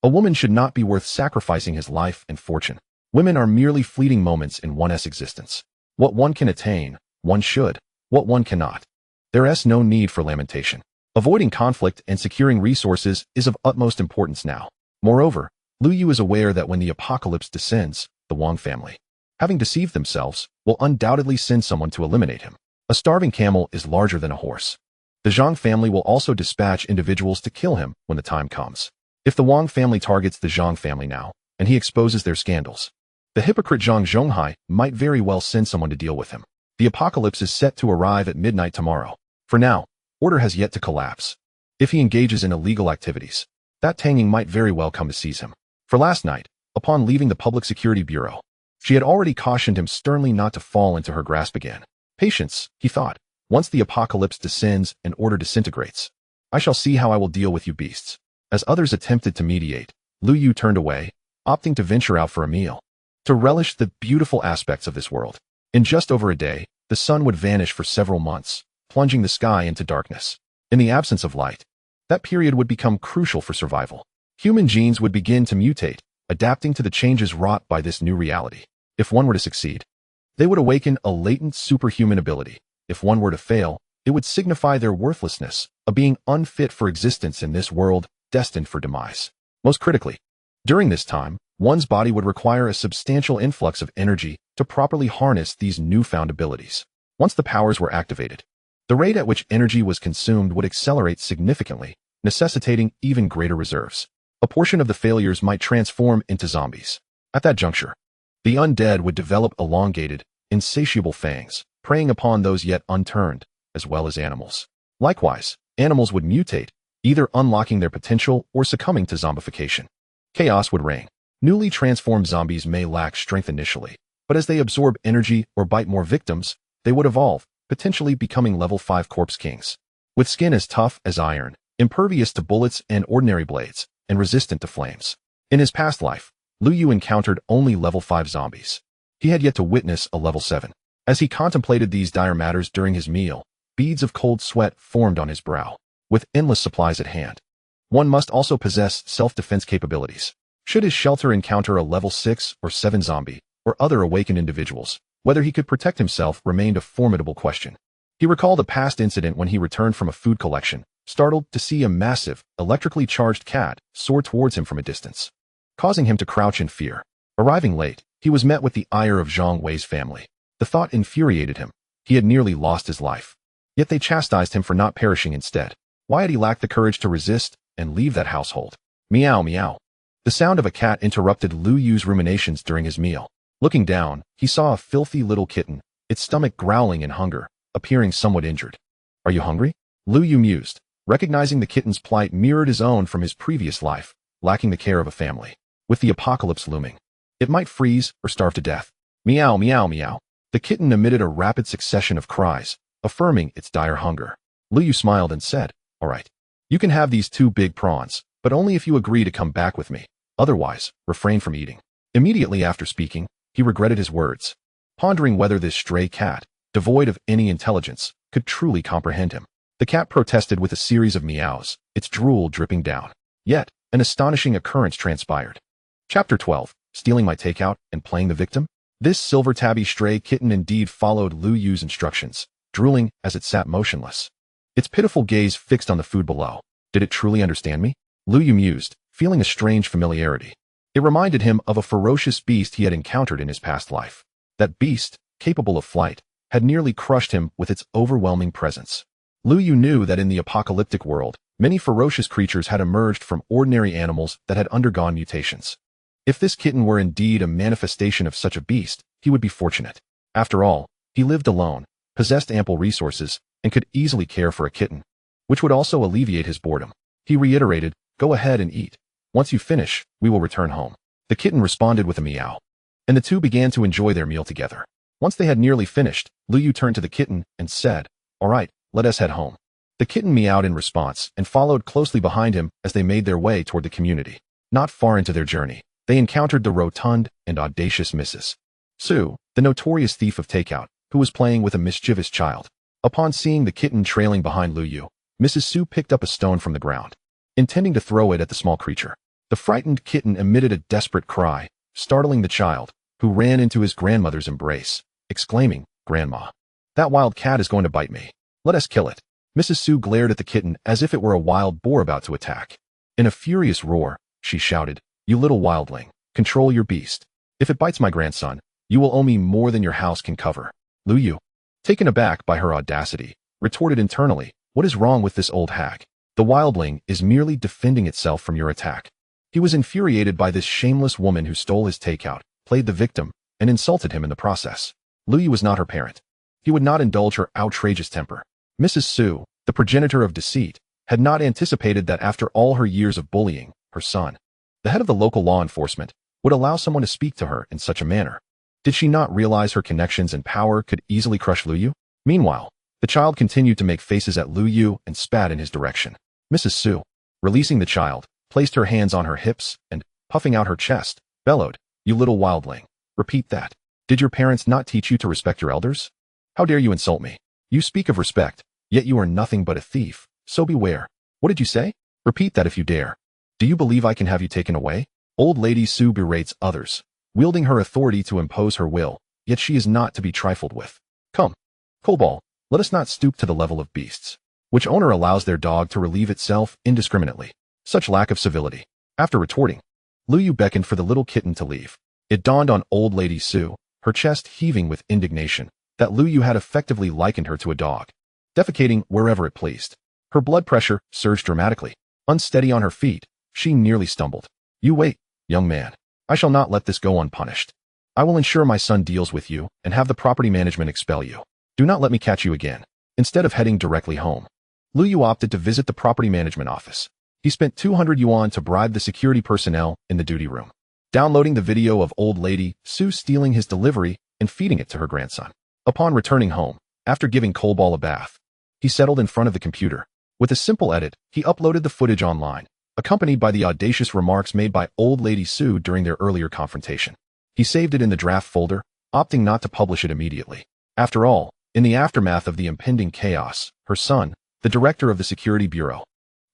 A woman should not be worth sacrificing his life and fortune. Women are merely fleeting moments in one's existence. What one can attain, one should. What one cannot, there is no need for lamentation. Avoiding conflict and securing resources is of utmost importance now. Moreover, Liu Yu is aware that when the apocalypse descends, the Wang family, having deceived themselves, will undoubtedly send someone to eliminate him. A starving camel is larger than a horse. The Zhang family will also dispatch individuals to kill him when the time comes. If the Wang family targets the Zhang family now, and he exposes their scandals, the hypocrite Zhang Zhonghai might very well send someone to deal with him. The apocalypse is set to arrive at midnight tomorrow. For now, order has yet to collapse. If he engages in illegal activities, that Tanging might very well come to seize him. For last night, upon leaving the Public Security Bureau, she had already cautioned him sternly not to fall into her grasp again. Patience, he thought, once the apocalypse descends and order disintegrates. I shall see how I will deal with you beasts. As others attempted to mediate, Liu Yu turned away, opting to venture out for a meal, to relish the beautiful aspects of this world. In just over a day, the sun would vanish for several months, plunging the sky into darkness. In the absence of light, that period would become crucial for survival. Human genes would begin to mutate, adapting to the changes wrought by this new reality. If one were to succeed, they would awaken a latent superhuman ability. If one were to fail, it would signify their worthlessness, a being unfit for existence in this world, destined for demise. Most critically, during this time, one's body would require a substantial influx of energy to properly harness these newfound abilities. Once the powers were activated, the rate at which energy was consumed would accelerate significantly, necessitating even greater reserves. A portion of the failures might transform into zombies. At that juncture, the undead would develop elongated, insatiable fangs, preying upon those yet unturned, as well as animals. Likewise, animals would mutate, either unlocking their potential or succumbing to zombification. Chaos would reign. Newly transformed zombies may lack strength initially, but as they absorb energy or bite more victims, they would evolve, potentially becoming level 5 corpse kings. With skin as tough as iron, impervious to bullets and ordinary blades, and resistant to flames. In his past life, Liu Yu encountered only level 5 zombies. He had yet to witness a level 7. As he contemplated these dire matters during his meal, beads of cold sweat formed on his brow. With endless supplies at hand, one must also possess self-defense capabilities. Should his shelter encounter a level 6 or 7 zombie, or other awakened individuals, whether he could protect himself remained a formidable question. He recalled a past incident when he returned from a food collection, startled to see a massive, electrically charged cat soar towards him from a distance, causing him to crouch in fear. Arriving late, he was met with the ire of Zhang Wei's family. The thought infuriated him. He had nearly lost his life. Yet they chastised him for not perishing instead. Why had he lacked the courage to resist and leave that household? Meow meow. The sound of a cat interrupted Liu Yu's ruminations during his meal. Looking down, he saw a filthy little kitten, its stomach growling in hunger, appearing somewhat injured. Are you hungry? Liu Yu mused, recognizing the kitten's plight mirrored his own from his previous life, lacking the care of a family. With the apocalypse looming, it might freeze or starve to death. Meow, meow, meow. The kitten emitted a rapid succession of cries, affirming its dire hunger. Liu Yu smiled and said, "All right. You can have these 2 big prawns, but only if you agree to come back with me. Otherwise, refrain from eating." Immediately after speaking, he regretted his words, pondering whether this stray cat, devoid of any intelligence, could truly comprehend him. The cat protested with a series of meows, its drool dripping down. Yet, an astonishing occurrence transpired. Chapter 12, Stealing My Takeout and Playing the Victim? This silver tabby stray kitten indeed followed Liu Yu's instructions, drooling as it sat motionless. Its pitiful gaze fixed on the food below. Did it truly understand me? Liu Yu mused, feeling a strange familiarity. It reminded him of a ferocious beast he had encountered in his past life. That beast, capable of flight, had nearly crushed him with its overwhelming presence. Liu Yu knew that in the apocalyptic world, many ferocious creatures had emerged from ordinary animals that had undergone mutations. If this kitten were indeed a manifestation of such a beast, he would be fortunate. After all, he lived alone, possessed ample resources, and could easily care for a kitten, which would also alleviate his boredom. He reiterated, "Go ahead and eat. Once you finish, we will return home." The kitten responded with a meow, and the 2 began to enjoy their meal together. Once they had nearly finished, Liu Yu turned to the kitten and said, "All right, let us head home." The kitten meowed in response and followed closely behind him as they made their way toward the community. Not far into their journey, they encountered the rotund and audacious Mrs. Su, the notorious thief of takeout, who was playing with a mischievous child. Upon seeing the kitten trailing behind Liu Yu, Mrs. Su picked up a stone from the ground, intending to throw it at the small creature. The frightened kitten emitted a desperate cry, startling the child, who ran into his grandmother's embrace, exclaiming, "Grandma, that wild cat is going to bite me. Let us kill it." Mrs. Su glared at the kitten as if it were a wild boar about to attack. In a furious roar, she shouted, "You little wildling, control your beast. If it bites my grandson, you will owe me more than your house can cover." Liu Yu, taken aback by her audacity, retorted internally, "What is wrong with this old hag? The wildling is merely defending itself from your attack." He was infuriated by this shameless woman who stole his takeout, played the victim, and insulted him in the process. Liu Yu was not her parent. He would not indulge her outrageous temper. Mrs. Su, the progenitor of deceit, had not anticipated that after all her years of bullying, her son, the head of the local law enforcement, would allow someone to speak to her in such a manner. Did she not realize her connections and power could easily crush Liu Yu? Meanwhile, the child continued to make faces at Liu Yu and spat in his direction. Mrs. Su, releasing the child, placed her hands on her hips and, puffing out her chest, bellowed, "You little wildling. Repeat that. Did your parents not teach you to respect your elders? How dare you insult me? You speak of respect, yet you are nothing but a thief, so beware." "What did you say? Repeat that if you dare. Do you believe I can have you taken away?" Old Lady Su berates others, wielding her authority to impose her will, yet she is not to be trifled with. "Come, Cobalt, let us not stoop to the level of beasts. Which owner allows their dog to relieve itself indiscriminately? Such lack of civility." After retorting, Liu Yu beckoned for the little kitten to leave. It dawned on Old Lady Su, her chest heaving with indignation, that Liu Yu had effectively likened her to a dog, defecating wherever it pleased. Her blood pressure surged dramatically. Unsteady on her feet, she nearly stumbled. "You wait, young man. I shall not let this go unpunished. I will ensure my son deals with you and have the property management expel you. Do not let me catch you again." Instead of heading directly home, Liu Yu opted to visit the property management office. He spent 200 yuan to bribe the security personnel in the duty room, downloading the video of Old Lady Su stealing his delivery and feeding it to her grandson. Upon returning home, after giving Cobalt a bath, he settled in front of the computer. With a simple edit, he uploaded the footage online, accompanied by the audacious remarks made by Old Lady Su during their earlier confrontation. He saved it in the draft folder, opting not to publish it immediately. After all, in the aftermath of the impending chaos, her son, the director of the security bureau,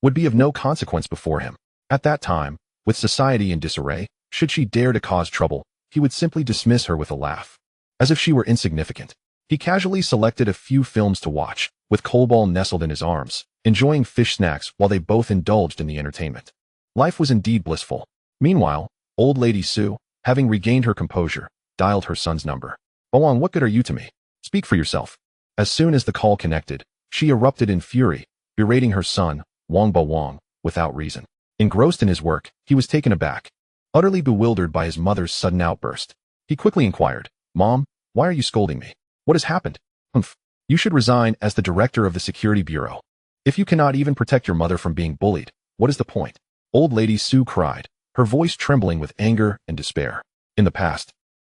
would be of no consequence before him. At that time, with society in disarray, should she dare to cause trouble, he would simply dismiss her with a laugh, as if she were insignificant. He casually selected a few films to watch, with Cobalt nestled in his arms, enjoying fish snacks while they both indulged in the entertainment. Life was indeed blissful. Meanwhile, Old Lady Su, having regained her composure, dialed her son's number. "Oang, what good are you to me? Speak for yourself." As soon as the call connected, she erupted in fury, berating her son, Wang Ba Wang, without reason. Engrossed in his work, he was taken aback, utterly bewildered by his mother's sudden outburst. He quickly inquired, Mom, why are you scolding me? What has happened? Humph. You should resign as the director of the security bureau. If you cannot even protect your mother from being bullied, what is the point? Old lady Sue cried, her voice trembling with anger and despair. In the past,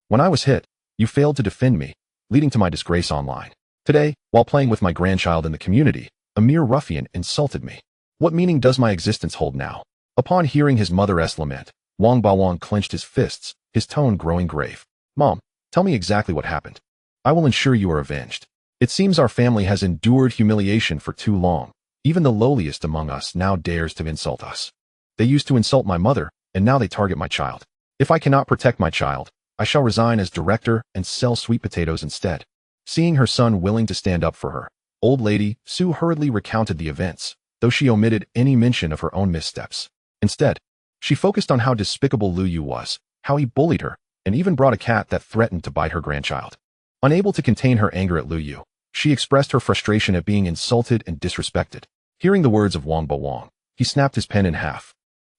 when I was hit, you failed to defend me, leading to my disgrace online. Today, while playing with my grandchild in the community, a mere ruffian insulted me. What meaning does my existence hold now? Upon hearing his mother's lament, Wang Baowang clenched his fists, his tone growing grave. Mom, tell me exactly what happened. I will ensure you are avenged. It seems our family has endured humiliation for too long. Even the lowliest among us now dares to insult us. They used to insult my mother, and now they target my child. If I cannot protect my child, I shall resign as director and sell sweet potatoes instead. Seeing her son willing to stand up for her, old lady Sue hurriedly recounted the events, though she omitted any mention of her own missteps. Instead, she focused on how despicable Liu Yu was, how he bullied her, and even brought a cat that threatened to bite her grandchild. Unable to contain her anger at Liu Yu, she expressed her frustration at being insulted and disrespected. Hearing the words of Wang Baowang, he snapped his pen in half,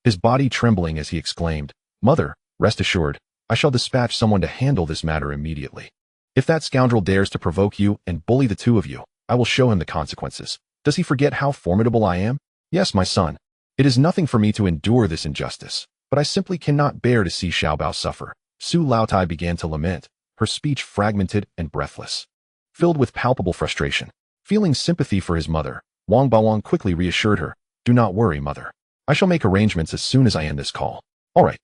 his body trembling as he exclaimed, Mother, rest assured, I shall dispatch someone to handle this matter immediately. If that scoundrel dares to provoke you and bully the two of you, I will show him the consequences. Does he forget how formidable I am? Yes, my son. It is nothing for me to endure this injustice, but I simply cannot bear to see Xiaobao suffer. Su Laotai began to lament, her speech fragmented and breathless. Filled with palpable frustration, feeling sympathy for his mother, Wang Baowang quickly reassured her, Do not worry, mother. I shall make arrangements as soon as I end this call. All right,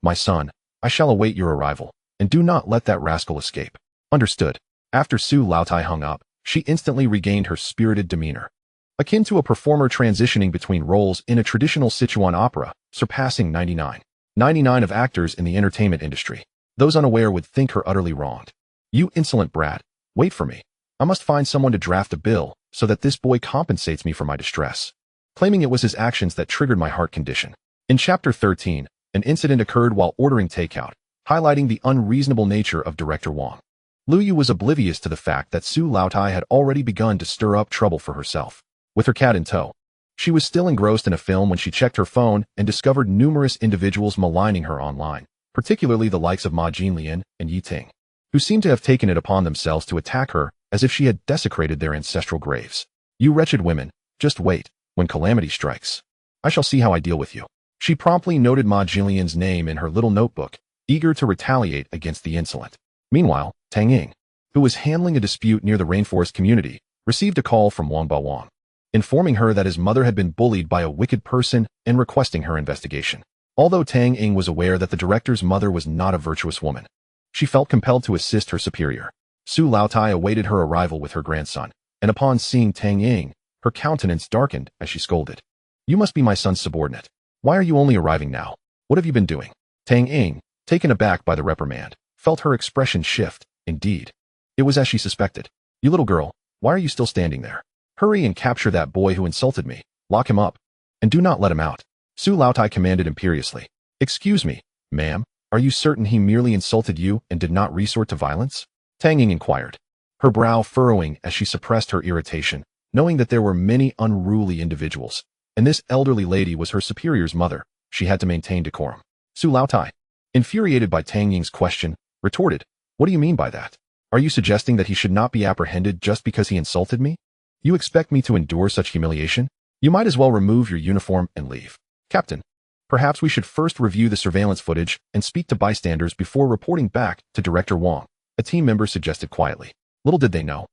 my son, I shall await your arrival, and do not let that rascal escape. Understood. After Su Laotai hung up, she instantly regained her spirited demeanor, akin to a performer transitioning between roles in a traditional Sichuan opera, surpassing 99 of actors in the entertainment industry. Those unaware would think her utterly wronged. You insolent brat, wait for me. I must find someone to draft a bill so that this boy compensates me for my distress, claiming it was his actions that triggered my heart condition. In Chapter 13, an incident occurred while ordering takeout, highlighting the unreasonable nature of Director Wang. Liu Yu was oblivious to the fact that Su Laotai had already begun to stir up trouble for herself. With her cat in tow, she was still engrossed in a film when she checked her phone and discovered numerous individuals maligning her online, particularly the likes of Ma Jinlian and Yi Ting, who seemed to have taken it upon themselves to attack her as if she had desecrated their ancestral graves. You wretched women, just wait. When calamity strikes, I shall see how I deal with you. She promptly noted Ma Jinlian's name in her little notebook, eager to retaliate against the insolent. Meanwhile, Tang Ying, who was handling a dispute near the rainforest community, received a call from Wang Baowang, informing her that his mother had been bullied by a wicked person and requesting her investigation. Although Tang Ying was aware that the director's mother was not a virtuous woman, she felt compelled to assist her superior. Su Laotai awaited her arrival with her grandson, and upon seeing Tang Ying, her countenance darkened as she scolded. You must be my son's subordinate. Why are you only arriving now? What have you been doing? Tang Ying, taken aback by the reprimand, felt her expression shift. Indeed, it was as she suspected. You little girl, why are you still standing there? Hurry and capture that boy who insulted me. Lock him up, and do not let him out. Su Laotai commanded imperiously. Excuse me, ma'am, are you certain he merely insulted you and did not resort to violence? Tang Ying inquired, her brow furrowing as she suppressed her irritation, knowing that there were many unruly individuals, and this elderly lady was her superior's mother. She had to maintain decorum. Su Laotai, infuriated by Tang Ying's question, retorted, What do you mean by that? Are you suggesting that he should not be apprehended just because he insulted me? You expect me to endure such humiliation? You might as well remove your uniform and leave. Captain, perhaps we should first review the surveillance footage and speak to bystanders before reporting back to Director Wang, a team member suggested quietly. Little did they know,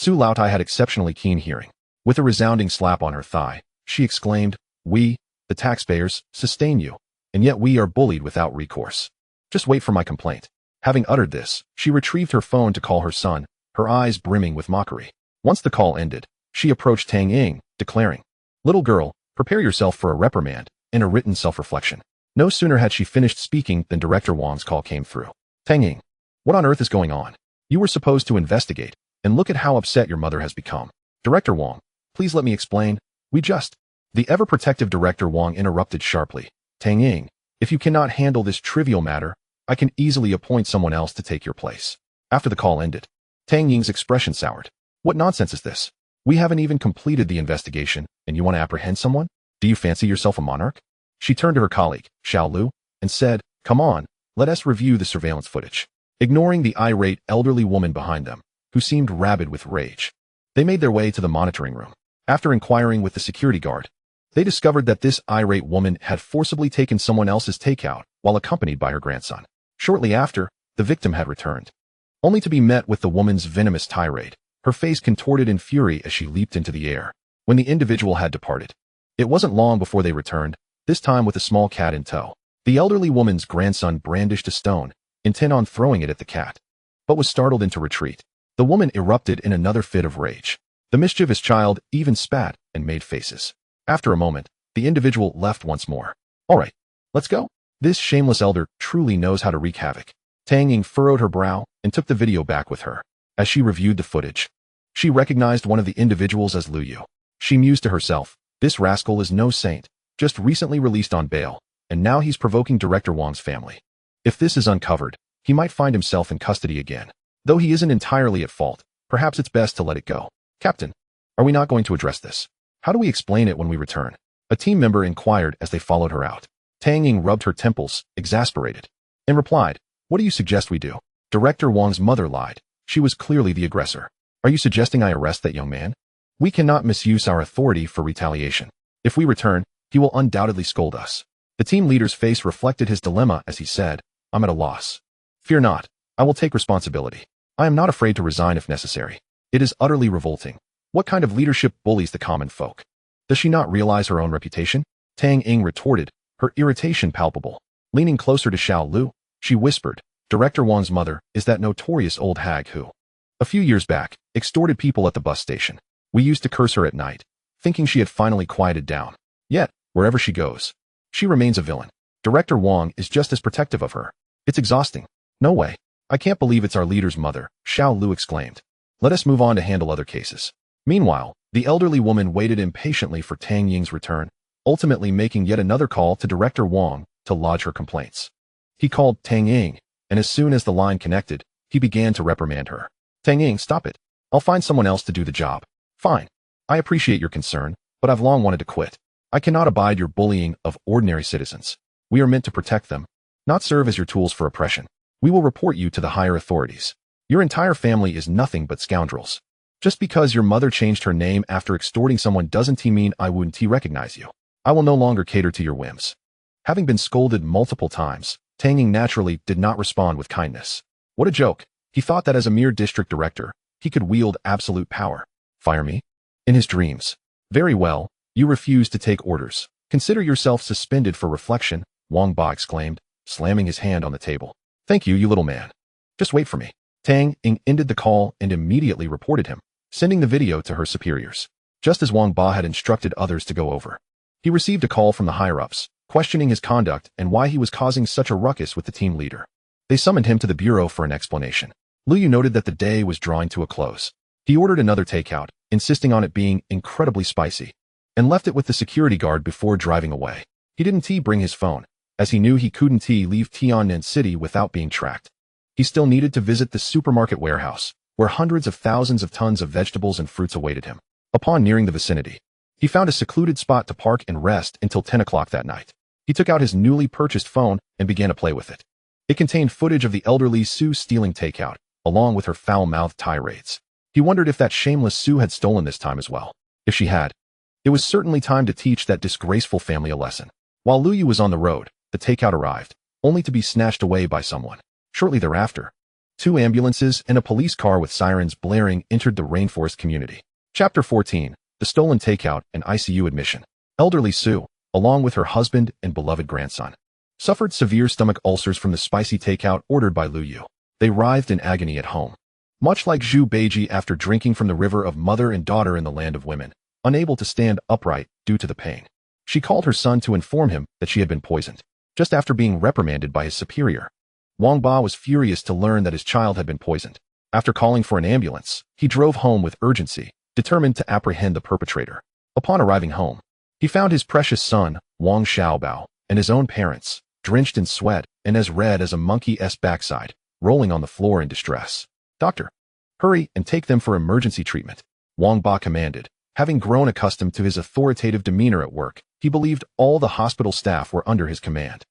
Su Laotai had exceptionally keen hearing. With a resounding slap on her thigh, she exclaimed, We, the taxpayers, sustain you, and yet we are bullied without recourse. Just wait for my complaint. Having uttered this, she retrieved her phone to call her son, her eyes brimming with mockery. Once the call ended, she approached Tang Ying, declaring, Little girl, prepare yourself for a reprimand and a written self-reflection. No sooner had she finished speaking than Director Wang's call came through. Tang Ying, what on earth is going on? You were supposed to investigate, and look at how upset your mother has become. Director Wang, please let me explain. The ever-protective Director Wang interrupted sharply. Tang Ying, if you cannot handle this trivial matter, I can easily appoint someone else to take your place. After the call ended, Tang Ying's expression soured. What nonsense is this? We haven't even completed the investigation, and you want to apprehend someone? Do you fancy yourself a monarch? She turned to her colleague, Xiao Lu, and said, Come on, let us review the surveillance footage. ignoring the irate elderly woman behind them, who seemed rabid with rage. They made their way to the monitoring room. After inquiring with the security guard, they discovered that this irate woman had forcibly taken someone else's takeout while accompanied by her grandson. Shortly after, the victim had returned, only to be met with the woman's venomous tirade, her face contorted in fury as she leaped into the air. When the individual had departed, it wasn't long before they returned, this time with a small cat in tow. The elderly woman's grandson brandished a stone, intent on throwing it at the cat, but was startled into retreat. The woman erupted in another fit of rage. The mischievous child even spat and made faces. After a moment, the individual left once more. All right, let's go. This shameless elder truly knows how to wreak havoc. Tang Ying furrowed her brow and took the video back with her. As she reviewed the footage, she recognized one of the individuals as Liu Yu. She mused to herself, this rascal is no saint, just recently released on bail, and now he's provoking Director Wang's family. If this is uncovered, he might find himself in custody again. Though he isn't entirely at fault, perhaps it's best to let it go. Captain, are we not going to address this? How do we explain it when we return? A team member inquired as they followed her out. Tang Ying rubbed her temples, exasperated, and replied, what do you suggest we do? Director Wang's mother lied. She was clearly the aggressor. Are you suggesting I arrest that young man? We cannot misuse our authority for retaliation. If we return, he will undoubtedly scold us. The team leader's face reflected his dilemma as he said, I'm at a loss. Fear not, I will take responsibility. I am not afraid to resign if necessary. It is utterly revolting. What kind of leadership bullies the common folk? Does she not realize her own reputation? Tang Ying retorted, her irritation palpable. Leaning closer to Xiao Lu, she whispered, Director Wang's mother is that notorious old hag who, a few years back, extorted people at the bus station. We used to curse her at night, thinking she had finally quieted down. Yet, wherever she goes, she remains a villain. Director Wang is just as protective of her. It's exhausting. No way. I can't believe it's our leader's mother, Xiao Lu exclaimed. Let us move on to handle other cases. Meanwhile, the elderly woman waited impatiently for Tang Ying's return, ultimately making yet another call to Director Wang to lodge her complaints. He called Tang Ying, and as soon as the line connected, he began to reprimand her. Tang Ying, stop it. I'll find someone else to do the job. Fine. I appreciate your concern, but I've long wanted to quit. I cannot abide your bullying of ordinary citizens. We are meant to protect them, not serve as your tools for oppression. We will report you to the higher authorities. Your entire family is nothing but scoundrels. Just because your mother changed her name after extorting someone doesn't mean I wouldn't recognize you. I will no longer cater to your whims. Having been scolded multiple times, Tang Ying naturally did not respond with kindness. What a joke. He thought that as a mere district director, he could wield absolute power. Fire me? In his dreams. Very well, you refuse to take orders. Consider yourself suspended for reflection, Wang Ba exclaimed, slamming his hand on the table. Thank you, you little man. Just wait for me. Tang Ying ended the call and immediately reported him, sending the video to her superiors, just as Wang Ba had instructed others to go over. He received a call from the higher-ups, questioning his conduct and why he was causing such a ruckus with the team leader. They summoned him to the bureau for an explanation. Liu Yu noted that the day was drawing to a close. He ordered another takeout, insisting on it being incredibly spicy, and left it with the security guard before driving away. He didn't bring his phone, as he knew he couldn't leave Tiannan City without being tracked. He still needed to visit the supermarket warehouse, where hundreds of thousands of tons of vegetables and fruits awaited him. Upon nearing the vicinity, he found a secluded spot to park and rest until 10 o'clock that night. He took out his newly purchased phone and began to play with it. It contained footage of the elderly Sue stealing takeout, along with her foul-mouthed tirades. He wondered if that shameless Sue had stolen this time as well. If she had, it was certainly time to teach that disgraceful family a lesson. While Liu Yu was on the road, the takeout arrived, only to be snatched away by someone. Shortly thereafter, 2 ambulances and a police car with sirens blaring entered the rainforest community. Chapter 14, The Stolen Takeout and ICU Admission. Elderly Sue, along with her husband and beloved grandson, suffered severe stomach ulcers from the spicy takeout ordered by Liu Yu. They writhed in agony at home. Much like Zhu Beiji after drinking from the river of mother and daughter in the land of women, unable to stand upright due to the pain. She called her son to inform him that she had been poisoned, just after being reprimanded by his superior. Wang Ba was furious to learn that his child had been poisoned. After calling for an ambulance, he drove home with urgency, determined to apprehend the perpetrator. Upon arriving home, he found his precious son, Wang Xiaobao, and his own parents, drenched in sweat and as red as a monkey's backside, rolling on the floor in distress. Doctor, hurry and take them for emergency treatment, Wang Ba commanded. Having grown accustomed to his authoritative demeanor at work, he believed all the hospital staff were under his command.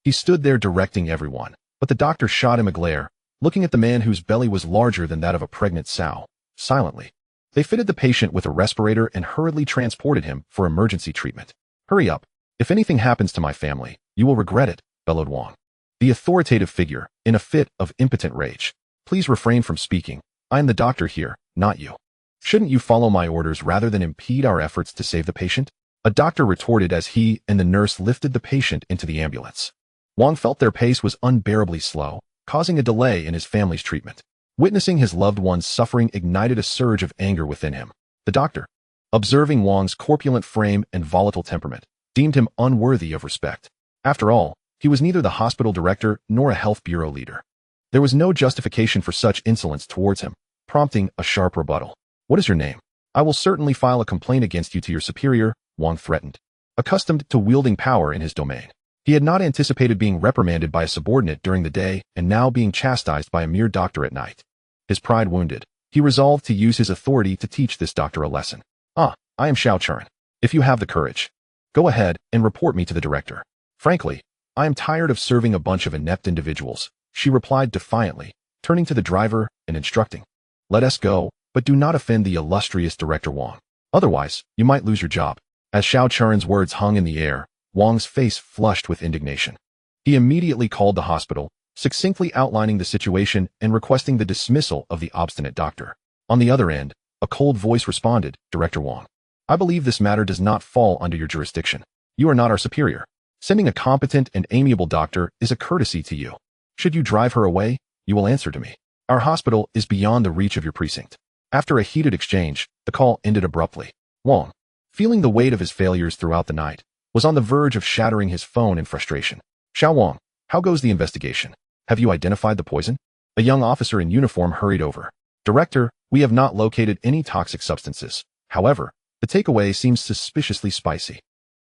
He stood there directing everyone, but the doctor shot him a glare, looking at the man whose belly was larger than that of a pregnant sow, silently. They fitted the patient with a respirator and hurriedly transported him for emergency treatment. Hurry up. If anything happens to my family, you will regret it, bellowed Wang. The authoritative figure, in a fit of impotent rage. Please refrain from speaking. I am the doctor here, not you. Shouldn't you follow my orders rather than impede our efforts to save the patient? A doctor retorted as he and the nurse lifted the patient into the ambulance. Wang felt their pace was unbearably slow, causing a delay in his family's treatment. Witnessing his loved one's suffering ignited a surge of anger within him. The doctor, observing Wang's corpulent frame and volatile temperament, deemed him unworthy of respect. After all, he was neither the hospital director nor a health bureau leader. There was no justification for such insolence towards him, prompting a sharp rebuttal. What is your name? I will certainly file a complaint against you to your superior, Wang threatened. Accustomed to wielding power in his domain, he had not anticipated being reprimanded by a subordinate during the day and now being chastised by a mere doctor at night. His pride wounded, he resolved to use his authority to teach this doctor a lesson. I am Xiao Chuan. If you have the courage, go ahead and report me to the director. Frankly, I am tired of serving a bunch of inept individuals, she replied defiantly, turning to the driver and instructing. Let us go, but do not offend the illustrious Director Wang. Otherwise, you might lose your job. As Xiao Chuan's words hung in the air, Wang's face flushed with indignation. He immediately called the hospital, succinctly outlining the situation and requesting the dismissal of the obstinate doctor. On the other end, a cold voice responded, Director Wang. I believe this matter does not fall under your jurisdiction. You are not our superior. Sending a competent and amiable doctor is a courtesy to you. Should you drive her away, you will answer to me. Our hospital is beyond the reach of your precinct. After a heated exchange, the call ended abruptly. Wang, feeling the weight of his failures throughout the night, was on the verge of shattering his phone in frustration. Xiao Wang, how goes the investigation? Have you identified the poison? A young officer in uniform hurried over. Director, we have not located any toxic substances. However, the takeaway seems suspiciously spicy.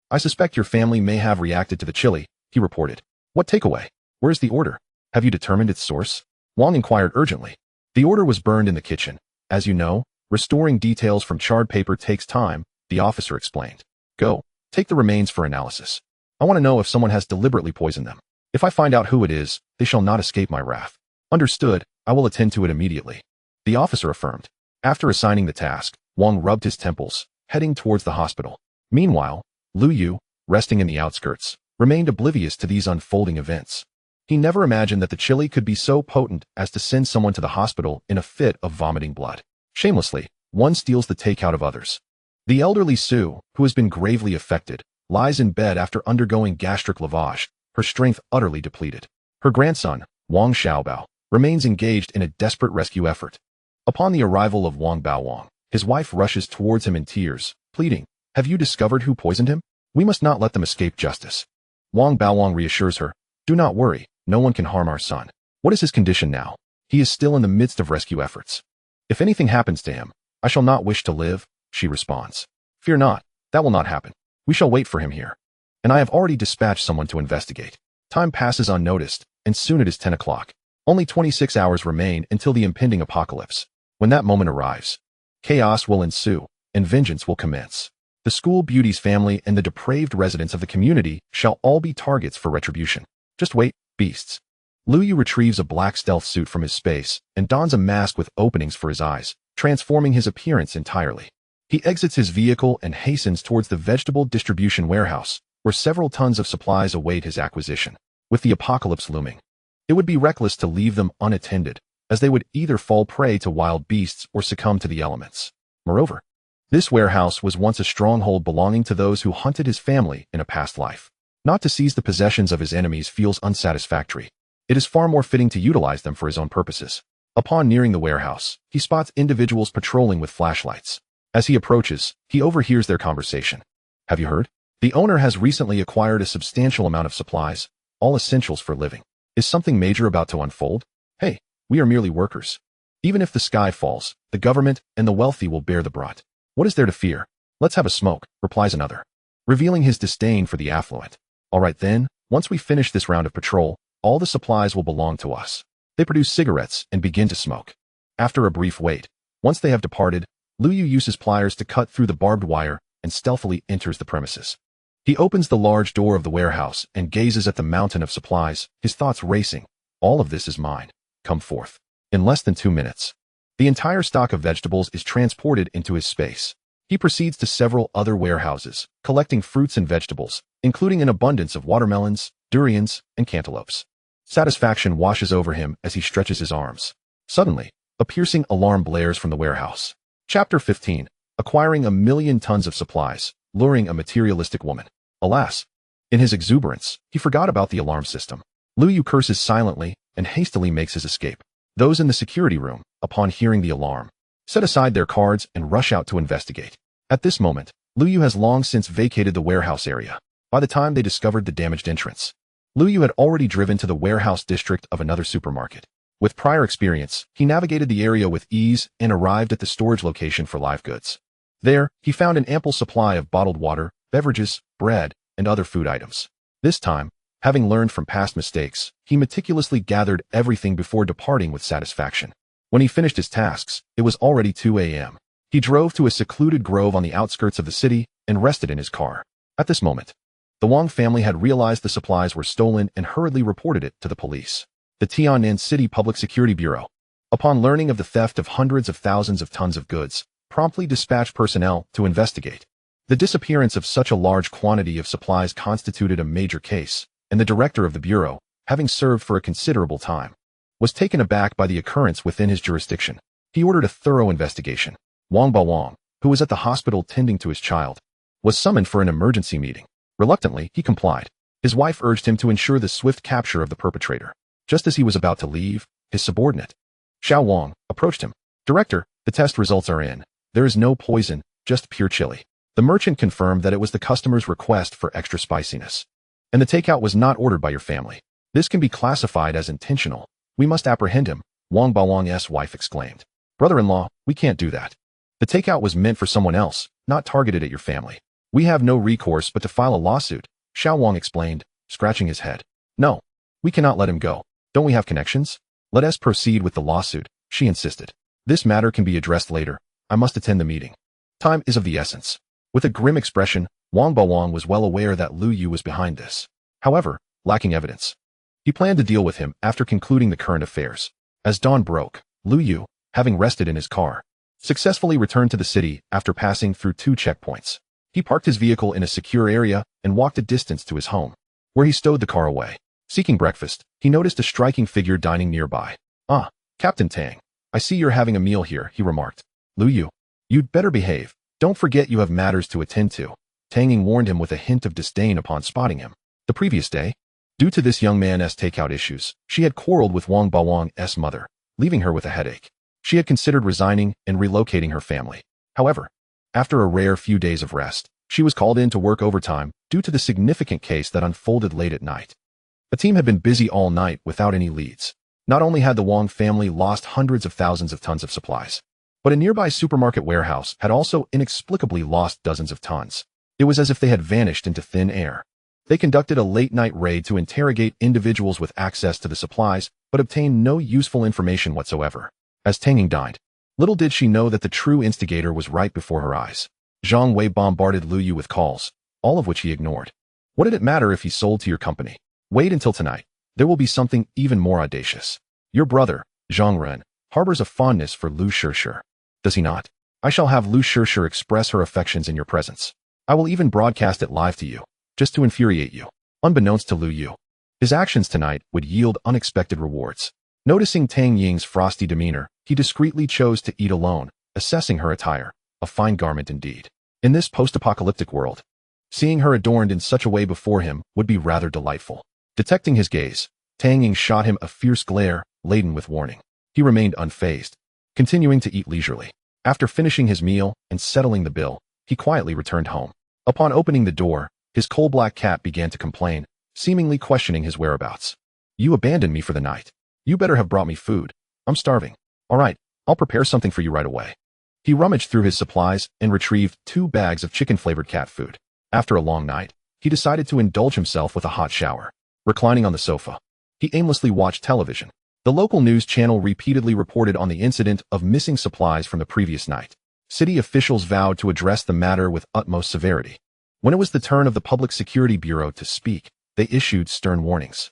I suspect your family may have reacted to the chili, he reported. What takeaway? Where's the order? Have you determined its source? Wang inquired urgently. The order was burned in the kitchen. As you know, restoring details from charred paper takes time, the officer explained. Go, take the remains for analysis. I want to know if someone has deliberately poisoned them. If I find out who it is, they shall not escape my wrath. Understood, I will attend to it immediately. The officer affirmed. After assigning the task, Wang rubbed his temples, heading towards the hospital. Meanwhile, Liu Yu, resting in the outskirts, remained oblivious to these unfolding events. He never imagined that the chili could be so potent as to send someone to the hospital in a fit of vomiting blood. Shamelessly, one steals the takeout of others. The elderly Sue, who has been gravely affected, lies in bed after undergoing gastric lavage, her strength utterly depleted. Her grandson, Wang Xiaobao, remains engaged in a desperate rescue effort. Upon the arrival of Wang Baowang, his wife rushes towards him in tears, pleading, Have you discovered who poisoned him? We must not let them escape justice. Wang Baowang reassures her, Do not worry. No one can harm our son. What is his condition now? He is still in the midst of rescue efforts. If anything happens to him, I shall not wish to live, she responds. Fear not, that will not happen. We shall wait for him here. And I have already dispatched someone to investigate. Time passes unnoticed, and soon it is 10 o'clock. Only 26 hours remain until the impending apocalypse. When that moment arrives, chaos will ensue, and vengeance will commence. The school beauty's family and the depraved residents of the community shall all be targets for retribution. Just wait. Beasts. Liu Yu retrieves a black stealth suit from his space and dons a mask with openings for his eyes, transforming his appearance entirely. He exits his vehicle and hastens towards the vegetable distribution warehouse, where several tons of supplies await his acquisition. With the apocalypse looming, it would be reckless to leave them unattended, as they would either fall prey to wild beasts or succumb to the elements. Moreover, this warehouse was once a stronghold belonging to those who hunted his family in a past life. Not to seize the possessions of his enemies feels unsatisfactory. It is far more fitting to utilize them for his own purposes. Upon nearing the warehouse, he spots individuals patrolling with flashlights. As he approaches, he overhears their conversation. Have you heard? The owner has recently acquired a substantial amount of supplies, all essentials for living. Is something major about to unfold? Hey, we are merely workers. Even if the sky falls, the government and the wealthy will bear the brunt. What is there to fear? Let's have a smoke, replies another, revealing his disdain for the affluent. All right then, once we finish this round of patrol, all the supplies will belong to us. They produce cigarettes and begin to smoke. After a brief wait, once they have departed, Liu Yu uses pliers to cut through the barbed wire and stealthily enters the premises. He opens the large door of the warehouse and gazes at the mountain of supplies, his thoughts racing. All of this is mine. come forth. In less than 2 minutes, the entire stock of vegetables is transported into his space. He proceeds to several other warehouses, collecting fruits and vegetables, including an abundance of watermelons, durians, and cantaloupes. Satisfaction washes over him as he stretches his arms. Suddenly, a piercing alarm blares from the warehouse. Chapter 15. Acquiring 1,000,000 tons of supplies, luring a materialistic woman. Alas, in his exuberance, he forgot about the alarm system. Liu Yu curses silently and hastily makes his escape. Those in the security room, upon hearing the alarm, set aside their cards and rush out to investigate. At this moment, Liu Yu has long since vacated the warehouse area. By the time they discovered the damaged entrance, Liu Yu had already driven to the warehouse district of another supermarket. With prior experience, he navigated the area with ease and arrived at the storage location for live goods. There, he found an ample supply of bottled water, beverages, bread, and other food items. This time, having learned from past mistakes, he meticulously gathered everything before departing with satisfaction. When he finished his tasks, it was already 2 a.m. He drove to a secluded grove on the outskirts of the city and rested in his car. At this moment, the Wang family had realized the supplies were stolen and hurriedly reported it to the police. The Tiannan City Public Security Bureau, upon learning of the theft of hundreds of thousands of tons of goods, promptly dispatched personnel to investigate. The disappearance of such a large quantity of supplies constituted a major case, and the director of the bureau, having served for a considerable time, was taken aback by the occurrence within his jurisdiction. He ordered a thorough investigation. Wang Bawang, who was at the hospital tending to his child, was summoned for an emergency meeting. Reluctantly, he complied. His wife urged him to ensure the swift capture of the perpetrator. Just as he was about to leave, his subordinate, Xiao Wang, approached him. "Director, the test results are in. There is no poison, just pure chili." The merchant confirmed that it was the customer's request for extra spiciness, and the takeout was not ordered by your family. "This can be classified as intentional. We must apprehend him," Wang Bawang's wife exclaimed. "Brother-in-law, we can't do that. The takeout was meant for someone else, not targeted at your family. We have no recourse but to file a lawsuit," Xiao Wang explained, scratching his head. "No, we cannot let him go. Don't we have connections? Let us proceed with the lawsuit," she insisted. "This matter can be addressed later. I must attend the meeting. Time is of the essence." With a grim expression, Wang Bawang was well aware that Liu Yu was behind this. However, lacking evidence, he planned to deal with him after concluding the current affairs. As dawn broke, Liu Yu, having rested in his car, successfully returned to the city after passing through 2 checkpoints. He parked his vehicle in a secure area and walked a distance to his home, where he stowed the car away. Seeking breakfast, he noticed a striking figure dining nearby. "Ah, Captain Tang, I see you're having a meal here," he remarked. "Liu Yu, you'd better behave. Don't forget you have matters to attend to," Tang warned him with a hint of disdain upon spotting him. The previous day, due to this young man's takeout issues, she had quarreled with Wang Bawang's mother, leaving her with a headache. She had considered resigning and relocating her family. However, after a rare few days of rest, she was called in to work overtime due to the significant case that unfolded late at night. The team had been busy all night without any leads. Not only had the Wang family lost hundreds of thousands of tons of supplies, but a nearby supermarket warehouse had also inexplicably lost dozens of tons. It was as if they had vanished into thin air. They conducted a late-night raid to interrogate individuals with access to the supplies, but obtained no useful information whatsoever. As Tang died, little did she know that the true instigator was right before her eyes. Zhang Wei bombarded Liu Yu with calls, all of which he ignored. What did it matter if he sold to your company? Wait until tonight. There will be something even more audacious. Your brother, Zhang Ren, harbors a fondness for Liu Shishir. Does he not? I shall have Liu Shishir express her affections in your presence. I will even broadcast it live to you, just to infuriate you. Unbeknownst to Liu Yu, his actions tonight would yield unexpected rewards. Noticing Tang Ying's frosty demeanor, he discreetly chose to eat alone, assessing her attire, a fine garment indeed. In this post-apocalyptic world, seeing her adorned in such a way before him would be rather delightful. Detecting his gaze, Tang Ying shot him a fierce glare, laden with warning. He remained unfazed, continuing to eat leisurely. After finishing his meal and settling the bill, he quietly returned home. Upon opening the door, his coal-black cat began to complain, seemingly questioning his whereabouts. "You abandoned me for the night. You better have brought me food. I'm starving." "All right, I'll prepare something for you right away." He rummaged through his supplies and retrieved 2 bags of chicken-flavored cat food. After a long night, he decided to indulge himself with a hot shower. Reclining on the sofa, he aimlessly watched television. The local news channel repeatedly reported on the incident of missing supplies from the previous night. City officials vowed to address the matter with utmost severity. When it was the turn of the Public Security Bureau to speak, they issued stern warnings.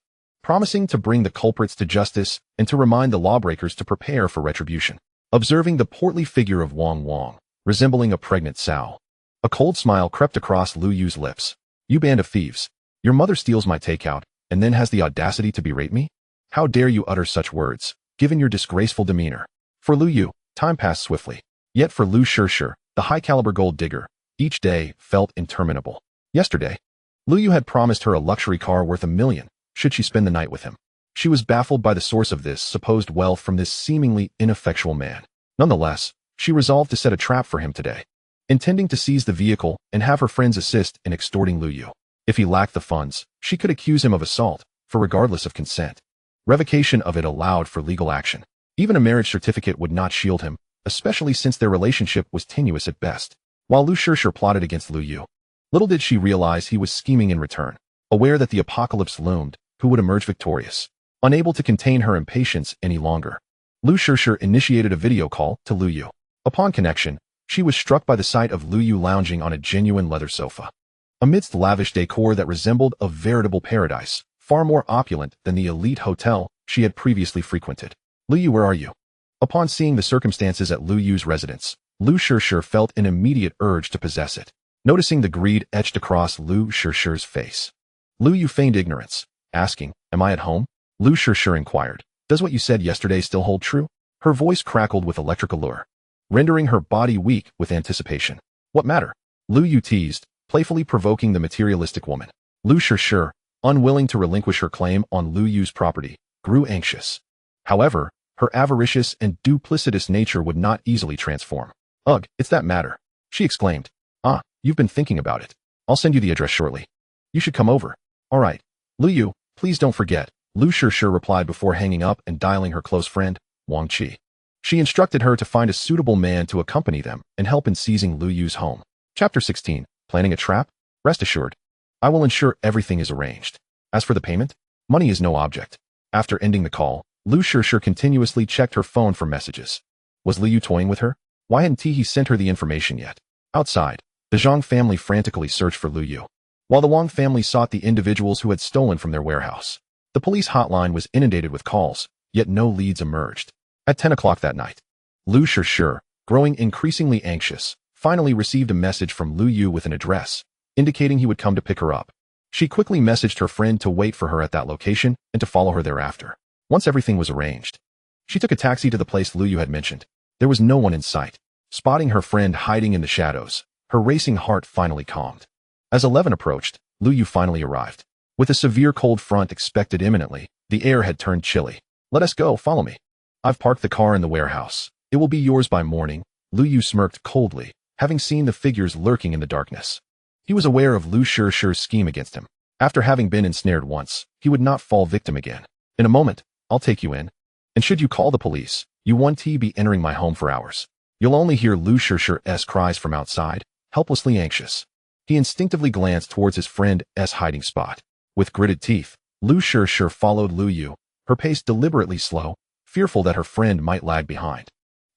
promising to bring the culprits to justice and to remind the lawbreakers to prepare for retribution. Observing the portly figure of Wang, resembling a pregnant sow, a cold smile crept across Liu Yu's lips. You band of thieves. Your mother steals my takeout and then has the audacity to berate me? How dare you utter such words, given your disgraceful demeanor? For Liu Yu, time passed swiftly. Yet for Liu Shishir, the high-caliber gold digger, each day felt interminable. Yesterday, Liu Yu had promised her a luxury car worth $1 million, should she spend the night with him. She was baffled by the source of this supposed wealth from this seemingly ineffectual man. Nonetheless, she resolved to set a trap for him today, intending to seize the vehicle and have her friends assist in extorting Liu Yu. If he lacked the funds, she could accuse him of assault, for regardless of consent, revocation of it allowed for legal action. Even a marriage certificate would not shield him, especially since their relationship was tenuous at best. While Liu Shishir plotted against Liu Yu, little did she realize he was scheming in return. Aware that the apocalypse loomed, who would emerge victorious? Unable to contain her impatience any longer, Liu Shishir initiated a video call to Liu Yu. Upon connection, she was struck by the sight of Liu Yu lounging on a genuine leather sofa, amidst lavish decor that resembled a veritable paradise, far more opulent than the elite hotel she had previously frequented. Liu Yu, where are you? Upon seeing the circumstances at Liu Yu's residence, Liu Shishir felt an immediate urge to possess it. Noticing the greed etched across Liu Shishir's face, Liu Yu feigned ignorance, asking, "Am I at home?" Liu Shishir inquired, "Does what you said yesterday still hold true?" Her voice crackled with electric allure, rendering her body weak with anticipation. "What matter?" Liu Yu teased, playfully provoking the materialistic woman. Liu Shishir, unwilling to relinquish her claim on Liu Yu's property, grew anxious. However, her avaricious and duplicitous nature would not easily transform. "Ugh, it's that matter," she exclaimed. "Ah, you've been thinking about it. I'll send you the address shortly. You should come over." "All right. Liu Yu, please don't forget," Liu Shishir replied before hanging up and dialing her close friend, Wang Qi. She instructed her to find a suitable man to accompany them and help in seizing Liu Yu's home. Chapter 16. Planning a trap? Rest assured, I will ensure everything is arranged. As for the payment, money is no object. After ending the call, Liu Shishir continuously checked her phone for messages. Was Liu Yu toying with her? Why hadn't he sent her the information yet? Outside, the Zhang family frantically searched for Liu Yu, while the Wang family sought the individuals who had stolen from their warehouse. The police hotline was inundated with calls, yet no leads emerged. At 10 o'clock that night, Liu Shishir, growing increasingly anxious, finally received a message from Liu Yu with an address, indicating he would come to pick her up. She quickly messaged her friend to wait for her at that location and to follow her thereafter. Once everything was arranged, she took a taxi to the place Liu Yu had mentioned. There was no one in sight. Spotting her friend hiding in the shadows, her racing heart finally calmed. As 11 approached, Liu Yu finally arrived. With a severe cold front expected imminently, the air had turned chilly. "Let us go, follow me. I've parked the car in the warehouse. It will be yours by morning." Liu Yu smirked coldly, having seen the figures lurking in the darkness. He was aware of Liu Shishir's scheme against him. After having been ensnared once, he would not fall victim again. "In a moment, I'll take you in. And should you call the police, you won't be entering my home for hours. You'll only hear Liu Shishir's cries from outside, helplessly anxious." He instinctively glanced towards his friend's hiding spot. With gritted teeth, Liu Shishir followed Liu Yu, her pace deliberately slow, fearful that her friend might lag behind.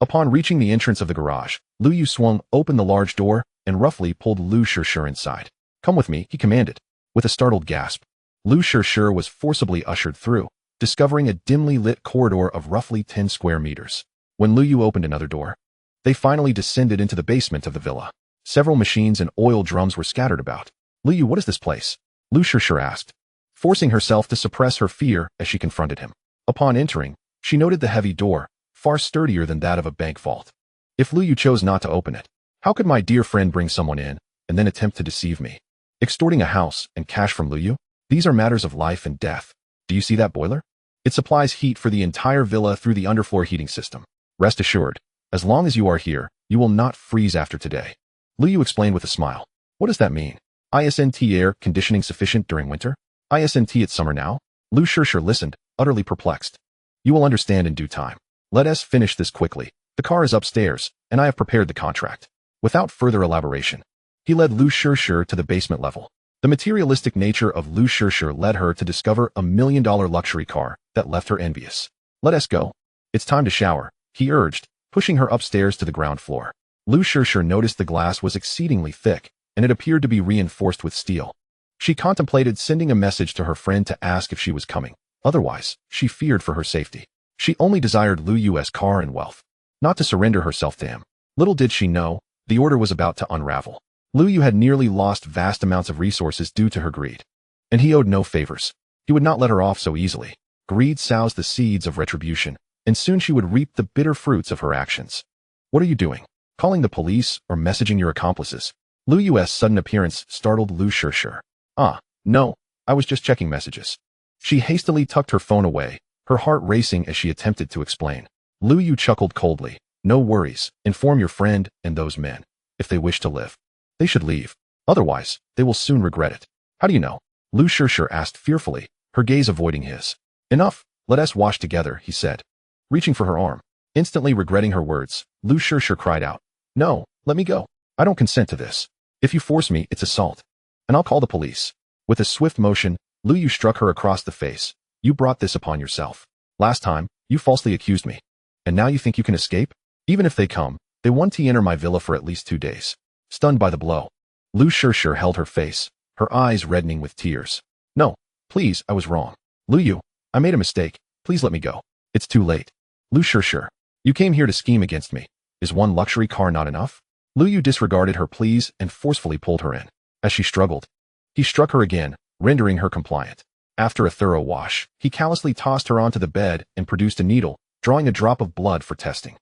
Upon reaching the entrance of the garage, Liu Yu swung open the large door and roughly pulled Liu Shishir inside. "Come with me," he commanded. With a startled gasp, Liu Shishir was forcibly ushered through, discovering a dimly lit corridor of roughly 10 square meters. When Liu Yu opened another door, they finally descended into the basement of the villa. Several machines and oil drums were scattered about. "Liu Yu, what is this place?" Liu Shishir asked, forcing herself to suppress her fear as she confronted him. Upon entering, she noted the heavy door, far sturdier than that of a bank vault. If Liu Yu chose not to open it, how could my dear friend bring someone in and then attempt to deceive me? Extorting a house and cash from Liu Yu? These are matters of life and death. Do you see that boiler? It supplies heat for the entire villa through the underfloor heating system. Rest assured, as long as you are here, you will not freeze after today. Liu Yu explained with a smile. "What does that mean? Isn't air conditioning sufficient during winter? Isn't it summer now?" Liu Shishir listened, utterly perplexed. "You will understand in due time. Let us finish this quickly. The car is upstairs, and I have prepared the contract." Without further elaboration, he led Liu Shishir to the basement level. The materialistic nature of Liu Shishir led her to discover a $1 million luxury car that left her envious. "Let us go. It's time to shower," he urged, pushing her upstairs to the ground floor. Liu Shishir noticed the glass was exceedingly thick, and it appeared to be reinforced with steel. She contemplated sending a message to her friend to ask if she was coming, Otherwise, she feared for her safety. She only desired Liu Yu's car and wealth, not to surrender herself to him. Little did she know, the order was about to unravel. Liu Yu had nearly lost vast amounts of resources due to her greed. And he owed no favors. He would not let her off so easily. Greed sows the seeds of retribution, and soon she would reap the bitter fruits of her actions. What are you doing? Calling the police or messaging your accomplices? Liu Yu's sudden appearance startled Liu Shishir. No, I was just checking messages. She hastily tucked her phone away, her heart racing as she attempted to explain. Liu Yu chuckled coldly. No worries, inform your friend and those men. If they wish to live, they should leave. Otherwise, they will soon regret it. How do you know? Liu Shishir asked fearfully, her gaze avoiding his. Enough, let us wash together, he said, reaching for her arm. Instantly regretting her words, Liu Shishir cried out. No, let me go. I don't consent to this. If you force me, it's assault. And I'll call the police. With a swift motion, Liu Yu struck her across the face. You brought this upon yourself. Last time, you falsely accused me. And now you think you can escape? Even if they come, they won't enter my villa for at least 2 days. Stunned by the blow, Liu Shishir held her face, her eyes reddening with tears. No, please, I was wrong. Liu Yu, I made a mistake. Please let me go. It's too late. Liu Shishir, you came here to scheme against me. Is one luxury car not enough? Liu Yu disregarded her pleas and forcefully pulled her in. As she struggled, he struck her again, rendering her compliant. After a thorough wash, he callously tossed her onto the bed and produced a needle, drawing a drop of blood for testing.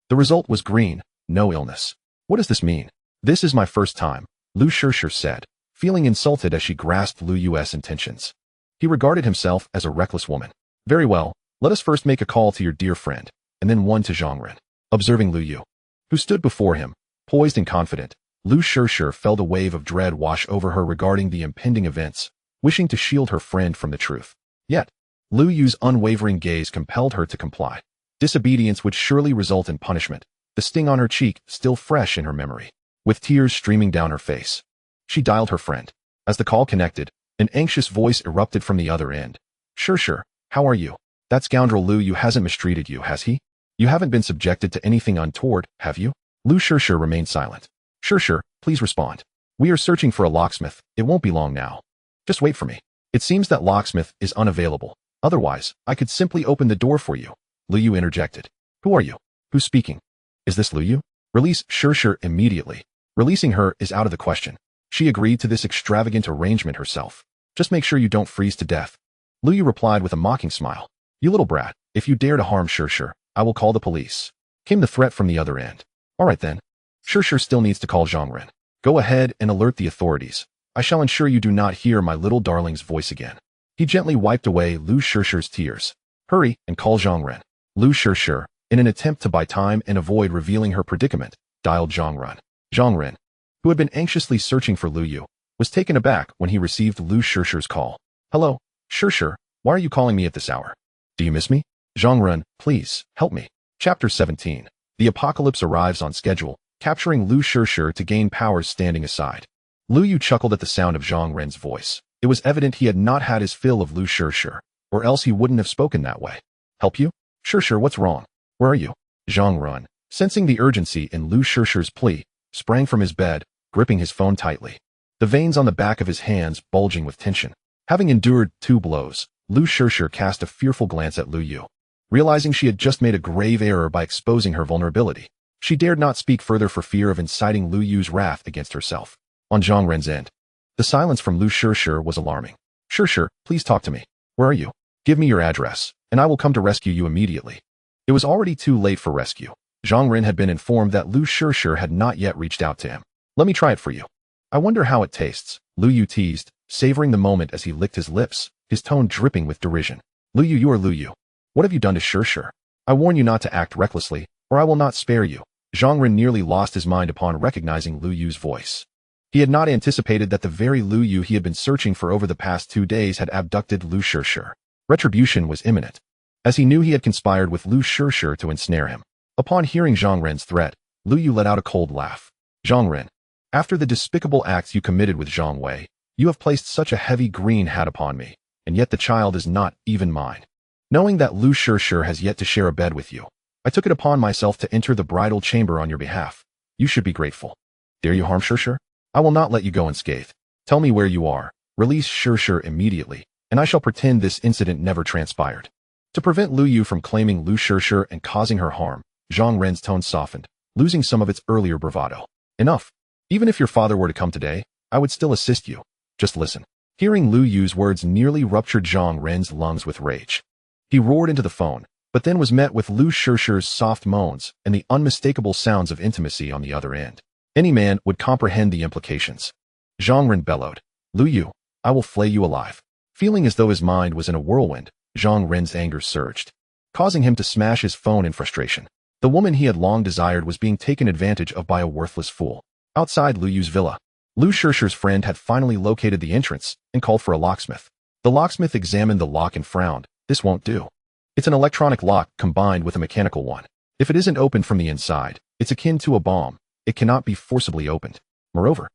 The result was green, no illness. What does this mean? This is my first time, Liu Shishir said, feeling insulted as she grasped Liu Yu's intentions. He regarded himself as a reckless woman. Very well, let us first make a call to your dear friend, and then one to Zhongren. Observing Liu Yu, who stood before him, poised and confident, Liu Shishir felt a wave of dread wash over her regarding the impending events, wishing to shield her friend from the truth. Yet, Liu Yu's unwavering gaze compelled her to comply. Disobedience would surely result in punishment, the sting on her cheek still fresh in her memory. With tears streaming down her face, she dialed her friend. As the call connected, an anxious voice erupted from the other end. Shishir, how are you? That scoundrel Liu Yu hasn't mistreated you, has he? You haven't been subjected to anything untoward, have you? Liu Shishir remained silent. Shishir, please respond. We are searching for a locksmith. It won't be long now. Just wait for me. It seems that locksmith is unavailable. Otherwise, I could simply open the door for you. Liu Yu interjected. Who are you? Who's speaking? Is this Liu Yu? Release Shishir immediately. Releasing her is out of the question. She agreed to this extravagant arrangement herself. Just make sure you don't freeze to death. Liu Yu replied with a mocking smile. You little brat, if you dare to harm Shishir, I will call the police. Came the threat from the other end. All right then. Shishir still needs to call Zhongren. Go ahead and alert the authorities. I shall ensure you do not hear my little darling's voice again. He gently wiped away Liu Shishir's tears. Hurry and call Zhongren. Liu Shishir, in an attempt to buy time and avoid revealing her predicament, dialed Zhongren. Zhongren, who had been anxiously searching for Liu Yu, was taken aback when he received Liu Shishir's call. Hello, Shishir, why are you calling me at this hour? Do you miss me? Zhongren, please, help me. Chapter 17. The apocalypse arrives on schedule, capturing Liu Shishir to gain powers standing aside. Liu Yu chuckled at the sound of Zhongren's voice. It was evident he had not had his fill of Liu Shishir, or else he wouldn't have spoken that way. Help you? Shishir, what's wrong? Where are you? Zhongren, sensing the urgency in Liu Shishir's plea, sprang from his bed, gripping his phone tightly. The veins on the back of his hands bulging with tension. Having endured 2 blows, Liu Shishir cast a fearful glance at Liu Yu. Realizing she had just made a grave error by exposing her vulnerability, she dared not speak further for fear of inciting Liu Yu's wrath against herself. On Zhongren's end, the silence from Liu Shishir was alarming. Shishir, please talk to me. Where are you? Give me your address, and I will come to rescue you immediately. It was already too late for rescue. Zhongren had been informed that Liu Shishir had not yet reached out to him. Let me try it for you. I wonder how it tastes, Liu Yu teased, savoring the moment as he licked his lips, his tone dripping with derision. Liu Yu, you are Liu Yu. What have you done to Shishir? I warn you not to act recklessly, or I will not spare you. Zhongren nearly lost his mind upon recognizing Liu Yu's voice. He had not anticipated that the very Liu Yu he had been searching for over the past 2 days had abducted Liu Shishir. Retribution was imminent, as he knew he had conspired with Liu Shishir to ensnare him. Upon hearing Zhongren's threat, Liu Yu let out a cold laugh. Zhongren, after the despicable acts you committed with Zhang Wei, you have placed such a heavy green hat upon me, and yet the child is not even mine. Knowing that Liu Shishir has yet to share a bed with you, I took it upon myself to enter the bridal chamber on your behalf. You should be grateful. Dare you harm Shishir? I will not let you go unscathed. Tell me where you are. Release Shishir immediately, and I shall pretend this incident never transpired. To prevent Liu Yu from claiming Lu Shishir and causing her harm, Zhang Ren's tone softened, losing some of its earlier bravado. Enough. Even if your father were to come today, I would still assist you. Just listen. Hearing Liu Yu's words nearly ruptured Zhang Ren's lungs with rage. He roared into the phone, but then was met with Lu Shishir's soft moans and the unmistakable sounds of intimacy on the other end. Any man would comprehend the implications. Zhang Ren bellowed, Liu Yu, I will flay you alive. Feeling as though his mind was in a whirlwind, Zhang Ren's anger surged, causing him to smash his phone in frustration. The woman he had long desired was being taken advantage of by a worthless fool. Outside Liu Yu's villa, Lu Shishir's friend had finally located the entrance and called for a locksmith. The locksmith examined the lock and frowned. This won't do. It's an electronic lock combined with a mechanical one. If it isn't opened from the inside, it's akin to a bomb. It cannot be forcibly opened. Moreover,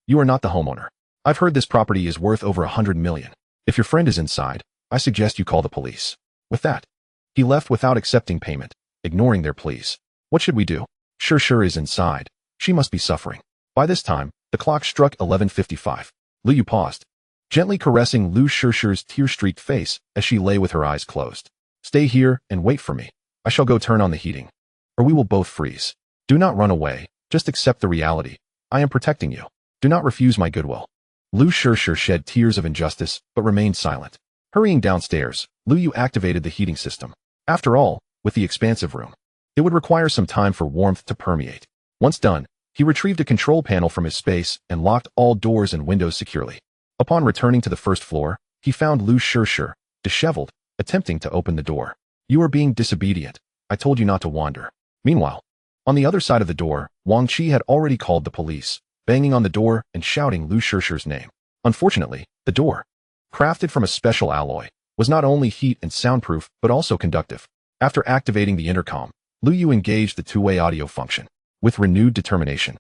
you are not the homeowner. I've heard this property is worth over 100 million. If your friend is inside, I suggest you call the police. With that, he left without accepting payment, ignoring their pleas. What should we do? Shishir is inside. She must be suffering. By this time, the clock struck 11:55. Liu Yu paused, gently caressing Lu Shishir's tear-streaked face as she lay with her eyes closed. Stay here and wait for me. I shall go turn on the heating, or we will both freeze. Do not run away. Just accept the reality. I am protecting you. Do not refuse my goodwill. Lu Shishir shed tears of injustice, but remained silent. Hurrying downstairs, Liu Yu activated the heating system. After all, with the expansive room, it would require some time for warmth to permeate. Once done, he retrieved a control panel from his space and locked all doors and windows securely. Upon returning to the first floor, he found Lu Shishir, disheveled, attempting to open the door. You are being disobedient. I told you not to wander. Meanwhile, on the other side of the door, Wang Qi had already called the police, banging on the door and shouting Lu Shishir's name. Unfortunately, the door, crafted from a special alloy, was not only heat and soundproof but also conductive. After activating the intercom, Liu Yu engaged the two-way audio function. With renewed determination,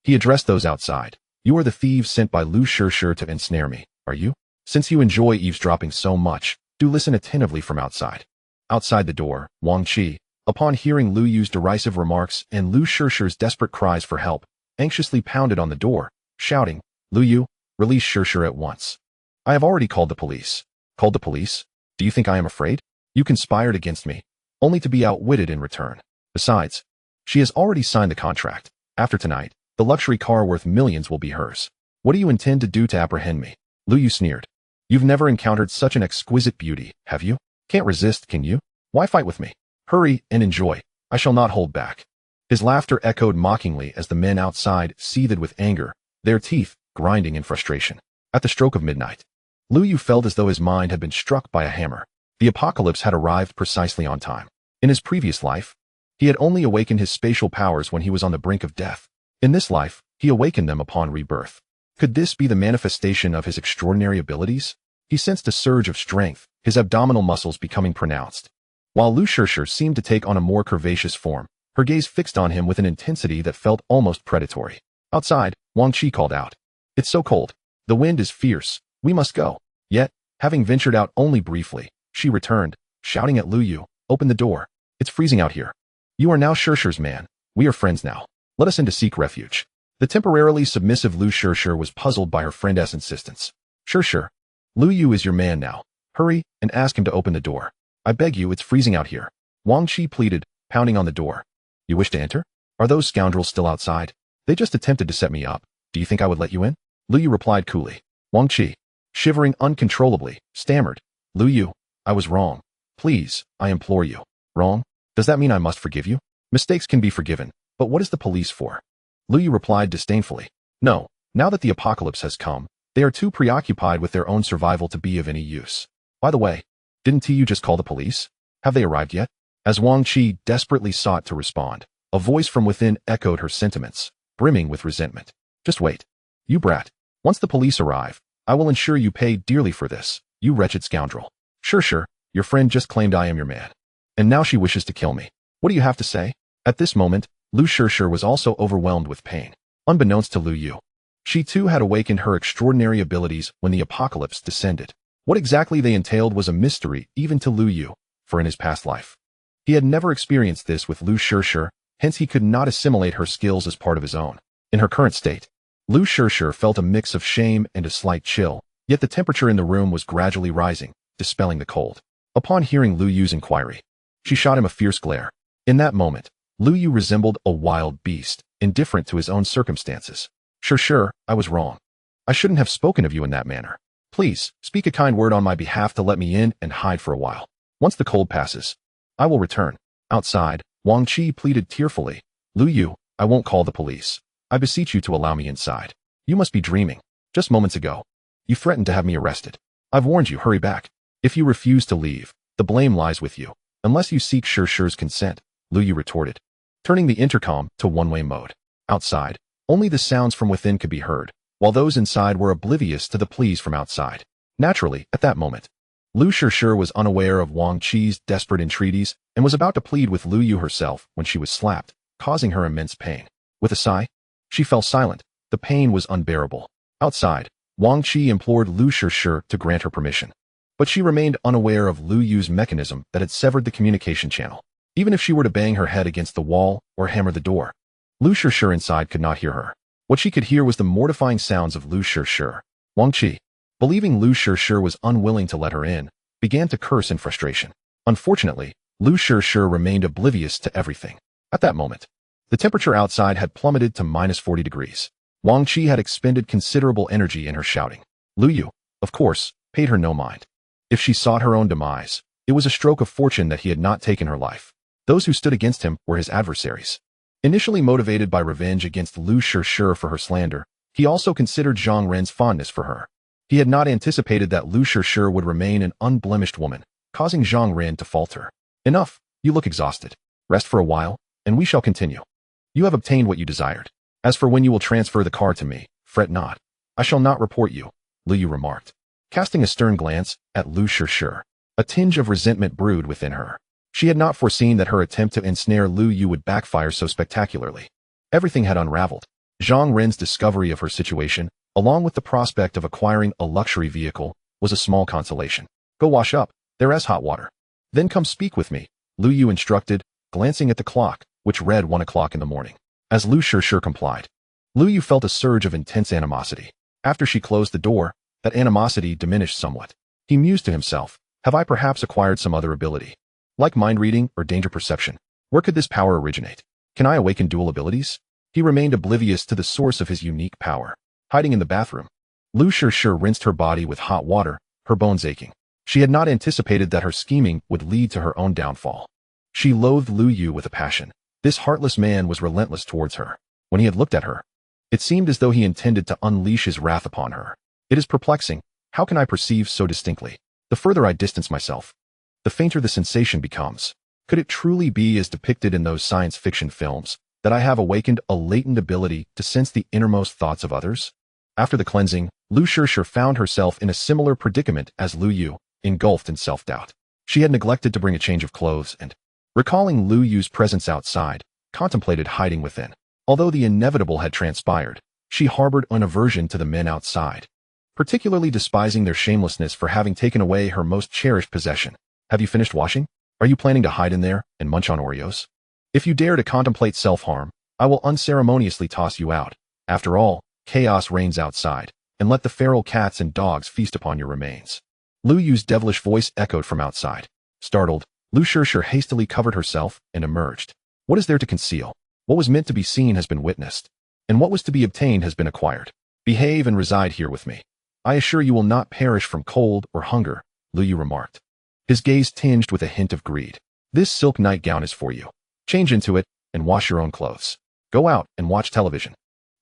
he addressed those outside. You are the thieves sent by Lu Shishir to ensnare me, are you? Since you enjoy eavesdropping so much, do listen attentively from outside. Outside the door, Wang Qi, upon hearing Liu Yu's derisive remarks and Lu Shishir's desperate cries for help, anxiously pounded on the door, shouting, Liu Yu, release Shishir at once. I have already called the police. Called the police? Do you think I am afraid? You conspired against me, only to be outwitted in return. Besides, she has already signed the contract. After tonight, the luxury car worth millions will be hers. What do you intend to do to apprehend me? Liu Yu sneered. You've never encountered such an exquisite beauty, have you? Can't resist, can you? Why fight with me? Hurry and enjoy. I shall not hold back. His laughter echoed mockingly as the men outside seethed with anger, their teeth grinding in frustration. At the stroke of midnight, Liu Yu felt as though his mind had been struck by a hammer. The apocalypse had arrived precisely on time. In his previous life, he had only awakened his spatial powers when he was on the brink of death. In this life, he awakened them upon rebirth. Could this be the manifestation of his extraordinary abilities? He sensed a surge of strength, his abdominal muscles becoming pronounced. While Lu Shishir seemed to take on a more curvaceous form, her gaze fixed on him with an intensity that felt almost predatory. Outside, Wang Qi called out. It's so cold. The wind is fierce. We must go. Yet, having ventured out only briefly, she returned, shouting at Liu Yu, open the door. It's freezing out here. You are now Shishir's man. We are friends now. Let us in to seek refuge. The temporarily submissive Lu Shishir was puzzled by her friend's insistence. Shishir, Liu Yu is your man now. Hurry and ask him to open the door. I beg you, it's freezing out here. Wang Qi pleaded, pounding on the door. You wish to enter? Are those scoundrels still outside? They just attempted to set me up. Do you think I would let you in? Liu Yu replied coolly. Wang Qi, shivering uncontrollably, stammered. Liu Yu, I was wrong. Please, I implore you. Wrong? Does that mean I must forgive you? Mistakes can be forgiven, but what is the police for? Liu Yu replied disdainfully. No, now that the apocalypse has come, they are too preoccupied with their own survival to be of any use. By the way, didn't you just call the police? Have they arrived yet? As Wang Qi desperately sought to respond, a voice from within echoed her sentiments, brimming with resentment. Just wait. You brat. Once the police arrive, I will ensure you pay dearly for this, you wretched scoundrel. Sure, your friend just claimed I am your man. And now she wishes to kill me. What do you have to say? At this moment, Lu Shishir was also overwhelmed with pain. Unbeknownst to Liu Yu, she too had awakened her extraordinary abilities when the apocalypse descended. What exactly they entailed was a mystery even to Liu Yu, for in his past life, he had never experienced this with Lu Shishir, hence he could not assimilate her skills as part of his own. In her current state, Lu Shishir felt a mix of shame and a slight chill, Yet the temperature in the room was gradually rising, dispelling the cold. Upon hearing Liu Yu's inquiry, she shot him a fierce glare. In that moment, Liu Yu resembled a wild beast, indifferent to his own circumstances. Sure, I was wrong. I shouldn't have spoken of you in that manner. Please, speak a kind word on my behalf to let me in and hide for a while. Once the cold passes, I will return. Outside, Wang Qi pleaded tearfully. Liu Yu, I won't call the police. I beseech you to allow me inside. You must be dreaming. Just moments ago, you threatened to have me arrested. I've warned you, hurry back. If you refuse to leave, the blame lies with you. Unless you seek Shu's consent, Liu Yu retorted, turning the intercom to one-way mode. Outside, only the sounds from within could be heard, while those inside were oblivious to the pleas from outside. Naturally, at that moment, Liu Shu was unaware of Wang Qi's desperate entreaties and was about to plead with Liu Yu herself when she was slapped, causing her immense pain. With a sigh, she fell silent. The pain was unbearable. Outside, Wang Qi implored Liu Shu to grant her permission. But she remained unaware of Liu Yu's mechanism that had severed the communication channel. Even if she were to bang her head against the wall or hammer the door, Liu Shu inside could not hear her. What she could hear was the mortifying sounds of Liu Shu. Wang Qi, believing Liu Shu was unwilling to let her in, began to curse in frustration. Unfortunately, Liu Shu remained oblivious to everything. At that moment, the temperature outside had plummeted to -40 degrees. Wang Qi had expended considerable energy in her shouting. Liu Yu, of course, paid her no mind. If she sought her own demise, it was a stroke of fortune that he had not taken her life. Those who stood against him were his adversaries. Initially motivated by revenge against Liu Shu for her slander, he also considered Zhang Ren's fondness for her. He had not anticipated that Liu Shu would remain an unblemished woman, causing Zhang Ren to falter. Enough, you look exhausted. Rest for a while, and we shall continue. You have obtained what you desired. As for when you will transfer the car to me, fret not. I shall not report you, Liu Yu remarked, casting a stern glance at Liu Shu. A tinge of resentment brewed within her. She had not foreseen that her attempt to ensnare Liu Yu would backfire so spectacularly. Everything had unraveled. Zhang Ren's discovery of her situation, along with the prospect of acquiring a luxury vehicle, was a small consolation. Go wash up, there is hot water. Then come speak with me, Liu Yu instructed, glancing at the clock, which read 1 o'clock in the morning. As Liu Shu complied, Liu Yu felt a surge of intense animosity. After she closed the door, that animosity diminished somewhat. He mused to himself, have I perhaps acquired some other ability? Like mind reading or danger perception? Where could this power originate? Can I awaken dual abilities? He remained oblivious to the source of his unique power. Hiding in the bathroom, Liu Shu rinsed her body with hot water, her bones aching. She had not anticipated that her scheming would lead to her own downfall. She loathed Liu Yu with a passion. This heartless man was relentless towards her. When he had looked at her, it seemed as though he intended to unleash his wrath upon her. It is perplexing. How can I perceive so distinctly? The further I distance myself, the fainter the sensation becomes. Could it truly be as depicted in those science fiction films, that I have awakened a latent ability to sense the innermost thoughts of others? After the cleansing, Liu Shu found herself in a similar predicament as Liu Yu, engulfed in self-doubt. She had neglected to bring a change of clothes and, recalling Liu Yu's presence outside, contemplated hiding within. Although the inevitable had transpired, she harbored an aversion to the men outside, particularly despising their shamelessness for having taken away her most cherished possession. Have you finished washing? Are you planning to hide in there and munch on Oreos? If you dare to contemplate self-harm, I will unceremoniously toss you out. After all, chaos reigns outside, and let the feral cats and dogs feast upon your remains. Liu Yu's devilish voice echoed from outside. Startled, Liu Shu hastily covered herself and emerged. What is there to conceal? What was meant to be seen has been witnessed, and what was to be obtained has been acquired. Behave and reside here with me. I assure you will not perish from cold or hunger, Liu Yu remarked, his gaze tinged with a hint of greed. This silk nightgown is for you. Change into it and wash your own clothes. Go out and watch television.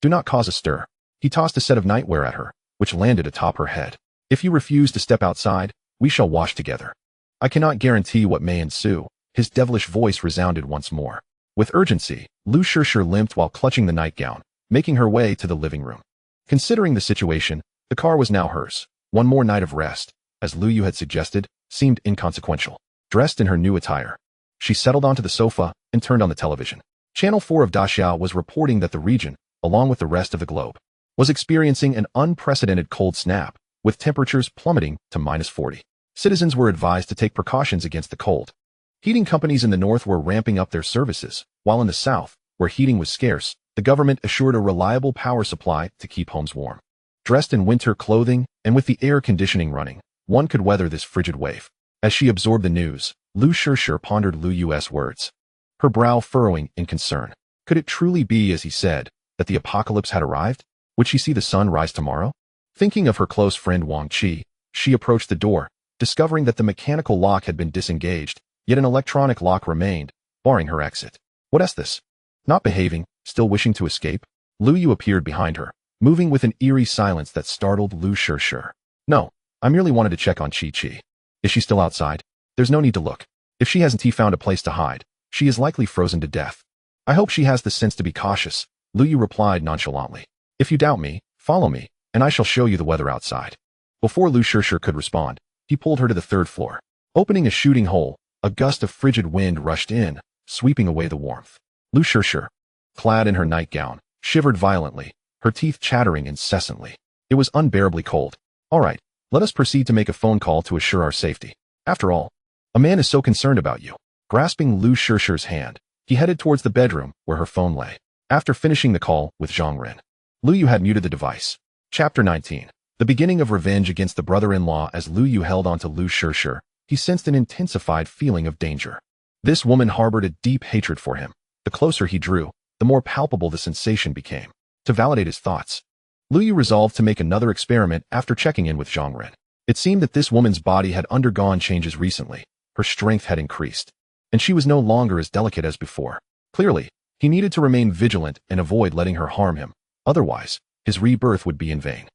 Do not cause a stir. He tossed a set of nightwear at her, which landed atop her head. If you refuse to step outside, we shall wash together. I cannot guarantee what may ensue. His devilish voice resounded once more. With urgency, Liu Shu limped while clutching the nightgown, making her way to the living room. Considering the situation, the car was now hers. One more night of rest, as Liu Yu had suggested, seemed inconsequential. Dressed in her new attire, she settled onto the sofa and turned on the television. Channel 4 of Daxiao was reporting that the region, along with the rest of the globe, was experiencing an unprecedented cold snap, with temperatures plummeting to -40. Citizens were advised to take precautions against the cold. Heating companies in the north were ramping up their services, while in the south, where heating was scarce, the government assured a reliable power supply to keep homes warm. Dressed in winter clothing and with the air conditioning running, one could weather this frigid wave. As she absorbed the news, Liu Yu pondered Liu Yu's words, her brow furrowing in concern. Could it truly be, as he said, that the apocalypse had arrived? Would she see the sun rise tomorrow? Thinking of her close friend Wang Qi, she approached the door, discovering that the mechanical lock had been disengaged, yet an electronic lock remained, barring her exit. What's this? Not behaving, still wishing to escape? Liu Yu appeared behind her, moving with an eerie silence that startled Liu Yu. No, I merely wanted to check on Qi. Is she still outside? There's no need to look. If she hasn't found a place to hide, she is likely frozen to death. I hope she has the sense to be cautious, Liu Yu replied nonchalantly. If you doubt me, follow me, and I shall show you the weather outside. Before Liu Yu could respond, he pulled her to the third floor. Opening a shooting hole, a gust of frigid wind rushed in, sweeping away the warmth. Liu Yu, clad in her nightgown, shivered violently, her teeth chattering incessantly. It was unbearably cold. All right, let us proceed to make a phone call to assure our safety. After all, a man is so concerned about you. Grasping Liu Yu's hand, he headed towards the bedroom where her phone lay. After finishing the call with Zhang Ren, Liu Yu had muted the device. Chapter 19. The beginning of revenge against the brother-in-law. As Liu Yu held onto Liu Yu, he sensed an intensified feeling of danger. This woman harbored a deep hatred for him. The closer he drew, the more palpable the sensation became. To validate his thoughts, Liu Yu resolved to make another experiment after checking in with Zhang Ren. It seemed that this woman's body had undergone changes recently. Her strength had increased, and she was no longer as delicate as before. Clearly, he needed to remain vigilant and avoid letting her harm him. Otherwise, his rebirth would be in vain.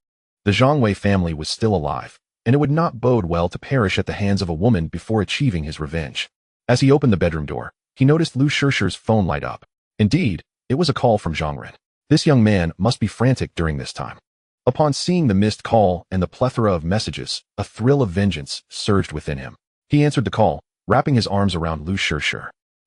The Zhangwei family was still alive, and it would not bode well to perish at the hands of a woman before achieving his revenge. As he opened the bedroom door, he noticed Liu Yu's phone light up. Indeed, it was a call from Zhang Ren. This young man must be frantic during this time. Upon seeing the missed call and the plethora of messages, a thrill of vengeance surged within him. He answered the call, wrapping his arms around Liu Yu,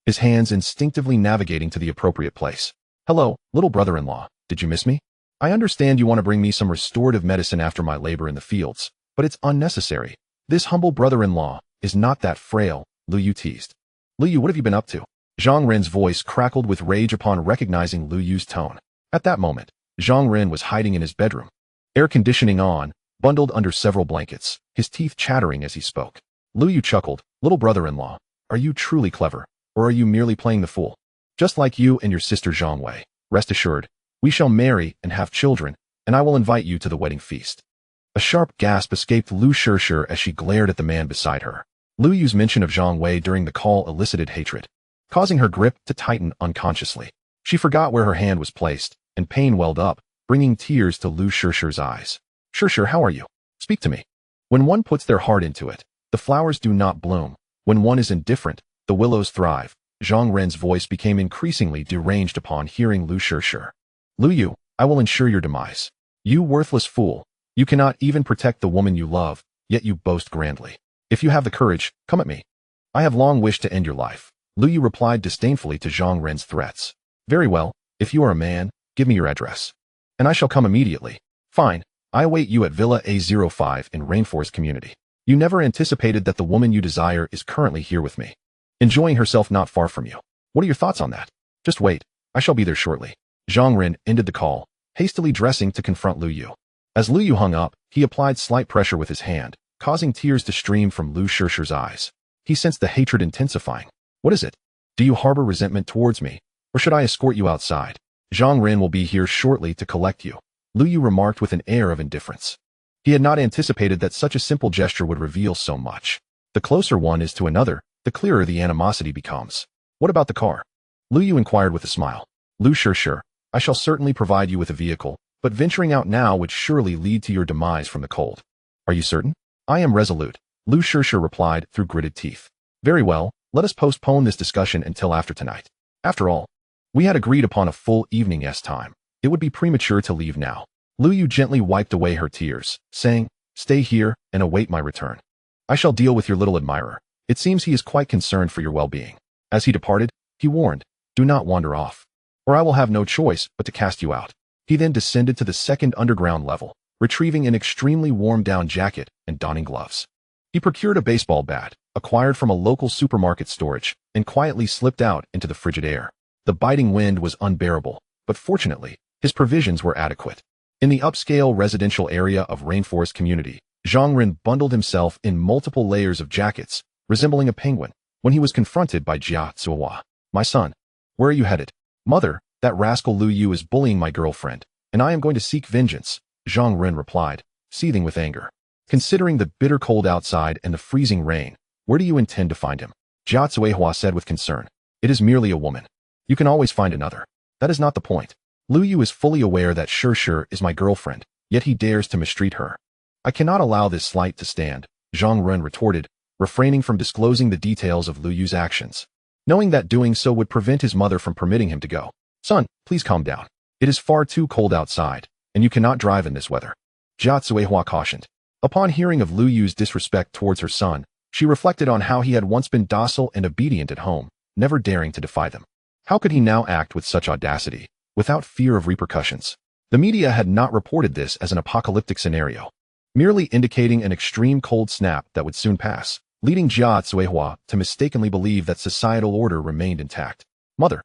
his hands instinctively navigating to the appropriate place. Hello, little brother-in-law, did you miss me? I understand you want to bring me some restorative medicine after my labor in the fields, but it's unnecessary. This humble brother-in-law is not that frail, Liu Yu teased. Liu Yu, what have you been up to? Zhang Ren's voice crackled with rage upon recognizing Liu Yu's tone. At that moment, Zhang Ren was hiding in his bedroom, air conditioning on, bundled under several blankets, his teeth chattering as he spoke. Liu Yu chuckled, little brother-in-law, are you truly clever, or are you merely playing the fool? Just like you and your sister Zhang Wei, rest assured, we shall marry and have children, and I will invite you to the wedding feast. A sharp gasp escaped Liu Yu as she glared at the man beside her. Liu Yu's mention of Zhang Wei during the call elicited hatred, causing her grip to tighten unconsciously. She forgot where her hand was placed, and pain welled up, bringing tears to Liu Yu's eyes. Yu, how are you? Speak to me. When one puts their heart into it, the flowers do not bloom. When one is indifferent, the willows thrive. Zhang Ren's voice became increasingly deranged upon hearing Liu Yu. Liu Yu, I will ensure your demise. You worthless fool. You cannot even protect the woman you love, yet you boast grandly. If you have the courage, come at me. I have long wished to end your life. Liu Yu replied disdainfully to Zhang Ren's threats. Very well, if you are a man, give me your address, and I shall come immediately. Fine, I await you at Villa A05 in Rainforest Community. You never anticipated that the woman you desire is currently here with me, enjoying herself not far from you. What are your thoughts on that? Just wait, I shall be there shortly. Zhang Ren ended the call, hastily dressing to confront Liu Yu. As Liu Yu hung up, he applied slight pressure with his hand, causing tears to stream from Liu Yu's eyes. He sensed the hatred intensifying. What is it? Do you harbor resentment towards me, or should I escort you outside? Zhang Ren will be here shortly to collect you, Liu Yu remarked with an air of indifference. He had not anticipated that such a simple gesture would reveal so much. The closer one is to another, the clearer the animosity becomes. What about the car? Liu Yu inquired with a smile. Liu Yu, I shall certainly provide you with a vehicle, but venturing out now would surely lead to your demise from the cold. Are you certain? I am resolute, Liu Yu replied through gritted teeth. Very well, let us postpone this discussion until after tonight. After all, we had agreed upon a full evening's time. It would be premature to leave now. Liu Yu gently wiped away her tears, saying, stay here and await my return. I shall deal with your little admirer. It seems he is quite concerned for your well-being. As he departed, he warned, do not wander off, or I will have no choice but to cast you out. He then descended to the second underground level, retrieving an extremely warm down jacket and donning gloves. He procured a baseball bat, acquired from a local supermarket storage, and quietly slipped out into the frigid air. The biting wind was unbearable, but fortunately, his provisions were adequate. In the upscale residential area of Rainforest Community, Zhang Ren bundled himself in multiple layers of jackets, resembling a penguin, when he was confronted by Jia Zuohua. My son, where are you headed? Mother, that rascal Liu Yu is bullying my girlfriend, and I am going to seek vengeance, Zhang Ren replied, seething with anger. Considering the bitter cold outside and the freezing rain, where do you intend to find him? Jia Zuohua said with concern. It is merely a woman. You can always find another. That is not the point. Liu Yu is fully aware that Sure is my girlfriend, yet he dares to mistreat her. I cannot allow this slight to stand, Zhang Ren retorted, refraining from disclosing the details of Liu Yu's actions, knowing that doing so would prevent his mother from permitting him to go. Son, please calm down. It is far too cold outside, and you cannot drive in this weather, Jia Zuohua cautioned. Upon hearing of Liu Yu's disrespect towards her son, she reflected on how he had once been docile and obedient at home, never daring to defy them. How could he now act with such audacity, without fear of repercussions? The media had not reported this as an apocalyptic scenario, merely indicating an extreme cold snap that would soon pass, leading Jia Zuohua to mistakenly believe that societal order remained intact. Mother,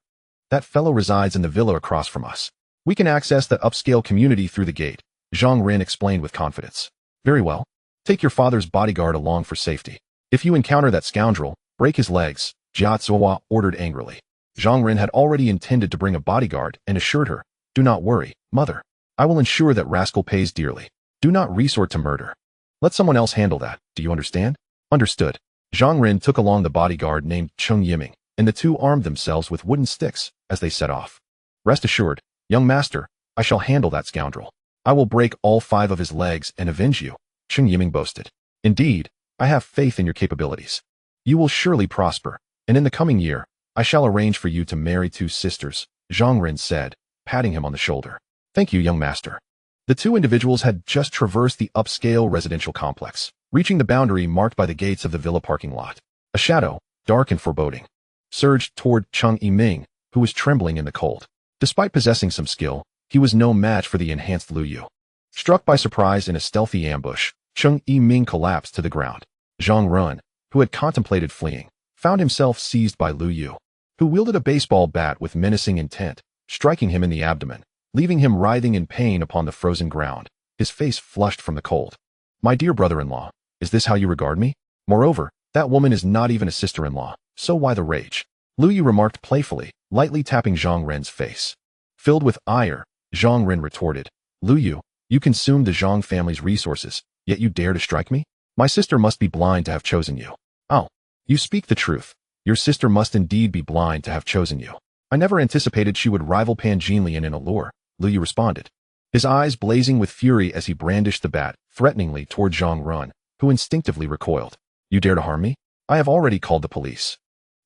that fellow resides in the villa across from us. We can access the upscale community through the gate, Zhang Ren explained with confidence. Very well. Take your father's bodyguard along for safety. If you encounter that scoundrel, break his legs, Jia Zuohua ordered angrily. Zhang Ren had already intended to bring a bodyguard and assured her, do not worry, mother. I will ensure that rascal pays dearly. Do not resort to murder. Let someone else handle that, do you understand? Understood. Zhang Ren took along the bodyguard named Cheng Yiming, and the two armed themselves with wooden sticks as they set off. Rest assured, young master, I shall handle that scoundrel. I will break all 5 of his legs and avenge you, Cheng Yiming boasted. Indeed, I have faith in your capabilities. You will surely prosper, and in the coming year, I shall arrange for you to marry 2 sisters, Zhang Ren said, patting him on the shoulder. Thank you, young master. The 2 individuals had just traversed the upscale residential complex, reaching the boundary marked by the gates of the villa parking lot. A shadow, dark and foreboding, surged toward Cheng Yiming, who was trembling in the cold. Despite possessing some skill, he was no match for the enhanced Liu Yu. Struck by surprise in a stealthy ambush, Cheng Yiming collapsed to the ground. Zhang Ren, who had contemplated fleeing, found himself seized by Liu Yu, who wielded a baseball bat with menacing intent, striking him in the abdomen, leaving him writhing in pain upon the frozen ground, his face flushed from the cold. My dear brother-in-law, is this how you regard me? Moreover, that woman is not even a sister-in-law, so why the rage? Liu Yu remarked playfully, lightly tapping Zhang Ren's face. Filled with ire, Zhang Ren retorted, Liu Yu, you consumed the Zhang family's resources, yet you dare to strike me? My sister must be blind to have chosen you. Oh, you speak the truth. Your sister must indeed be blind to have chosen you. I never anticipated she would rival Pan Jinlian in allure, Liu Yu responded, his eyes blazing with fury as he brandished the bat threateningly toward Zhang Ren, who instinctively recoiled. You dare to harm me? I have already called the police.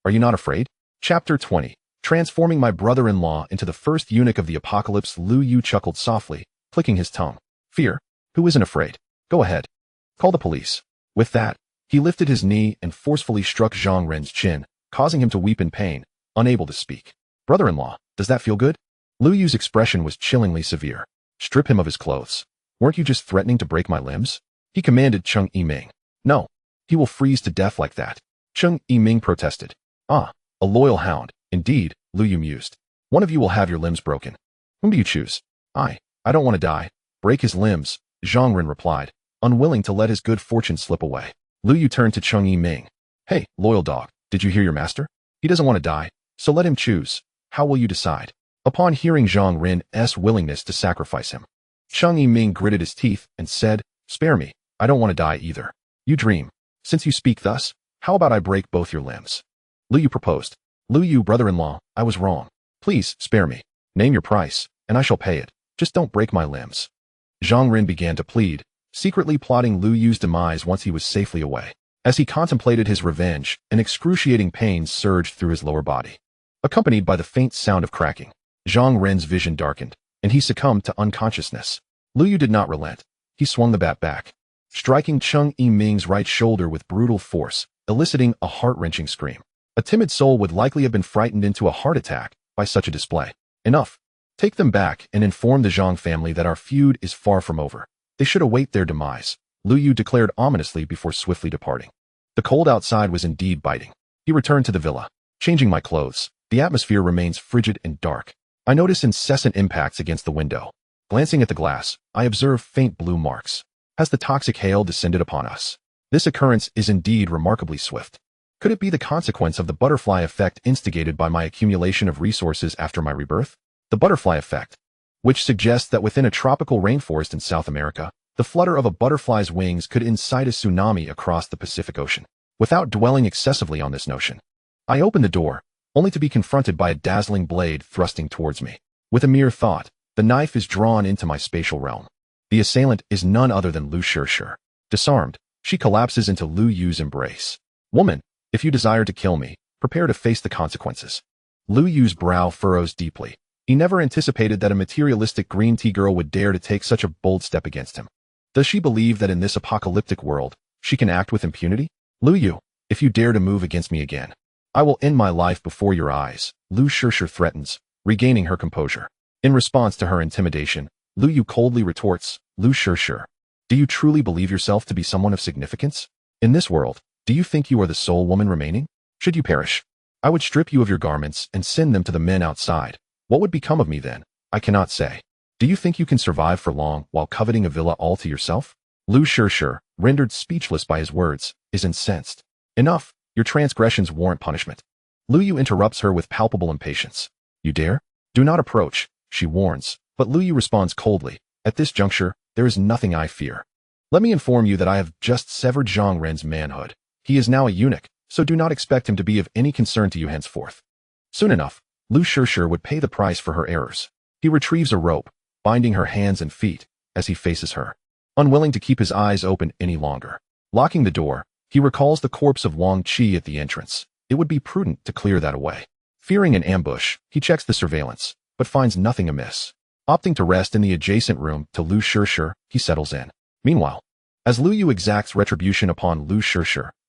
Are you not afraid? Chapter 20. Transforming my brother-in-law into the first eunuch of the apocalypse, Liu Yu chuckled softly, clicking his tongue. Fear? Who isn't afraid? Go ahead. Call the police. With that, he lifted his knee and forcefully struck Zhang Ren's chin, causing him to weep in pain, unable to speak. Brother-in-law, does that feel good? Liu Yu's expression was chillingly severe. Strip him of his clothes. Weren't you just threatening to break my limbs? He commanded Cheng Yiming. No, he will freeze to death like that. Cheng Yiming protested. Ah, a loyal hound. Indeed, Liu Yu mused. One of you will have your limbs broken. Whom do you choose? I don't want to die. Break his limbs, Zhang Ren replied, unwilling to let his good fortune slip away. Liu Yu turned to Cheng Yiming. Hey, loyal dog, did you hear your master? He doesn't want to die, so let him choose. How will you decide? Upon hearing Zhang Ren's willingness to sacrifice him, Cheng Yiming gritted his teeth and said, spare me, I don't want to die either. You dream. Since you speak thus, how about I break both your limbs? Liu Yu proposed. Liu Yu, brother-in-law, I was wrong. Please, spare me. Name your price, and I shall pay it. Just don't break my limbs. Zhang Ren began to plead, secretly plotting Liu Yu's demise once he was safely away. As he contemplated his revenge, an excruciating pain surged through his lower body. Accompanied by the faint sound of cracking, Zhang Ren's vision darkened, and he succumbed to unconsciousness. Liu Yu did not relent. He swung the bat back, striking Cheng Yiming's right shoulder with brutal force, eliciting a heart-wrenching scream. A timid soul would likely have been frightened into a heart attack by such a display. Enough. Take them back and inform the Zhang family that our feud is far from over. They should await their demise, Liu Yu declared ominously before swiftly departing. The cold outside was indeed biting. He returned to the villa. Changing my clothes. The atmosphere remains frigid and dark. I notice incessant impacts against the window. Glancing at the glass, I observe faint blue marks. Has the toxic hail descended upon us? This occurrence is indeed remarkably swift. Could it be the consequence of the butterfly effect instigated by my accumulation of resources after my rebirth? The butterfly effect, which suggests that within a tropical rainforest in South America, the flutter of a butterfly's wings could incite a tsunami across the Pacific Ocean. Without dwelling excessively on this notion, I open the door, only to be confronted by a dazzling blade thrusting towards me. With a mere thought, the knife is drawn into my spatial realm. The assailant is none other than Liu Yu. Disarmed, she collapses into Liu Yu's embrace. Woman, if you desire to kill me, prepare to face the consequences. Liu Yu's brow furrows deeply. He never anticipated that a materialistic green tea girl would dare to take such a bold step against him. Does she believe that in this apocalyptic world, she can act with impunity? Liu Yu, if you dare to move against me again, I will end my life before your eyes, Liu Yu threatens, regaining her composure. In response to her intimidation, Liu Yu coldly retorts, Liu Yu, do you truly believe yourself to be someone of significance? In this world, do you think you are the sole woman remaining? Should you perish, I would strip you of your garments and send them to the men outside. What would become of me then? I cannot say. Do you think you can survive for long while coveting a villa all to yourself? Liu Yu, rendered speechless by his words, is incensed. Enough, your transgressions warrant punishment. Liu Yu interrupts her with palpable impatience. You dare? Do not approach, she warns, but Liu Yu responds coldly. At this juncture, there is nothing I fear. Let me inform you that I have just severed Zhang Ren's manhood. He is now a eunuch, so do not expect him to be of any concern to you henceforth. Soon enough, Liu Yu would pay the price for her errors. He retrieves a rope, binding her hands and feet, as he faces her. Unwilling to keep his eyes open any longer. Locking the door, he recalls the corpse of Wang Qi at the entrance. It would be prudent to clear that away. Fearing an ambush, he checks the surveillance, but finds nothing amiss. Opting to rest in the adjacent room to Liu Yu, he settles in. Meanwhile, as Liu Yu exacts retribution upon Liu Yu,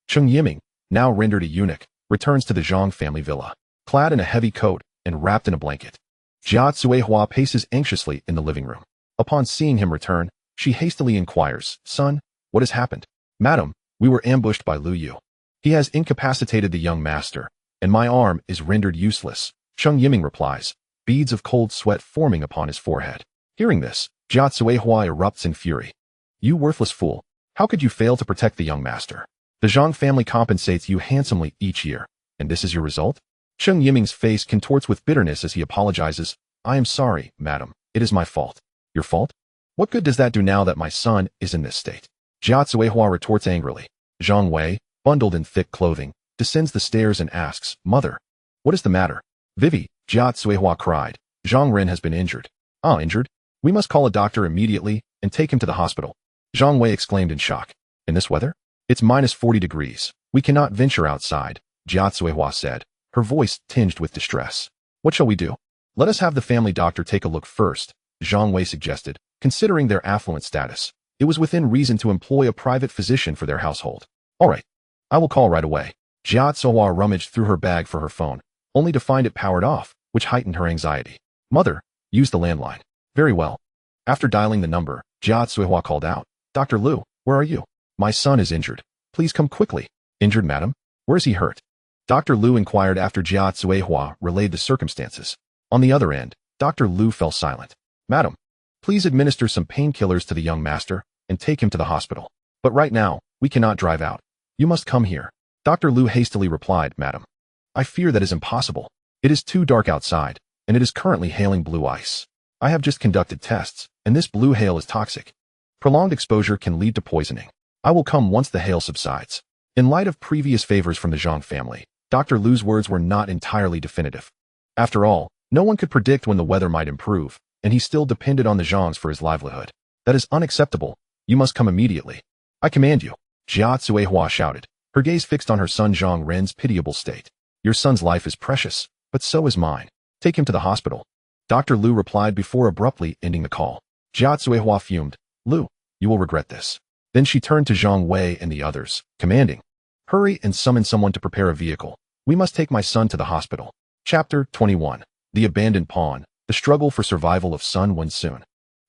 Cheng Yiming, now rendered a eunuch, returns to the Zhang family villa. Clad in a heavy coat and wrapped in a blanket, Jia Cuihua paces anxiously in the living room. Upon seeing him return, she hastily inquires, Son, what has happened? Madam, we were ambushed by Liu Yu. He has incapacitated the young master, and my arm is rendered useless, Cheng Yiming replies, beads of cold sweat forming upon his forehead. Hearing this, Jia Cuihua erupts in fury. You worthless fool, how could you fail to protect the young master? The Zhang family compensates you handsomely each year, and this is your result? Cheng Yiming's face contorts with bitterness as he apologizes. I am sorry, madam. It is my fault. Your fault? What good does that do now that my son is in this state? Jia Cuihua retorts angrily. Zhang Wei, bundled in thick clothing, descends the stairs and asks, Mother, what is the matter? Vivi, Jia Cuihua cried. Zhang Ren has been injured. Ah, injured? We must call a doctor immediately and take him to the hospital. Zhang Wei exclaimed in shock. In this weather? It's minus 40 degrees. We cannot venture outside, Jia Cuihua said, her voice tinged with distress. What shall we do? Let us have the family doctor take a look first, Zhang Wei suggested. Considering their affluent status, it was within reason to employ a private physician for their household. All right. I will call right away. Jia Cuihua rummaged through her bag for her phone, only to find it powered off, which heightened her anxiety. Mother, use the landline. Very well. After dialing the number, Jia Cuihua called out, Dr. Liu, where are you? My son is injured. Please come quickly. Injured, madam? Where is he hurt? Dr. Liu inquired after Jia Cuihua relayed the circumstances. On the other end, Dr. Liu fell silent. Madam, please administer some painkillers to the young master and take him to the hospital. But right now, we cannot drive out. You must come here. Dr. Liu hastily replied, Madam. I fear that is impossible. It is too dark outside, and it is currently hailing blue ice. I have just conducted tests, and this blue hail is toxic. Prolonged exposure can lead to poisoning. I will come once the hail subsides. In light of previous favors from the Zhang family, Dr. Liu's words were not entirely definitive. After all, no one could predict when the weather might improve, and he still depended on the Zhangs for his livelihood. That is unacceptable. You must come immediately. I command you, Jia Cuihua shouted, her gaze fixed on her son Zhang Ren's pitiable state. Your son's life is precious, but so is mine. Take him to the hospital. Dr. Liu replied before abruptly ending the call. Jia Cuihua fumed. Liu, you will regret this. Then she turned to Zhang Wei and the others, commanding, hurry and summon someone to prepare a vehicle. We must take my son to the hospital. Chapter 21. The Abandoned Pawn, the struggle for survival of Sun Wensun.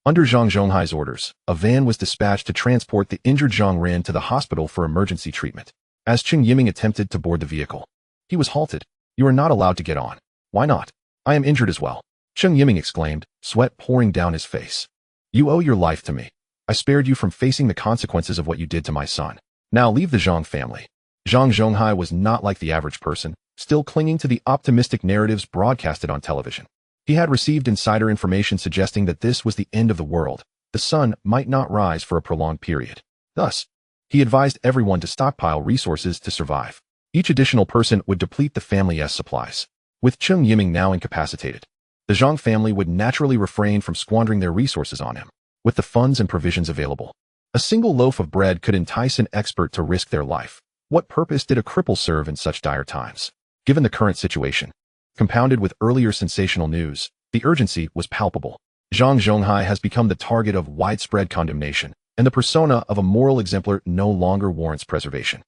Under Zhang Zhonghai's orders, a van was dispatched to transport the injured Zhang Ren to the hospital for emergency treatment. As Cheng Yiming attempted to board the vehicle, he was halted. You are not allowed to get on. Why not? I am injured as well, Cheng Yiming exclaimed, sweat pouring down his face. You owe your life to me. I spared you from facing the consequences of what you did to my son. Now leave the Zhang family. Zhang Zhonghai was not like the average person, still clinging to the optimistic narratives broadcasted on television. He had received insider information suggesting that this was the end of the world. The sun might not rise for a prolonged period. Thus, he advised everyone to stockpile resources to survive. Each additional person would deplete the family's supplies. With Cheng Yiming now incapacitated, the Zhang family would naturally refrain from squandering their resources on him. With the funds and provisions available, a single loaf of bread could entice an expert to risk their life. What purpose did a cripple serve in such dire times? Given the current situation, compounded with earlier sensational news, the urgency was palpable. Zhang Zhonghai has become the target of widespread condemnation, and the persona of a moral exemplar no longer warrants preservation.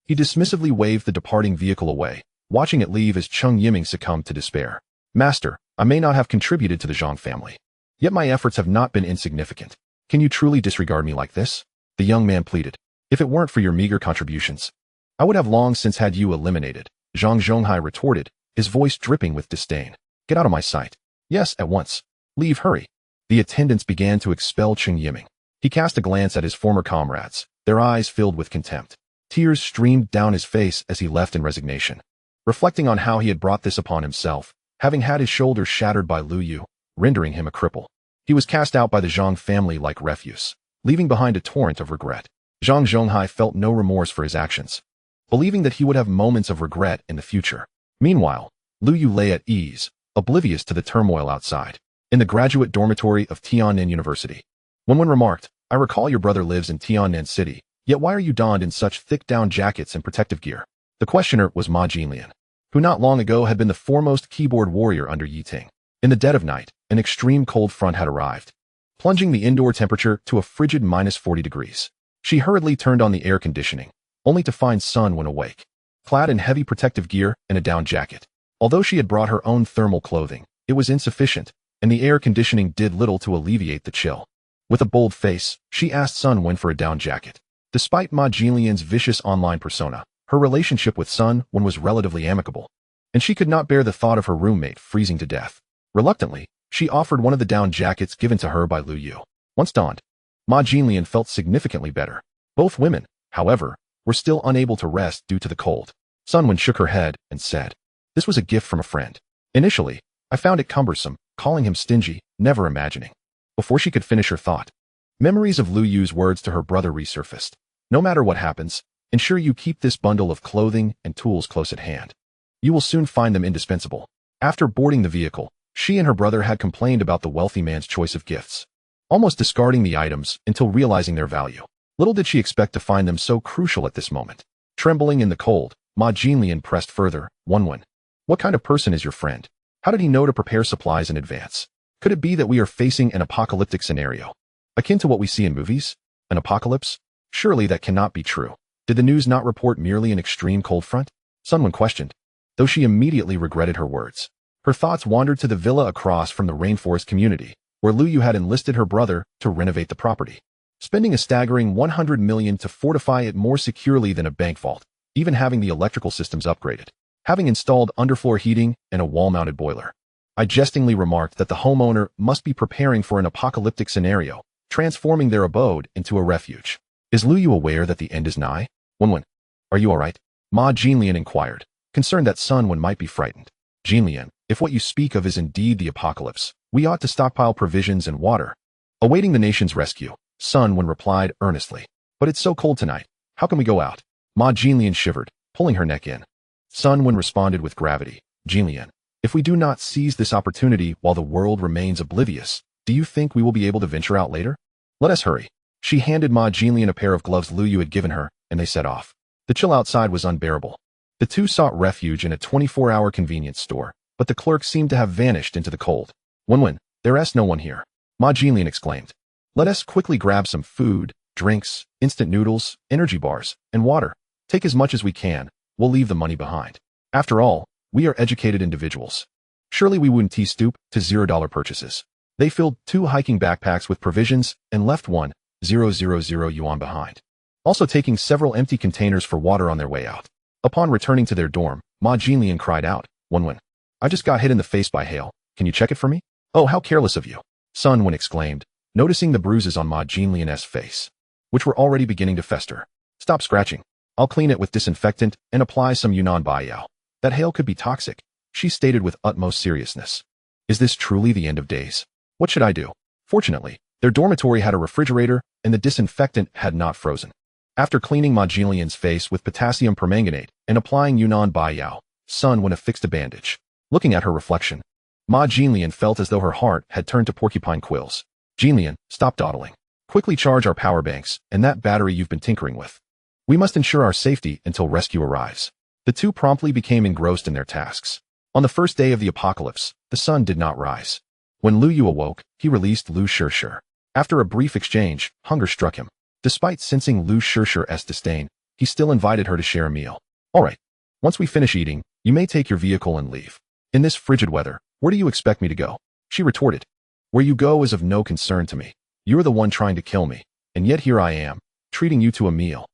He dismissively waved the departing vehicle away, watching it leave as Cheng Yiming succumbed to despair. Master, I may not have contributed to the Zhang family, yet my efforts have not been insignificant. Can you truly disregard me like this? The young man pleaded. If it weren't for your meager contributions, I would have long since had you eliminated, Zhang Zhonghai retorted, his voice dripping with disdain. Get out of my sight. Yes, at once. Leave, hurry. The attendants began to expel Cheng Yiming. He cast a glance at his former comrades, their eyes filled with contempt. Tears streamed down his face as he left in resignation. Reflecting on how he had brought this upon himself, having had his shoulders shattered by Liu Yu, rendering him a cripple, he was cast out by the Zhang family like refuse, leaving behind a torrent of regret. Zhang Zhonghai felt no remorse for his actions, believing that he would have moments of regret in the future. Meanwhile, Liu Yu lay at ease, oblivious to the turmoil outside. In the graduate dormitory of Tiannan University, Wenwen remarked, I recall your brother lives in Tiannan City, yet why are you donned in such thick down jackets and protective gear? The questioner was Ma Jinlian, who not long ago had been the foremost keyboard warrior under Yi Ting. In the dead of night, an extreme cold front had arrived, plunging the indoor temperature to a frigid -40 degrees. She hurriedly turned on the air conditioning, only to find Sun Wen awake, clad in heavy protective gear and a down jacket. Although she had brought her own thermal clothing, it was insufficient, and the air conditioning did little to alleviate the chill. With a bold face, she asked Sun Wen for a down jacket. Despite Ma Jinlian's vicious online persona, her relationship with Sun Wen was relatively amicable, and she could not bear the thought of her roommate freezing to death. Reluctantly, she offered one of the down jackets given to her by Liu Yu. Once donned, Ma Jinlian felt significantly better. Both women, however, were still unable to rest due to the cold. Sun Wen shook her head and said, This was a gift from a friend. Initially, I found it cumbersome, calling him stingy, never imagining. Before she could finish her thought, memories of Liu Yu's words to her brother resurfaced. No matter what happens, ensure you keep this bundle of clothing and tools close at hand. You will soon find them indispensable. After boarding the vehicle, she and her brother had complained about the wealthy man's choice of gifts, almost discarding the items until realizing their value. Little did she expect to find them so crucial at this moment. Trembling in the cold, Ma Jinlian pressed further, Wenwen. What kind of person is your friend? How did he know to prepare supplies in advance? Could it be that we are facing an apocalyptic scenario, akin to what we see in movies? An apocalypse? Surely that cannot be true. Did the news not report merely an extreme cold front? Sun Wen questioned, though she immediately regretted her words. Her thoughts wandered to the villa across from the rainforest community, where Liu Yu had enlisted her brother to renovate the property, spending a staggering 100 million to fortify it more securely than a bank vault, even having the electrical systems upgraded, having installed underfloor heating and a wall-mounted boiler. I jestingly remarked that the homeowner must be preparing for an apocalyptic scenario, transforming their abode into a refuge. Is Liu Yu aware that the end is nigh? Wenwen, are you all right? Ma Jinlian inquired, concerned that Sun Wen might be frightened. Jinlian, if what you speak of is indeed the apocalypse, we ought to stockpile provisions and water, awaiting the nation's rescue. Sun Wen replied earnestly. But it's so cold tonight. How can we go out? Ma Jinlian shivered, pulling her neck in. Sun Wen responded with gravity. Jinlian, if we do not seize this opportunity while the world remains oblivious, do you think we will be able to venture out later? Let us hurry. She handed Ma Jinlian a pair of gloves Liu Yu had given her, and they set off. The chill outside was unbearable. The two sought refuge in a 24-hour convenience store, but the clerk seemed to have vanished into the cold. Wenwen, there is no one here, Ma Jinlian exclaimed. Let us quickly grab some food, drinks, instant noodles, energy bars, and water. Take as much as we can. We'll leave the money behind. After all, we are educated individuals. Surely we wouldn't stoop to $0 purchases. They filled 2 hiking backpacks with provisions and left 1,000 yuan behind, also taking several empty containers for water on their way out. Upon returning to their dorm, Ma Jinlian cried out, Wenwen, I just got hit in the face by hail. Can you check it for me? Oh, how careless of you. Sun Wen exclaimed, noticing the bruises on Ma Jinlian's face, which were already beginning to fester. Stop scratching. I'll clean it with disinfectant and apply some Yunnan Baiyao. That hail could be toxic, she stated with utmost seriousness. Is this truly the end of days? What should I do? Fortunately, their dormitory had a refrigerator and the disinfectant had not frozen. After cleaning Ma Jinlian's face with potassium permanganate and applying Yunnan Baiyao, Sun went affixed a bandage. Looking at her reflection, Ma Jinlian felt as though her heart had turned to porcupine quills. Jinlian, stop dawdling. Quickly charge our power banks and that battery you've been tinkering with. We must ensure our safety until rescue arrives. The two promptly became engrossed in their tasks. On the first day of the apocalypse, the sun did not rise. When Liu Yu awoke, he released Liu Shishir. After a brief exchange, hunger struck him. Despite sensing Liu Shishir's disdain, he still invited her to share a meal. All right. Once we finish eating, you may take your vehicle and leave. In this frigid weather, where do you expect me to go? She retorted. Where you go is of no concern to me. You're the one trying to kill me, and yet here I am, treating you to a meal.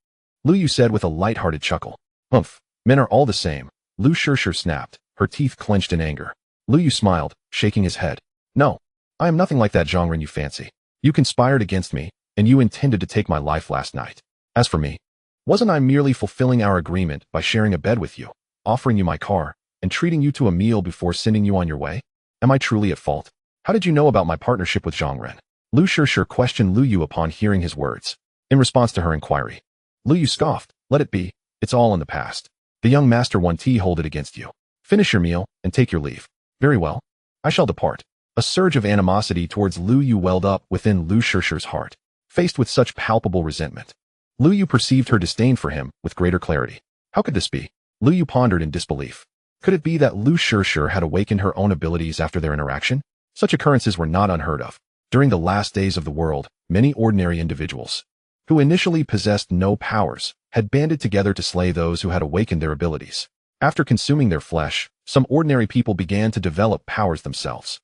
Liu Yu said with a light-hearted chuckle. Humph, men are all the same. Liu Shishir snapped, her teeth clenched in anger. Liu Yu smiled, shaking his head. No, I am nothing like that Zhongren you fancy. You conspired against me, and you intended to take my life last night. As for me, wasn't I merely fulfilling our agreement by sharing a bed with you, offering you my car, and treating you to a meal before sending you on your way? Am I truly at fault? How did you know about my partnership with Zhongren? Liu Shishir questioned Liu Yu upon hearing his words. In response to her inquiry, Liu Yu scoffed. Let it be. It's all in the past. The young master won't hold it against you. Finish your meal and take your leave. Very well. I shall depart. A surge of animosity towards Liu Yu welled up within Liu Shishir's heart. Faced with such palpable resentment, Liu Yu perceived her disdain for him with greater clarity. How could this be? Liu Yu pondered in disbelief. Could it be that Liu Shishir had awakened her own abilities after their interaction? Such occurrences were not unheard of. During the last days of the world, many ordinary individuals, who initially possessed no powers, had banded together to slay those who had awakened their abilities. After consuming their flesh, some ordinary people began to develop powers themselves.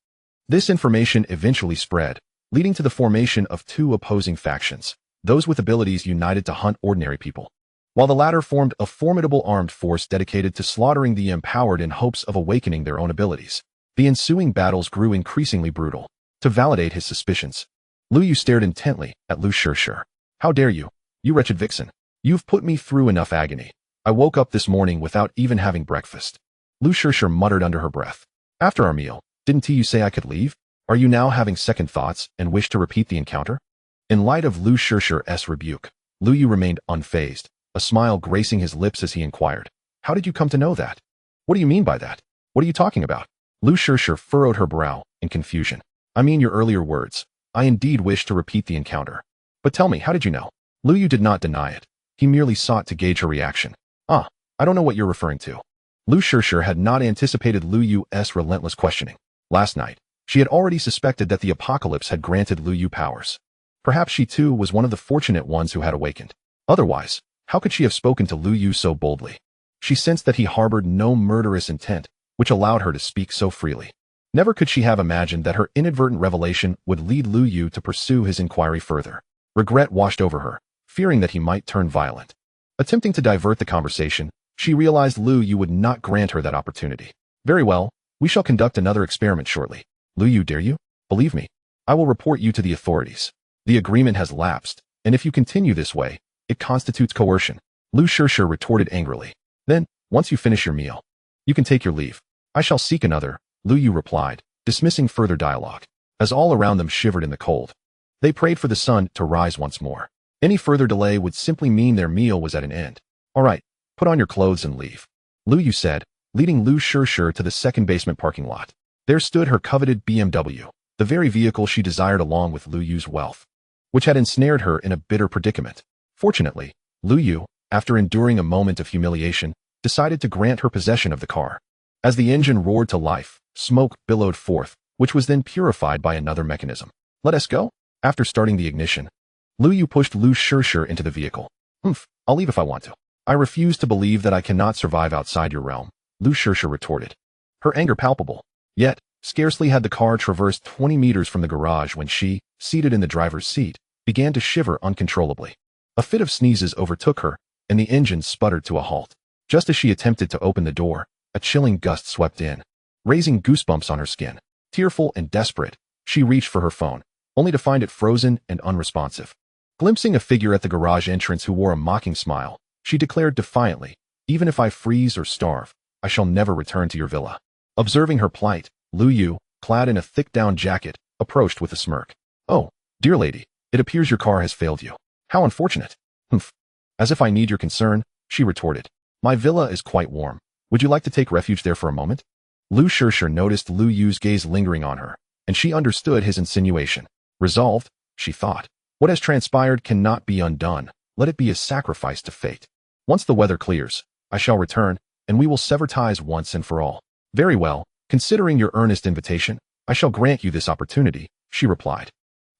This information eventually spread, leading to the formation of two opposing factions. Those with abilities united to hunt ordinary people, while the latter formed a formidable armed force dedicated to slaughtering the empowered in hopes of awakening their own abilities. The ensuing battles grew increasingly brutal. To validate his suspicions, Liu Yu stared intently at Liu Shishir. How dare you, you wretched vixen. You've put me through enough agony. I woke up this morning without even having breakfast. Liu Shishir muttered under her breath. After our meal, didn't you say I could leave? Are you now having second thoughts and wish to repeat the encounter? In light of Liu Shishir's rebuke, Liu Yu remained unfazed, a smile gracing his lips as he inquired. How did you come to know that? What do you mean by that? What are you talking about? Liu Shishir furrowed her brow in confusion. I mean your earlier words. I indeed wish to repeat the encounter. But tell me, how did you know? Liu Yu did not deny it. He merely sought to gauge her reaction. I don't know what you're referring to. Liu Shishir had not anticipated Liu Yu's relentless questioning. Last night, she had already suspected that the apocalypse had granted Liu Yu powers. Perhaps she too was one of the fortunate ones who had awakened. Otherwise, how could she have spoken to Liu Yu so boldly? She sensed that he harbored no murderous intent, which allowed her to speak so freely. Never could she have imagined that her inadvertent revelation would lead Liu Yu to pursue his inquiry further. Regret washed over her, fearing that he might turn violent. Attempting to divert the conversation, she realized Liu Yu would not grant her that opportunity. Very well, we shall conduct another experiment shortly. Liu Yu, dare you? Believe me, I will report you to the authorities. The agreement has lapsed, and if you continue this way, it constitutes coercion. Liu Shishir retorted angrily. Then, once you finish your meal, you can take your leave. I shall seek another, Liu Yu replied, dismissing further dialogue. As all around them shivered in the cold, they prayed for the sun to rise once more. Any further delay would simply mean their meal was at an end. All right, put on your clothes and leave, Liu Yu said, leading Liu Shishir to the second basement parking lot. There stood her coveted BMW, the very vehicle she desired along with Liu Yu's wealth, which had ensnared her in a bitter predicament. Fortunately, Liu Yu, after enduring a moment of humiliation, decided to grant her possession of the car. As the engine roared to life, smoke billowed forth, which was then purified by another mechanism. Let us go? After starting the ignition, Liu Yu pushed Liu Shishir into the vehicle. I'll leave if I want to. I refuse to believe that I cannot survive outside your realm, Liu Shishir retorted, her anger palpable. Yet, scarcely had the car traversed 20 meters from the garage when she, seated in the driver's seat, began to shiver uncontrollably. A fit of sneezes overtook her, and the engine sputtered to a halt. Just as she attempted to open the door, a chilling gust swept in, raising goosebumps on her skin. Tearful and desperate, she reached for her phone, only to find it frozen and unresponsive. Glimpsing a figure at the garage entrance who wore a mocking smile, she declared defiantly, "Even if I freeze or starve, I shall never return to your villa." Observing her plight, Liu Yu, clad in a thick down jacket, approached with a smirk. "Oh, dear lady, it appears your car has failed you. How unfortunate." "Humph. As if I need your concern," she retorted. "My villa is quite warm. Would you like to take refuge there for a moment?" Liu Shusher noticed Liu Yu's gaze lingering on her, and she understood his insinuation. Resolved, she thought, what has transpired cannot be undone. Let it be a sacrifice to fate. Once the weather clears, I shall return, and we will sever ties once and for all. "Very well, considering your earnest invitation, I shall grant you this opportunity," she replied.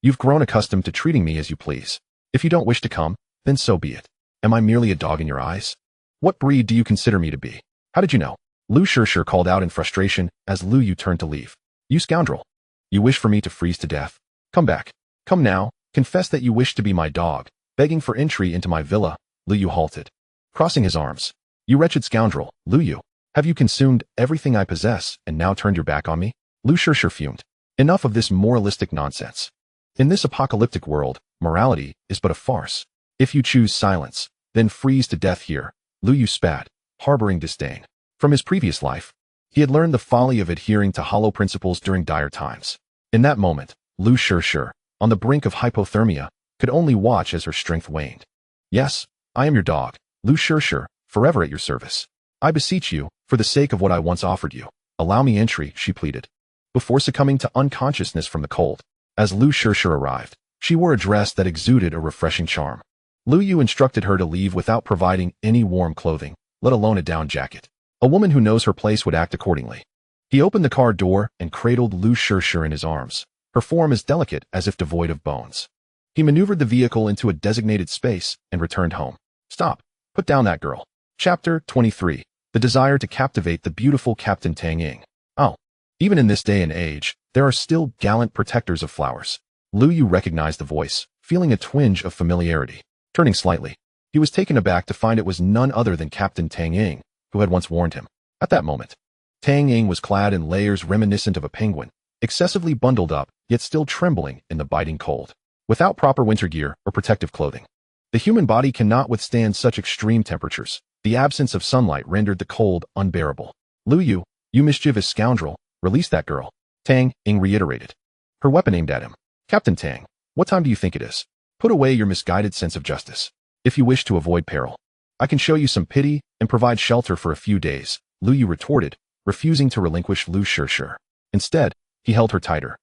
"You've grown accustomed to treating me as you please. If you don't wish to come, then so be it. Am I merely a dog in your eyes? What breed do you consider me to be? How did you know?" Liu Shusher called out in frustration as Liu Yu turned to leave. "You scoundrel! You wish for me to freeze to death? Come back. Come now, confess that you wish to be my dog." Begging for entry into my villa, Liu Yu halted, crossing his arms. "You wretched scoundrel, Liu Yu, have you consumed everything I possess and now turned your back on me?" Liu Shusher fumed. Enough of this moralistic nonsense. In this apocalyptic world, morality is but a farce. If you choose silence, then freeze to death here, Liu Yu spat, harboring disdain. From his previous life, he had learned the folly of adhering to hollow principles during dire times. In that moment, Liu Shusher, on the brink of hypothermia, could only watch as her strength waned. "Yes, I am your dog, Liu Shusher, forever at your service. I beseech you, for the sake of what I once offered you, allow me entry," she pleaded. Before succumbing to unconsciousness from the cold, as Liu Shusher arrived, she wore a dress that exuded a refreshing charm. Liu Yu instructed her to leave without providing any warm clothing, let alone a down jacket. A woman who knows her place would act accordingly. He opened the car door and cradled Liu Shusher in his arms, her form as delicate as if devoid of bones. He maneuvered the vehicle into a designated space and returned home. "Stop. Put down that girl." Chapter 23. The desire to captivate the beautiful Captain Tang Ying. Oh, even in this day and age, there are still gallant protectors of flowers. Liu Yu recognized the voice, feeling a twinge of familiarity. Turning slightly, he was taken aback to find it was none other than Captain Tang Ying, who had once warned him. At that moment, Tang Ying was clad in layers reminiscent of a penguin, excessively bundled up, yet still trembling in the biting cold. Without proper winter gear or protective clothing, the human body cannot withstand such extreme temperatures. The absence of sunlight rendered the cold unbearable. "Liu Yu, you mischievous scoundrel, release that girl," Tang Ying reiterated, her weapon aimed at him. "Captain Tang, what time do you think it is? Put away your misguided sense of justice. If you wish to avoid peril, I can show you some pity and provide shelter for a few days," Liu Yu retorted, refusing to relinquish Liu Shusher. Instead, he held her tighter,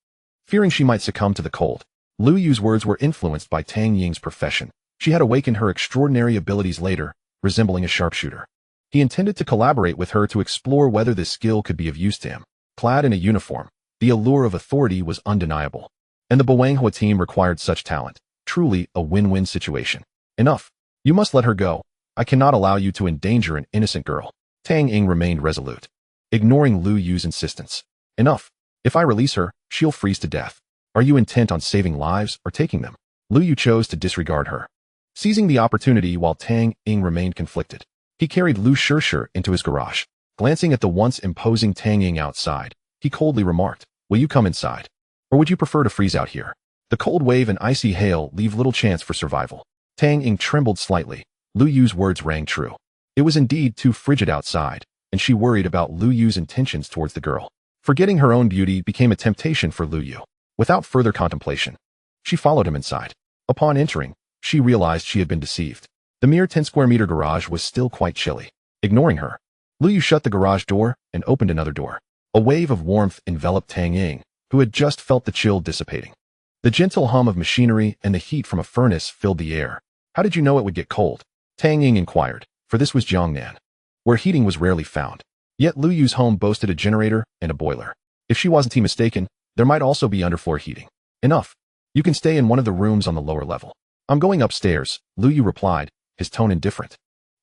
fearing she might succumb to the cold. Liu Yu's words were influenced by Tang Ying's profession. She had awakened her extraordinary abilities later, resembling a sharpshooter. He intended to collaborate with her to explore whether this skill could be of use to him. Clad in a uniform, the allure of authority was undeniable, and the Boanghua team required such talent. Truly a win-win situation. "Enough. You must let her go. I cannot allow you to endanger an innocent girl." Tang Ying remained resolute, ignoring Liu Yu's insistence. "Enough. If I release her, she'll freeze to death. Are you intent on saving lives or taking them?" Liu Yu chose to disregard her. Seizing the opportunity while Tang Ying remained conflicted, he carried Liu Shusher into his garage. Glancing at the once imposing Tang Ying outside, he coldly remarked, "Will you come inside? Or would you prefer to freeze out here? The cold wave and icy hail leave little chance for survival." Tang Ying trembled slightly. Liu Yu's words rang true. It was indeed too frigid outside, and she worried about Liu Yu's intentions towards the girl. Forgetting her own beauty became a temptation for Liu Yu. Without further contemplation, she followed him inside. Upon entering, she realized she had been deceived. The mere 10-square-meter garage was still quite chilly. Ignoring her, Liu Yu shut the garage door and opened another door. A wave of warmth enveloped Tang Ying, who had just felt the chill dissipating. The gentle hum of machinery and the heat from a furnace filled the air. "How did you know it would get cold?" Tang Ying inquired, for this was Jiangnan, where heating was rarely found. Yet Liu Yu's home boasted a generator and a boiler. If she wasn't mistaken, there might also be underfloor heating. "Enough. You can stay in one of the rooms on the lower level." "I'm going upstairs," Liu Yu replied, his tone indifferent.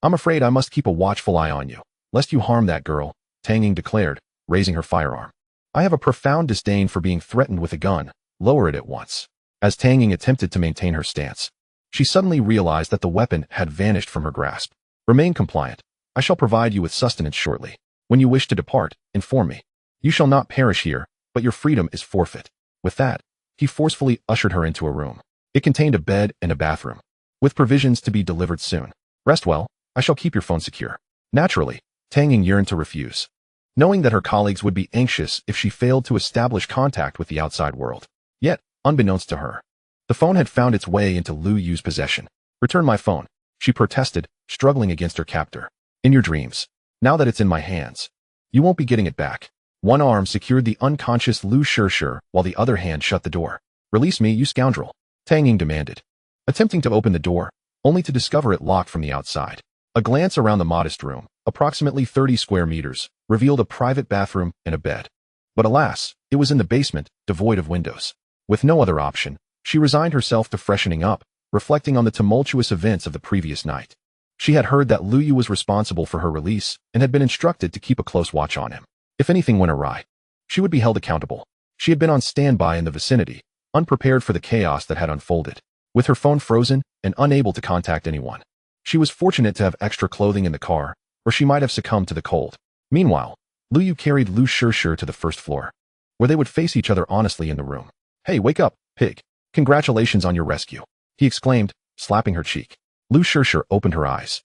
"I'm afraid I must keep a watchful eye on you, lest you harm that girl," Tang Ying declared, raising her firearm. "I have a profound disdain for being threatened with a gun. Lower it at once." As Tang Ying attempted to maintain her stance, she suddenly realized that the weapon had vanished from her grasp. "Remain compliant. I shall provide you with sustenance shortly. When you wish to depart, inform me. You shall not perish here, but your freedom is forfeit." With that, he forcefully ushered her into a room. It contained a bed and a bathroom, with provisions to be delivered soon. Rest well, I shall keep your phone secure. Naturally, Tang Ying yearned to refuse, knowing that her colleagues would be anxious if she failed to establish contact with the outside world. Yet, unbeknownst to her, the phone had found its way into Liu Yu's possession. Return my phone, she protested, struggling against her captor. In your dreams. Now that it's in my hands, you won't be getting it back. One arm secured the unconscious Liu Shishir while the other hand shut the door. Release me, you scoundrel, Tang Ying demanded, attempting to open the door, only to discover it locked from the outside. A glance around the modest room, approximately 30 square meters, revealed a private bathroom and a bed. But alas, it was in the basement, devoid of windows. With no other option, she resigned herself to freshening up, reflecting on the tumultuous events of the previous night. She had heard that Liu Yu was responsible for her release and had been instructed to keep a close watch on him. If anything went awry, she would be held accountable. She had been on standby in the vicinity, unprepared for the chaos that had unfolded. With her phone frozen and unable to contact anyone, she was fortunate to have extra clothing in the car, or she might have succumbed to the cold. Meanwhile, Liu Yu carried Liu Shishir to the first floor, where they would face each other honestly in the room. Hey, wake up, pig. Congratulations on your rescue, he exclaimed, slapping her cheek. Liu Shishir opened her eyes,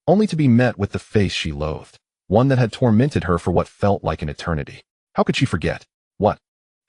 only to be met with the face she loathed, one that had tormented her for what felt like an eternity. How could she forget? What?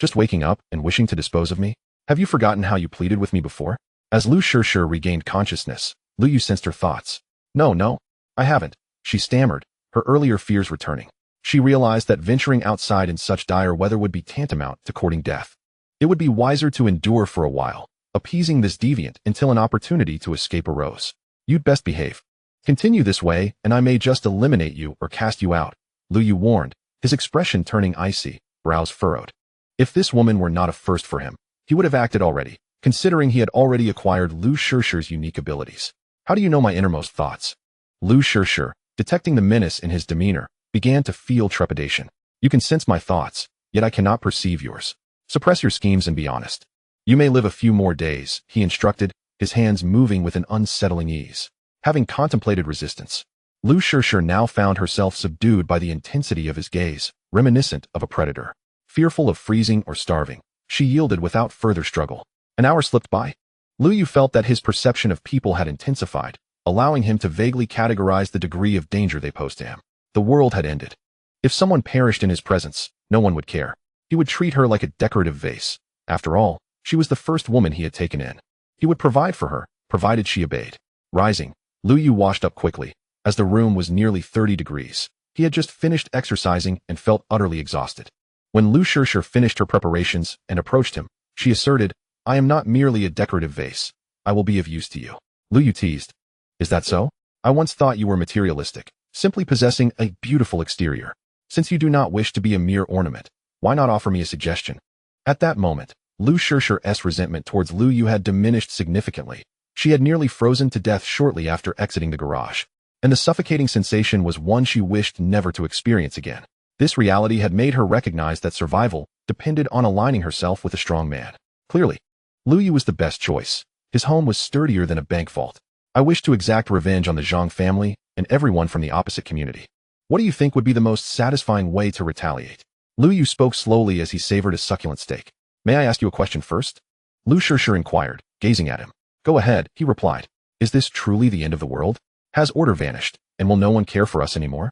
Just waking up and wishing to dispose of me? Have you forgotten how you pleaded with me before? As Liu Shishir regained consciousness, Liu Yu sensed her thoughts. No, I haven't, she stammered, her earlier fears returning. She realized that venturing outside in such dire weather would be tantamount to courting death. It would be wiser to endure for a while, appeasing this deviant until an opportunity to escape arose. You'd best behave. Continue this way, and I may just eliminate you or cast you out, Liu Yu warned, his expression turning icy, brows furrowed. If this woman were not a first for him, he would have acted already, considering he had already acquired Liu Shishir's unique abilities. How do you know my innermost thoughts? Liu Shishir, detecting the menace in his demeanor, began to feel trepidation. You can sense my thoughts, yet I cannot perceive yours. Suppress your schemes and be honest. You may live a few more days, he instructed, his hands moving with an unsettling ease. Having contemplated resistance, Liu Shishir now found herself subdued by the intensity of his gaze, reminiscent of a predator. Fearful of freezing or starving, she yielded without further struggle. An hour slipped by. Liu Yu felt that his perception of people had intensified, allowing him to vaguely categorize the degree of danger they posed to him. The world had ended. If someone perished in his presence, no one would care. He would treat her like a decorative vase. After all, she was the first woman he had taken in. He would provide for her, provided she obeyed. Rising, Liu Yu washed up quickly, as the room was nearly 30 degrees. He had just finished exercising and felt utterly exhausted. When Liu Shishir finished her preparations and approached him, she asserted, I am not merely a decorative vase. I will be of use to you. Liu Yu teased. Is that so? I once thought you were materialistic, simply possessing a beautiful exterior. Since you do not wish to be a mere ornament, why not offer me a suggestion? At that moment, Liu Shishir's resentment towards Liu Yu had diminished significantly. She had nearly frozen to death shortly after exiting the garage, and the suffocating sensation was one she wished never to experience again. This reality had made her recognize that survival depended on aligning herself with a strong man. Clearly, Liu Yu was the best choice. His home was sturdier than a bank vault. I wish to exact revenge on the Zhang family and everyone from the opposite community. What do you think would be the most satisfying way to retaliate? Liu Yu spoke slowly as he savored a succulent steak. May I ask you a question first? Liu Shishir inquired, gazing at him. Go ahead, he replied. Is this truly the end of the world? Has order vanished, and will no one care for us anymore?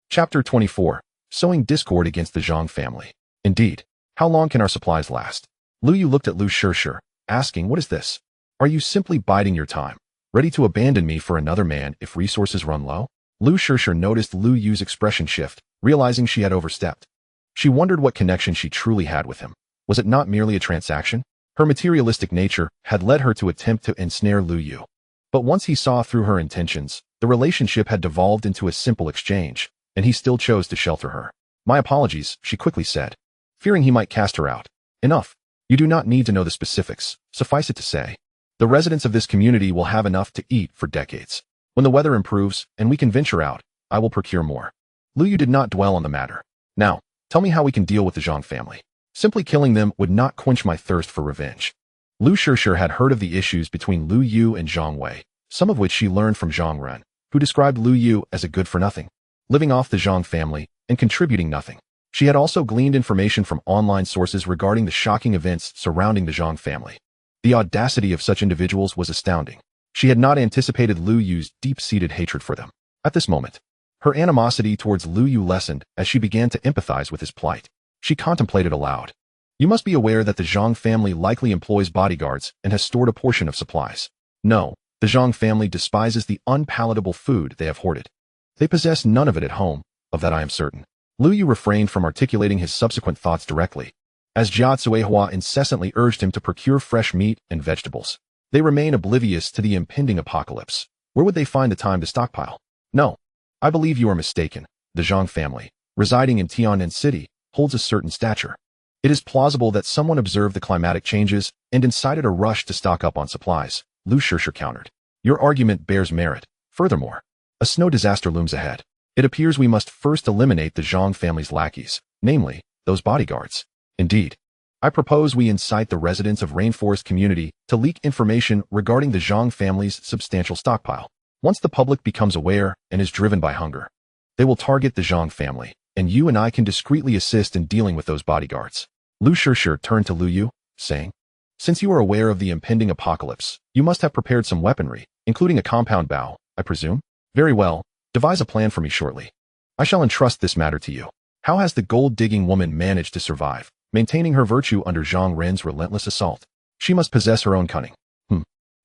Chapter 24. Sowing discord against the Zhang family. Indeed. How long can our supplies last? Liu Yu looked at Liu Shishir, asking, what is this? Are you simply biding your time, ready to abandon me for another man if resources run low? Liu Shishir noticed Liu Yu's expression shift, realizing she had overstepped. She wondered what connection she truly had with him. Was it not merely a transaction? Her materialistic nature had led her to attempt to ensnare Liu Yu. But once he saw through her intentions, the relationship had devolved into a simple exchange, and he still chose to shelter her. My apologies, she quickly said, fearing he might cast her out. Enough. You do not need to know the specifics. Suffice it to say, the residents of this community will have enough to eat for decades. When the weather improves and we can venture out, I will procure more. Liu Yu did not dwell on the matter. Now, tell me how we can deal with the Zhang family. Simply killing them would not quench my thirst for revenge. Liu Shishir had heard of the issues between Liu Yu and Zhang Wei, some of which she learned from Zhang Ren, who described Liu Yu as a good-for-nothing, living off the Zhang family and contributing nothing. She had also gleaned information from online sources regarding the shocking events surrounding the Zhang family. The audacity of such individuals was astounding. She had not anticipated Liu Yu's deep-seated hatred for them. At this moment, her animosity towards Liu Yu lessened as she began to empathize with his plight. She contemplated aloud. You must be aware that the Zhang family likely employs bodyguards and has stored a portion of supplies. No, the Zhang family despises the unpalatable food they have hoarded. They possess none of it at home, of that I am certain. Liu Yu refrained from articulating his subsequent thoughts directly, as Jia Cuihua incessantly urged him to procure fresh meat and vegetables. They remain oblivious to the impending apocalypse. Where would they find the time to stockpile? No, I believe you are mistaken. The Zhang family, residing in Tian'an City, holds a certain stature. It is plausible that someone observed the climatic changes and incited a rush to stock up on supplies, Lu Shishir countered. Your argument bears merit. Furthermore, a snow disaster looms ahead. It appears we must first eliminate the Zhang family's lackeys, namely, those bodyguards. Indeed, I propose we incite the residents of Rainforest Community to leak information regarding the Zhang family's substantial stockpile. Once the public becomes aware and is driven by hunger, they will target the Zhang family, and you and I can discreetly assist in dealing with those bodyguards. Lu Shishir turned to Liu Yu, saying, Since you are aware of the impending apocalypse, you must have prepared some weaponry, including a compound bow, I presume? Very well. Devise a plan for me shortly. I shall entrust this matter to you. How has the gold-digging woman managed to survive, maintaining her virtue under Zhang Ren's relentless assault? She must possess her own cunning.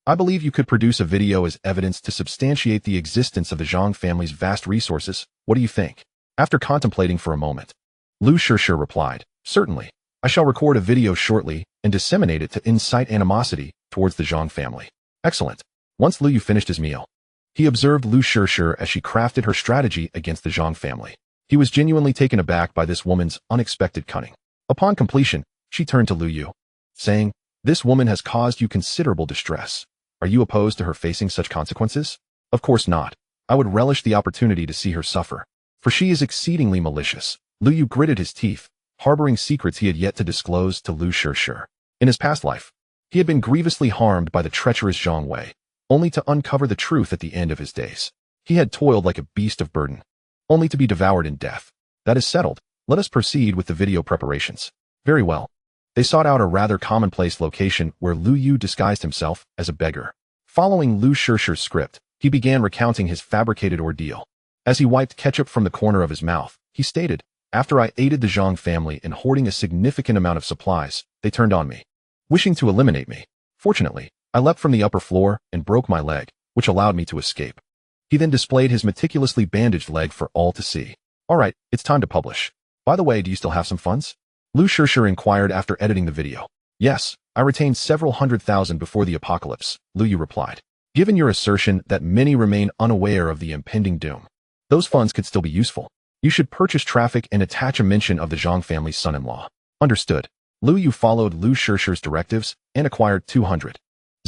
I believe you could produce a video as evidence to substantiate the existence of the Zhang family's vast resources. What do you think? After contemplating for a moment, Lu Shishir replied, Certainly. I shall record a video shortly and disseminate it to incite animosity towards the Zhang family. Excellent. Once Liu Yu finished his meal, he observed Lu Shishir as she crafted her strategy against the Zhang family. He was genuinely taken aback by this woman's unexpected cunning. Upon completion, she turned to Liu Yu, saying, This woman has caused you considerable distress. Are you opposed to her facing such consequences? Of course not. I would relish the opportunity to see her suffer, for she is exceedingly malicious. Liu Yu gritted his teeth, harboring secrets he had yet to disclose to Lu Shishir. In his past life, he had been grievously harmed by the treacherous Zhang Wei, only to uncover the truth at the end of his days. He had toiled like a beast of burden, only to be devoured in death. That is settled. Let us proceed with the video preparations. Very well. They sought out a rather commonplace location where Liu Yu disguised himself as a beggar. Following Lu Shishir's script, he began recounting his fabricated ordeal. As he wiped ketchup from the corner of his mouth, he stated, After I aided the Zhang family in hoarding a significant amount of supplies, they turned on me, wishing to eliminate me. Fortunately, I leapt from the upper floor and broke my leg, which allowed me to escape. He then displayed his meticulously bandaged leg for all to see. All right, it's time to publish. By the way, do you still have some funds? Lu Shishir inquired after editing the video. Yes, I retained several 100,000 before the apocalypse, Liu Yu replied. Given your assertion that many remain unaware of the impending doom, those funds could still be useful. You should purchase traffic and attach a mention of the Zhang family's son-in-law. Understood. Liu Yu followed Lu Shishir's directives and acquired 200,000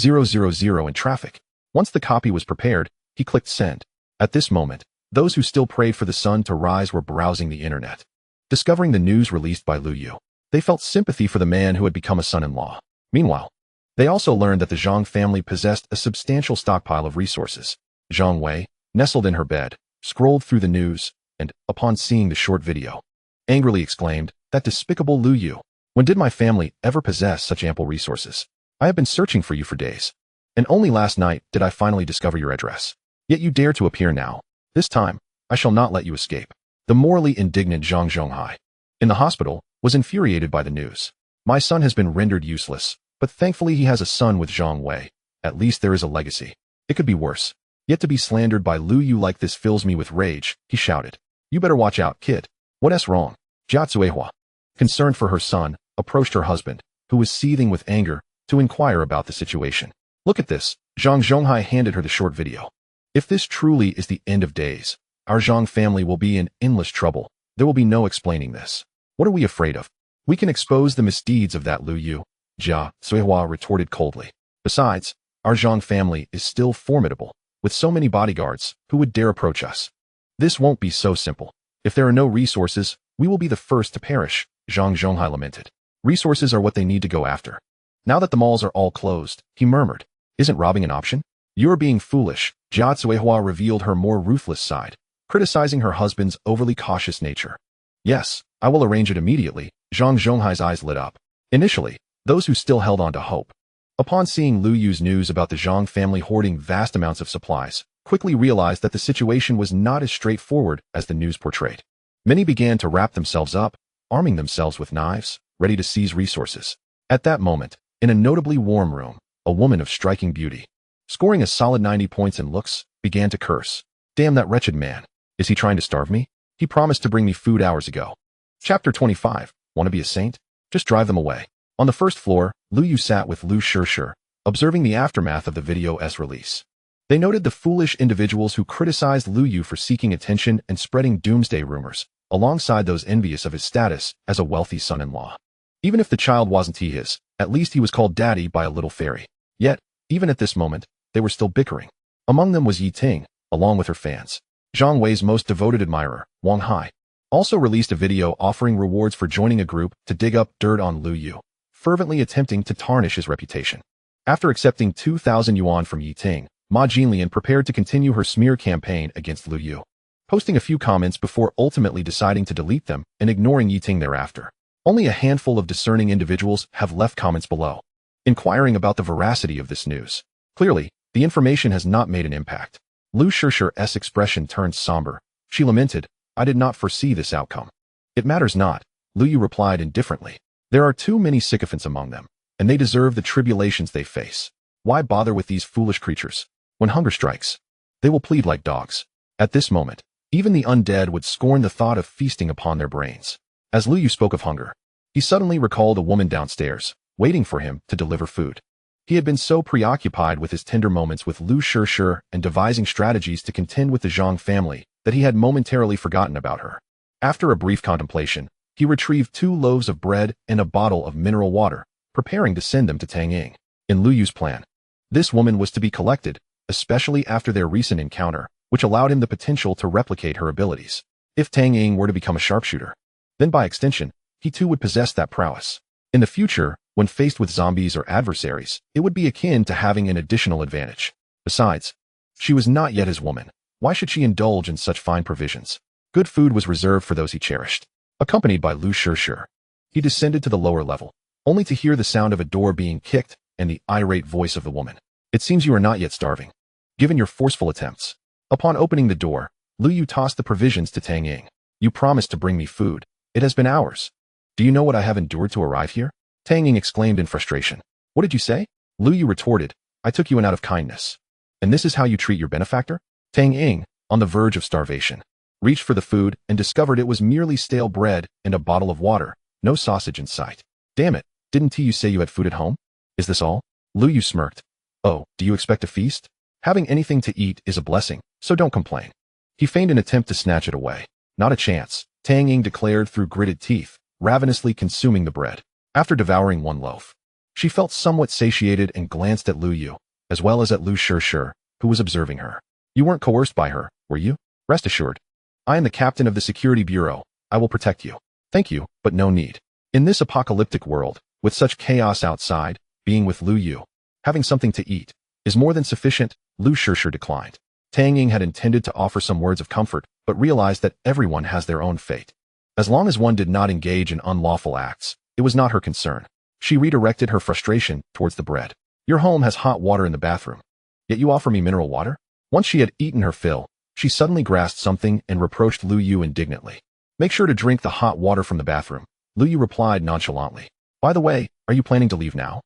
in traffic. Once the copy was prepared, he clicked send. At this moment, those who still prayed for the sun to rise were browsing the internet. Discovering the news released by Liu Yu, they felt sympathy for the man who had become a son-in-law. Meanwhile, they also learned that the Zhang family possessed a substantial stockpile of resources. Zhang Wei, nestled in her bed, scrolled through the news, and, upon seeing the short video, angrily exclaimed, That despicable Liu Yu! When did my family ever possess such ample resources? I have been searching for you for days, and only last night did I finally discover your address. Yet you dare to appear now. This time, I shall not let you escape. The morally indignant Zhang Zhonghai, in the hospital, was infuriated by the news. My son has been rendered useless, but thankfully he has a son with Zhang Wei. At least there is a legacy. It could be worse. Yet to be slandered by Liu Yu like this fills me with rage, he shouted. You better watch out, kid. What's wrong? Jia Cuihua, concerned for her son, approached her husband, who was seething with anger, to inquire about the situation. Look at this. Zhang Zhonghai handed her the short video. If this truly is the end of days, our Zhang family will be in endless trouble. There will be no explaining this. What are we afraid of? We can expose the misdeeds of that Liu Yu, Jia Cuihua retorted coldly. Besides, our Zhang family is still formidable, with so many bodyguards who would dare approach us. This won't be so simple. If there are no resources, we will be the first to perish, Zhang Zhonghai lamented. Resources are what they need to go after. Now that the malls are all closed, he murmured, Isn't robbing an option? You're being foolish. Jia Cuihua revealed her more ruthless side, criticizing her husband's overly cautious nature. Yes, I will arrange it immediately. Zhang Zhonghai's eyes lit up. Initially, those who still held on to hope. Upon seeing Liu Yu's news about the Zhang family hoarding vast amounts of supplies, quickly realized that the situation was not as straightforward as the news portrayed. Many began to wrap themselves up, arming themselves with knives, ready to seize resources. At that moment, in a notably warm room, a woman of striking beauty, scoring a solid 90 points in looks, began to curse. Damn that wretched man. Is he trying to starve me? He promised to bring me food hours ago. Chapter 25. Want to be a saint? Just drive them away. On the first floor, Liu Yu sat with Liu Shishir, observing the aftermath of the video's release. They noted the foolish individuals who criticized Liu Yu for seeking attention and spreading doomsday rumors, alongside those envious of his status as a wealthy son-in-law. Even if the child wasn't his, at least he was called daddy by a little fairy. Yet, even at this moment, they were still bickering. Among them was Yi Ting, along with her fans. Zhang Wei's most devoted admirer, Wang Hai, also released a video offering rewards for joining a group to dig up dirt on Liu Yu, fervently attempting to tarnish his reputation. After accepting 2,000 yuan from Yi Ting, Ma Jinlian prepared to continue her smear campaign against Liu Yu, posting a few comments before ultimately deciding to delete them and ignoring Yi Ting thereafter. Only a handful of discerning individuals have left comments below, inquiring about the veracity of this news. Clearly, the information has not made an impact. Liu Shishir's expression turned somber. She lamented, I did not foresee this outcome. It matters not, Liu Yu replied indifferently. There are too many sycophants among them, and they deserve the tribulations they face. Why bother with these foolish creatures? When hunger strikes, they will plead like dogs. At this moment, even the undead would scorn the thought of feasting upon their brains. As Liu Yu spoke of hunger, he suddenly recalled a woman downstairs, waiting for him to deliver food. He had been so preoccupied with his tender moments with Liu Shishir and devising strategies to contend with the Zhang family that he had momentarily forgotten about her. After a brief contemplation, he retrieved 2 loaves of bread and a bottle of mineral water, preparing to send them to Tang Ying. In Liu Yu's plan, this woman was to be collected, especially after their recent encounter, which allowed him the potential to replicate her abilities. If Tang Ying were to become a sharpshooter, then by extension, he too would possess that prowess. In the future, when faced with zombies or adversaries, it would be akin to having an additional advantage. Besides, she was not yet his woman. Why should she indulge in such fine provisions? Good food was reserved for those he cherished. Accompanied by Liu Shishir, he descended to the lower level, only to hear the sound of a door being kicked and the irate voice of the woman. It seems you are not yet starving, given your forceful attempts. Upon opening the door, Liu Yu tossed the provisions to Tang Ying. You promised to bring me food. It has been hours. Do you know what I have endured to arrive here? Tang Ying exclaimed in frustration. What did you say? Liu Yu retorted, I took you in out of kindness. And this is how you treat your benefactor? Tang Ying, on the verge of starvation, reached for the food and discovered it was merely stale bread and a bottle of water, no sausage in sight. Damn it, didn't you say you had food at home? Is this all? Liu Yu smirked. Oh, do you expect a feast? Having anything to eat is a blessing, so don't complain. He feigned an attempt to snatch it away. Not a chance, Tang Ying declared through gritted teeth, ravenously consuming the bread. After devouring 1 loaf, she felt somewhat satiated and glanced at Liu Yu, as well as at Liu Shishir, who was observing her. You weren't coerced by her, were you? Rest assured. I am the captain of the security bureau. I will protect you. Thank you, but no need. In this apocalyptic world, with such chaos outside, being with Liu Yu, having something to eat, is more than sufficient, Liu Shishir declined. Tang Ying had intended to offer some words of comfort, but realized that everyone has their own fate. As long as one did not engage in unlawful acts, it was not her concern. She redirected her frustration towards the bread. Your home has hot water in the bathroom, yet you offer me mineral water? Once she had eaten her fill, she suddenly grasped something and reproached Liu Yu indignantly. Make sure to drink the hot water from the bathroom, Liu Yu replied nonchalantly. By the way, are you planning to leave now?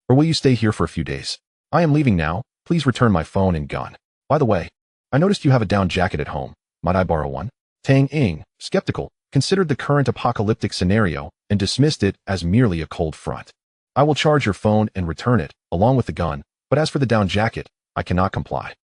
Or will you stay here for a few days? I am leaving now, please return my phone and gun. By the way, I noticed you have a down jacket at home, might I borrow one? Tang Ying, skeptical, considered the current apocalyptic scenario and dismissed it as merely a cold front. I will charge your phone and return it, along with the gun, but as for the down jacket, I cannot comply.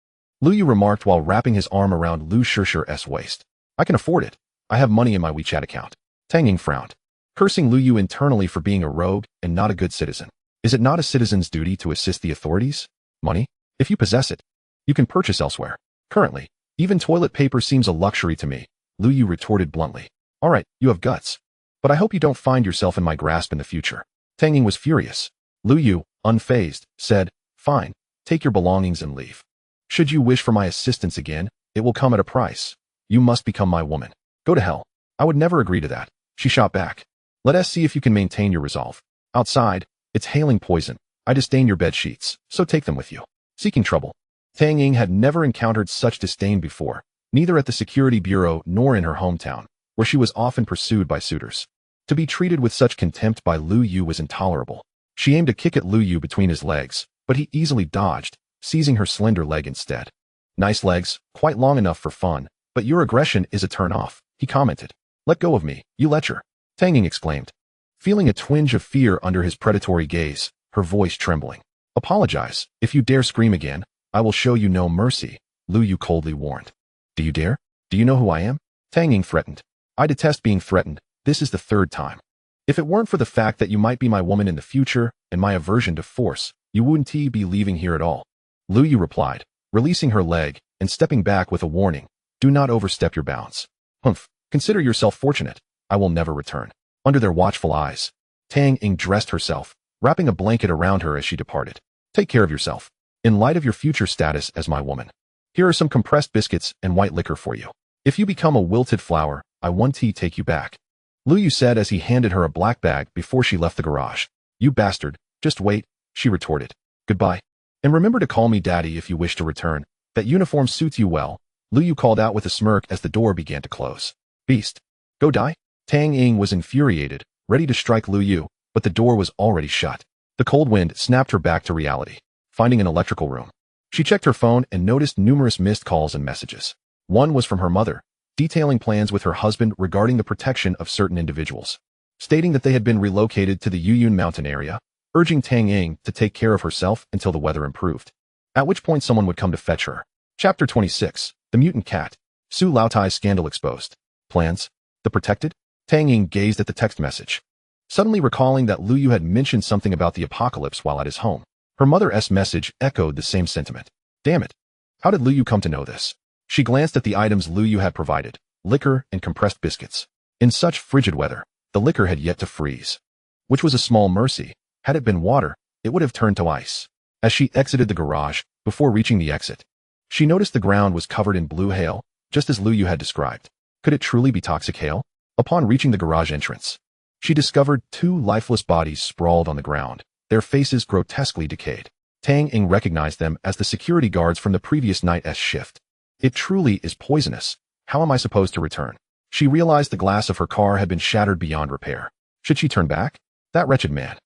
Liu Yu remarked while wrapping his arm around Liu Shishir's waist. I can afford it. I have money in my WeChat account. Tang Ying frowned, cursing Liu Yu internally for being a rogue and not a good citizen. Is it not a citizen's duty to assist the authorities? Money? If you possess it, you can purchase elsewhere. Currently, even toilet paper seems a luxury to me, Liu Yu retorted bluntly. All right, you have guts. But I hope you don't find yourself in my grasp in the future. Tang Ying was furious. Liu Yu, unfazed, said, Fine, take your belongings and leave. Should you wish for my assistance again, it will come at a price. You must become my woman. Go to hell. I would never agree to that, she shot back. Let us see if you can maintain your resolve. Outside, it's hailing poison. I disdain your bed sheets, so take them with you. Seeking trouble. Tang Ying had never encountered such disdain before, neither at the security bureau nor in her hometown, where she was often pursued by suitors. To be treated with such contempt by Liu Yu was intolerable. She aimed a kick at Liu Yu between his legs, but he easily dodged, seizing her slender leg instead. Nice legs, quite long enough for fun, but your aggression is a turn-off, he commented. Let go of me, you lecher, Tang Ying exclaimed. Feeling a twinge of fear under his predatory gaze, her voice trembling. Apologize, if you dare scream again, I will show you no mercy, Liu Yu coldly warned. Do you dare? Do you know who I am? Tang Ying threatened. I detest being threatened, this is the third time. If it weren't for the fact that you might be my woman in the future, and my aversion to force, you wouldn't be leaving here at all. Liu Yu replied, releasing her leg, and stepping back with a warning. Do not overstep your bounds. Humph, consider yourself fortunate. I will never return. Under their watchful eyes, Tang Ying dressed herself, wrapping a blanket around her as she departed. Take care of yourself. In light of your future status as my woman, here are some compressed biscuits and white liquor for you. If you become a wilted flower, I want to take you back. Liu Yu said as he handed her a black bag before she left the garage. You bastard, just wait, she retorted. Goodbye. And remember to call me daddy if you wish to return. That uniform suits you well, Liu Yu called out with a smirk as the door began to close. Beast. Go die? Tang Ying was infuriated, ready to strike Liu Yu, but the door was already shut. The cold wind snapped her back to reality, finding an electrical room. She checked her phone and noticed numerous missed calls and messages. One was from her mother, detailing plans with her husband regarding the protection of certain individuals, stating that they had been relocated to the Yuyun mountain area, urging Tang Ying to take care of herself until the weather improved, at which point someone would come to fetch her. Chapter 26, The Mutant Cat, Su Laotai's Scandal Exposed. Plans? The Protected? Tang Ying gazed at the text message, suddenly recalling that Liu Yu had mentioned something about the apocalypse while at his home. Her mother's message echoed the same sentiment. Damn it. How did Liu Yu come to know this? She glanced at the items Liu Yu had provided, liquor and compressed biscuits. In such frigid weather, the liquor had yet to freeze, which was a small mercy. Had it been water, it would have turned to ice. As she exited the garage, before reaching the exit, she noticed the ground was covered in blue hail, just as Liu Yu had described. Could it truly be toxic hail? Upon reaching the garage entrance, she discovered two lifeless bodies sprawled on the ground, their faces grotesquely decayed. Tang Ying recognized them as the security guards from the previous night's shift. It truly is poisonous. How am I supposed to return? She realized the glass of her car had been shattered beyond repair. Should she turn back? That wretched man.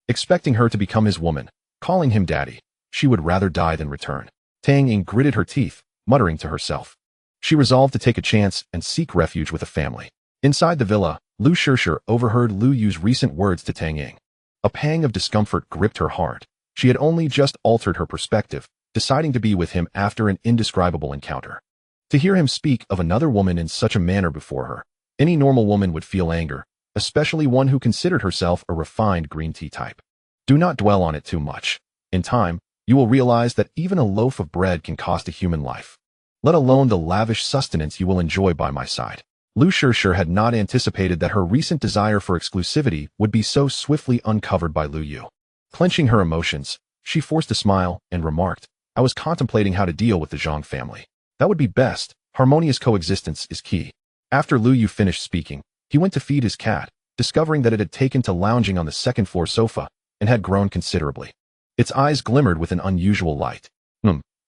Expecting her to become his woman, calling him daddy, she would rather die than return. Tang Ying gritted her teeth, muttering to herself. She resolved to take a chance and seek refuge with a family. Inside the villa, Lu Shishir overheard Liu Yu's recent words to Tang Ying. A pang of discomfort gripped her heart. She had only just altered her perspective, deciding to be with him after an indescribable encounter. To hear him speak of another woman in such a manner before her, any normal woman would feel anger, especially one who considered herself a refined green tea type. Do not dwell on it too much. In time, you will realize that even a loaf of bread can cost a human life, let alone the lavish sustenance you will enjoy by my side. Lu Shishir had not anticipated that her recent desire for exclusivity would be so swiftly uncovered by Liu Yu. Clenching her emotions, she forced a smile and remarked, I was contemplating how to deal with the Zhang family. That would be best. Harmonious coexistence is key. After Liu Yu finished speaking, he went to feed his cat, discovering that it had taken to lounging on the second-floor sofa and had grown considerably. Its eyes glimmered with an unusual light.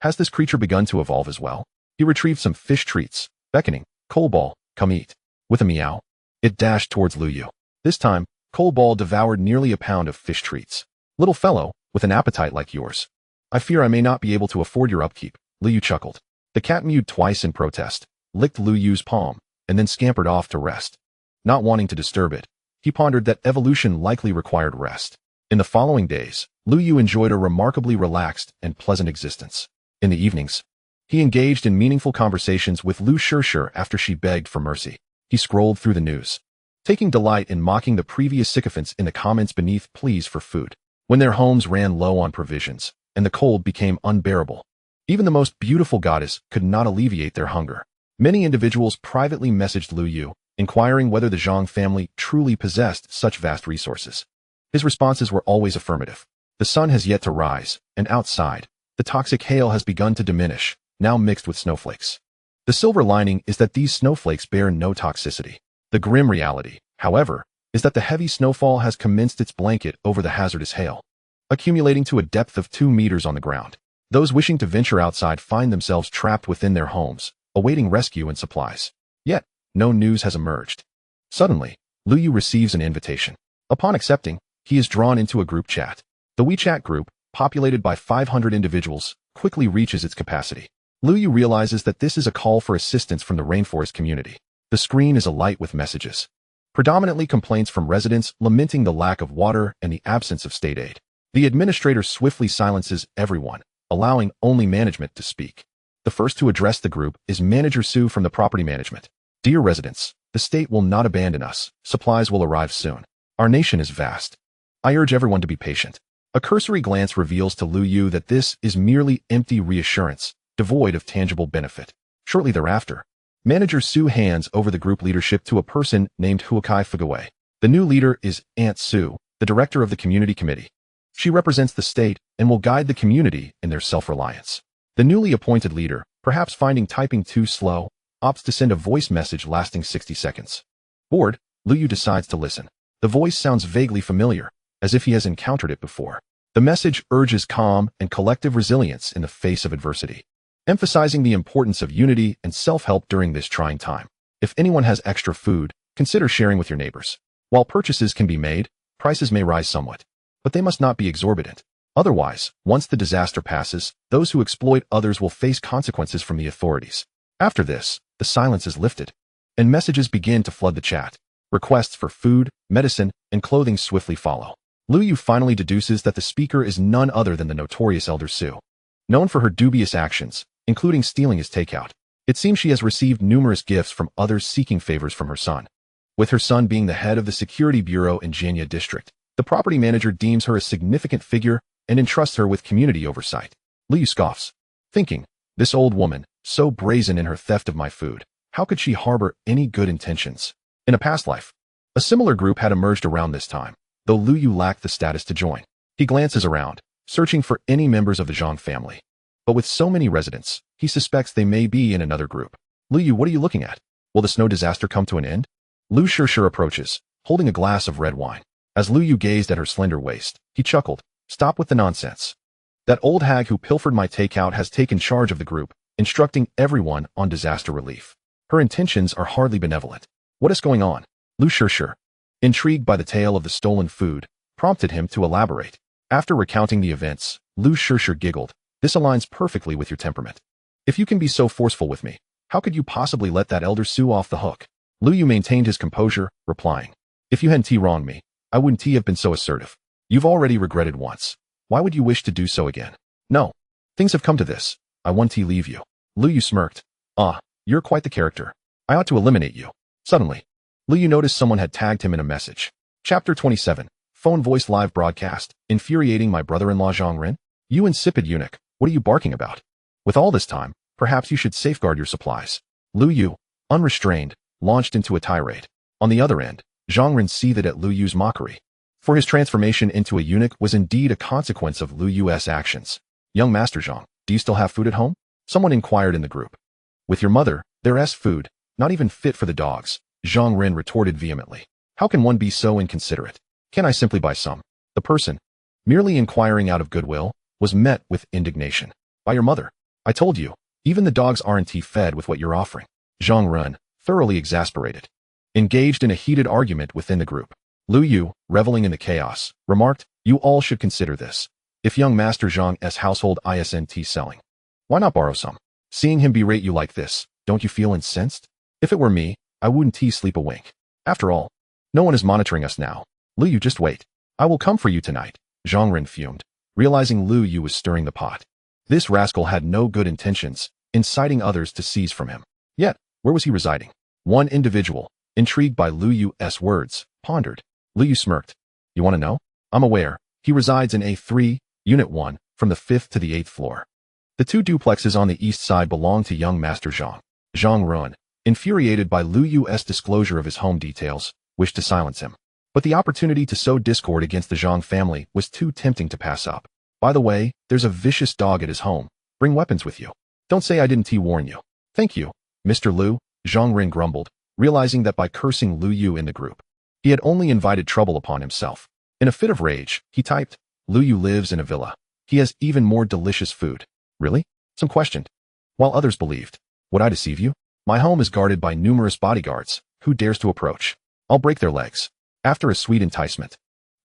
Has this creature begun to evolve as well? He retrieved some fish treats, beckoning, Coalball, come eat. With a meow, it dashed towards Liu Yu. This time, Coalball devoured nearly a pound of fish treats. Little fellow, with an appetite like yours. I fear I may not be able to afford your upkeep, Liu Yu chuckled. The cat mewed twice in protest, licked Liu Yu's palm, and then scampered off to rest. Not wanting to disturb it, he pondered that evolution likely required rest. In the following days, Liu Yu enjoyed a remarkably relaxed and pleasant existence. In the evenings, he engaged in meaningful conversations with Lu Shishir after she begged for mercy. He scrolled through the news, taking delight in mocking the previous sycophants in the comments beneath pleas for food. When their homes ran low on provisions, and the cold became unbearable, even the most beautiful goddess could not alleviate their hunger. Many individuals privately messaged Liu Yu, inquiring whether the Zhang family truly possessed such vast resources. His responses were always affirmative. The sun has yet to rise, and outside, the toxic hail has begun to diminish, now mixed with snowflakes. The silver lining is that these snowflakes bear no toxicity. The grim reality, however, is that the heavy snowfall has commenced its blanket over the hazardous hail, accumulating to a depth of 2 meters on the ground. Those wishing to venture outside find themselves trapped within their homes, awaiting rescue and supplies. Yet, no news has emerged. Suddenly, Liu Yu receives an invitation. Upon accepting, he is drawn into a group chat. The WeChat group, populated by 500 individuals, quickly reaches its capacity. Liu Yu realizes that this is a call for assistance from the rainforest community. The screen is alight with messages, predominantly complaints from residents lamenting the lack of water and the absence of state aid. The administrator swiftly silences everyone, allowing only management to speak. The first to address the group is Manager Su from the property management. Dear residents, the state will not abandon us. Supplies will arrive soon. Our nation is vast. I urge everyone to be patient. A cursory glance reveals to Liu Yu that this is merely empty reassurance, devoid of tangible benefit. Shortly thereafter, Manager Su hands over the group leadership to a person named Huakai Fugaway. The new leader is Aunt Su, the director of the community committee. She represents the state and will guide the community in their self-reliance. The newly appointed leader, perhaps finding typing too slow, opts to send a voice message lasting 60 seconds. Bored, Liu Yu decides to listen. The voice sounds vaguely familiar, as if he has encountered it before. The message urges calm and collective resilience in the face of adversity, emphasizing the importance of unity and self-help during this trying time. If anyone has extra food, consider sharing with your neighbors. While purchases can be made, prices may rise somewhat, but they must not be exorbitant. Otherwise, once the disaster passes, those who exploit others will face consequences from the authorities. After this, the silence is lifted, and messages begin to flood the chat. Requests for food, medicine, and clothing swiftly follow. Liu Yu finally deduces that the speaker is none other than the notorious Elder Su. Known for her dubious actions, including stealing his takeout, it seems she has received numerous gifts from others seeking favors from her son. With her son being the head of the security bureau in Jenya district, the property manager deems her a significant figure and entrusts her with community oversight. Liu Yu scoffs, thinking, this old woman, so brazen in her theft of my food, how could she harbor any good intentions? In a past life, a similar group had emerged around this time, though Liu Yu lacked the status to join. He glances around, searching for any members of the Zhang family. But with so many residents, he suspects they may be in another group. Liu Yu, what are you looking at? Will the snow disaster come to an end? Liu Shishir approaches, holding a glass of red wine. As Liu Yu gazed at her slender waist, he chuckled, stop with the nonsense. That old hag who pilfered my takeout has taken charge of the group, instructing everyone on disaster relief. Her intentions are hardly benevolent. What is going on? Liu Shishir, intrigued by the tale of the stolen food, prompted him to elaborate. After recounting the events, Liu Shishir giggled. This aligns perfectly with your temperament. If you can be so forceful with me, how could you possibly let that Elder Su off the hook? Liu Yu maintained his composure, replying, if you hadn't wronged me, I wouldn't have been so assertive. You've already regretted once. Why would you wish to do so again? No. Things have come to this. I want to leave you. Liu Yu smirked. Ah, you're quite the character. I ought to eliminate you. Suddenly, Liu Yu noticed someone had tagged him in a message. Chapter 27. Phone voice live broadcast. Infuriating my brother-in-law Zhang Ren? You insipid eunuch, what are you barking about? With all this time, perhaps you should safeguard your supplies. Liu Yu, unrestrained, launched into a tirade. On the other end, Zhang Ren seethed at Liu Yu's mockery. For his transformation into a eunuch was indeed a consequence of Liu Yu's actions. Young Master Zhang, do you still have food at home? Someone inquired in the group. With your mother, there's food, not even fit for the dogs, Zhang Ren retorted vehemently. How can one be so inconsiderate? Can I simply buy some? The person, merely inquiring out of goodwill, was met with indignation. By your mother. I told you, even the dogs aren't fed with what you're offering. Zhang Ren, thoroughly exasperated, engaged in a heated argument within the group. Liu Yu, reveling in the chaos, remarked, you all should consider this. If young Master Zhang's household isn't selling, why not borrow some? Seeing him berate you like this, don't you feel incensed? If it were me, I wouldn't sleep a wink. After all, no one is monitoring us now. Liu Yu, just wait. I will come for you tonight. Zhang Ren fumed, realizing Liu Yu was stirring the pot. This rascal had no good intentions, inciting others to seize from him. Yet, where was he residing? One individual, intrigued by Liu Yu's words, pondered. Liu Yu smirked. You want to know? I'm aware. He resides in A3, Unit 1, from the 5th to the 8th floor. The 2 duplexes on the east side belong to young Master Zhang. Zhang Ren, infuriated by Liu Yu's disclosure of his home details, wished to silence him. But the opportunity to sow discord against the Zhang family was too tempting to pass up. By the way, there's a vicious dog at his home. Bring weapons with you. Don't say I didn't warn you. Thank you, Mr. Liu, Zhang Ren grumbled, realizing that by cursing Liu Yu in the group, he had only invited trouble upon himself. In a fit of rage, he typed, "Liu Yu lives in a villa. He has even more delicious food." Really? Some questioned. While others believed. Would I deceive you? My home is guarded by numerous bodyguards. Who dares to approach? I'll break their legs. After a sweet enticement,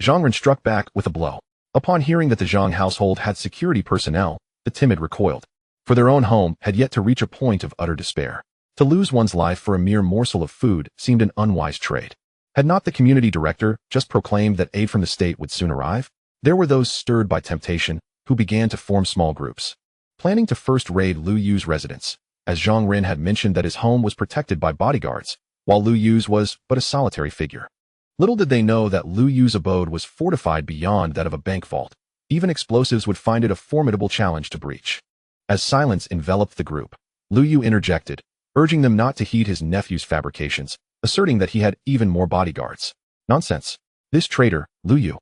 Zhang Ren struck back with a blow. Upon hearing that the Zhang household had security personnel, the timid recoiled. For their own home had yet to reach a point of utter despair. To lose one's life for a mere morsel of food seemed an unwise trade. Had not the community director just proclaimed that aid from the state would soon arrive? There were those stirred by temptation who began to form small groups, planning to first raid Liu Yu's residence, as Zhang Ren had mentioned that his home was protected by bodyguards, while Liu Yu's was but a solitary figure. Little did they know that Liu Yu's abode was fortified beyond that of a bank vault. Even explosives would find it a formidable challenge to breach. As silence enveloped the group, Liu Yu interjected, urging them not to heed his nephew's fabrications, asserting that he had even more bodyguards. Nonsense. This traitor, Liu Yu,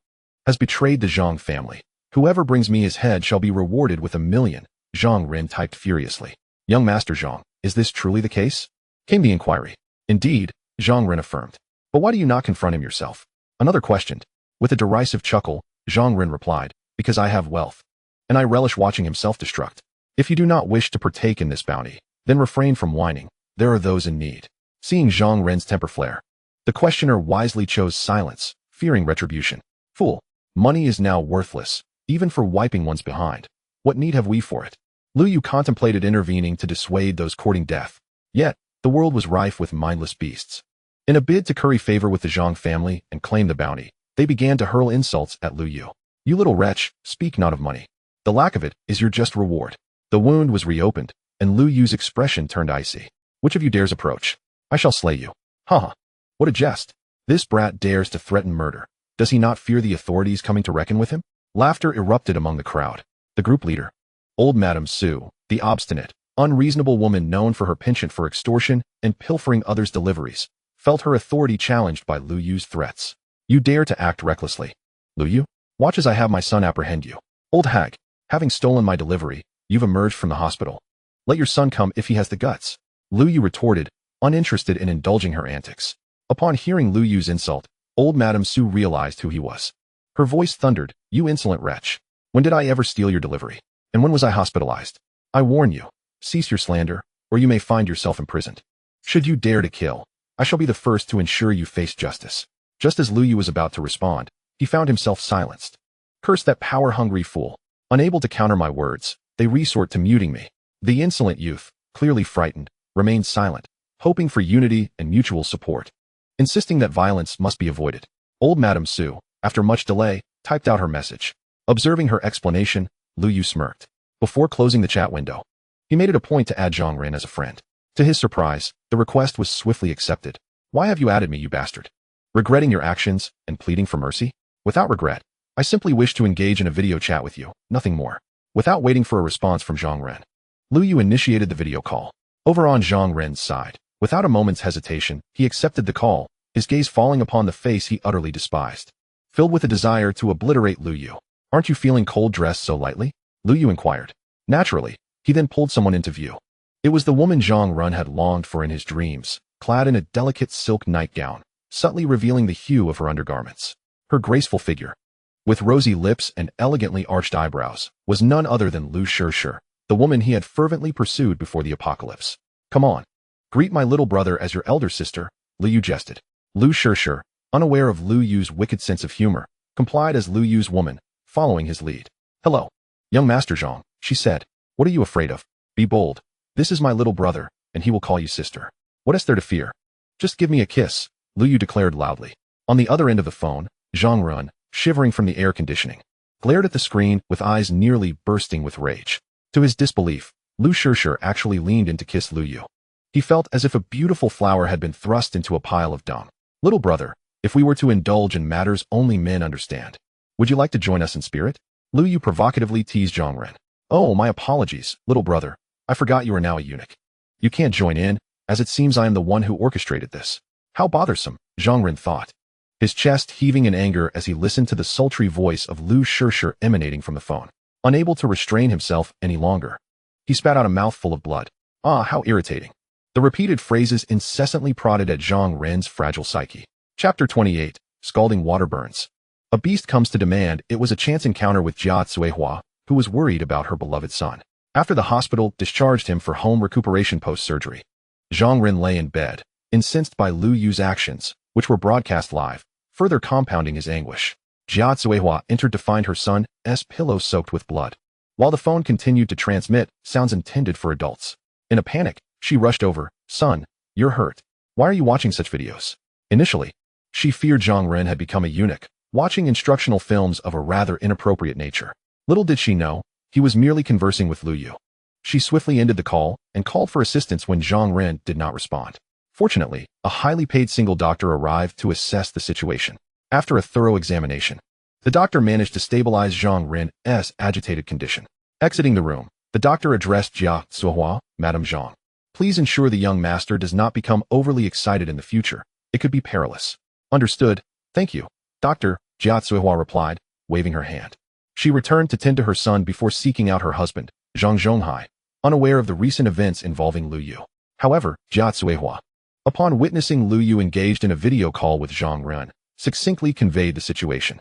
has betrayed the Zhang family. Whoever brings me his head shall be rewarded with 1,000,000, Zhang Ren typed furiously. Young Master Zhang, is this truly the case? Came the inquiry. Indeed, Zhang Ren affirmed. But why do you not confront him yourself? Another questioned. With a derisive chuckle, Zhang Ren replied, because I have wealth, and I relish watching him self-destruct. If you do not wish to partake in this bounty, then refrain from whining. There are those in need. Seeing Zhang Ren's temper flare, the questioner wisely chose silence, fearing retribution. Fool, money is now worthless, even for wiping one's behind. What need have we for it? Liu Yu contemplated intervening to dissuade those courting death. Yet, the world was rife with mindless beasts. In a bid to curry favor with the Zhang family and claim the bounty, they began to hurl insults at Liu Yu. You little wretch, speak not of money. The lack of it is your just reward. The wound was reopened, and Liu Yu's expression turned icy. Which of you dares approach? I shall slay you. Ha! What a jest. This brat dares to threaten murder. Does he not fear the authorities coming to reckon with him? Laughter erupted among the crowd. The group leader, old Madame Su, the obstinate, unreasonable woman known for her penchant for extortion and pilfering others' deliveries, felt her authority challenged by Liu Yu's threats. You dare to act recklessly. Liu Yu, watch as I have my son apprehend you. Old hag, having stolen my delivery, you've emerged from the hospital. Let your son come if he has the guts. Liu Yu retorted, uninterested in indulging her antics. Upon hearing Liu Yu's insult, old Madame Su realized who he was. Her voice thundered, you insolent wretch. When did I ever steal your delivery? And when was I hospitalized? I warn you, cease your slander, or you may find yourself imprisoned. Should you dare to kill, I shall be the first to ensure you face justice. Just as Liu Yu was about to respond, he found himself silenced. Curse that power-hungry fool. Unable to counter my words, they resort to muting me. The insolent youth, clearly frightened, remained silent, hoping for unity and mutual support, insisting that violence must be avoided. Old Madame Su, after much delay, typed out her message. Observing her explanation, Liu Yu smirked. Before closing the chat window, he made it a point to add Zhang Ren as a friend. To his surprise, the request was swiftly accepted. Why have you added me, you bastard? Regretting your actions and pleading for mercy? Without regret. I simply wish to engage in a video chat with you, nothing more. Without waiting for a response from Zhang Ren, Liu Yu initiated the video call. Over on Zhang Ren's side, without a moment's hesitation, he accepted the call, his gaze falling upon the face he utterly despised. Filled with a desire to obliterate Liu Yu. Aren't you feeling cold dressed so lightly? Liu Yu inquired. Naturally, he then pulled someone into view. It was the woman Zhang Ren had longed for in his dreams, clad in a delicate silk nightgown, subtly revealing the hue of her undergarments. Her graceful figure, with rosy lips and elegantly arched eyebrows, was none other than Liu Shishir, the woman he had fervently pursued before the apocalypse. Come on. Greet my little brother as your elder sister, Liu Yu jested. Liu Shishir, unaware of Liu Yu's wicked sense of humor, complied as Liu Yu's woman, following his lead. Hello, young Master Zhang, she said. What are you afraid of? Be bold. This is my little brother, and he will call you sister. What is there to fear? Just give me a kiss, Liu Yu declared loudly. On the other end of the phone, Zhang Ren, shivering from the air conditioning, glared at the screen with eyes nearly bursting with rage. To his disbelief, Liu Shishir actually leaned in to kiss Liu Yu. He felt as if a beautiful flower had been thrust into a pile of dung. Little brother, if we were to indulge in matters only men understand, would you like to join us in spirit? Liu Yu provocatively teased Zhang Ren. Oh, my apologies, little brother. I forgot you are now a eunuch. You can't join in, as it seems I am the one who orchestrated this. How bothersome, Zhang Ren thought, his chest heaving in anger as he listened to the sultry voice of Liu Shishir emanating from the phone. Unable to restrain himself any longer, he spat out a mouthful of blood. Ah, how irritating. The repeated phrases incessantly prodded at Zhang Ren's fragile psyche. Chapter 28. Scalding Water Burns. A beast comes to demand. It was a chance encounter with Jia Cuihua, who was worried about her beloved son. After the hospital discharged him for home recuperation post-surgery, Zhang Ren lay in bed, incensed by Liu Yu's actions, which were broadcast live, further compounding his anguish. Jia Cuihua entered to find her son's pillow soaked with blood, while the phone continued to transmit sounds intended for adults. In a panic, she rushed over. "Son, you're hurt. Why are you watching such videos?" Initially, she feared Zhang Ren had become a eunuch, watching instructional films of a rather inappropriate nature. Little did she know, he was merely conversing with Liu Yu. She swiftly ended the call and called for assistance when Zhang Ren did not respond. Fortunately, a highly paid single doctor arrived to assess the situation. After a thorough examination, the doctor managed to stabilize Zhang Ren's agitated condition. Exiting the room, the doctor addressed Jia Cuihua, "Madame Zhang, please ensure the young master does not become overly excited in the future. It could be perilous." "Understood. Thank you, Doctor," Jia Cuihua replied, waving her hand. She returned to tend to her son before seeking out her husband, Zhang Zhonghai, unaware of the recent events involving Liu Yu. However, Jia Cuihua, upon witnessing Liu Yu engaged in a video call with Zhang Ren, succinctly conveyed the situation.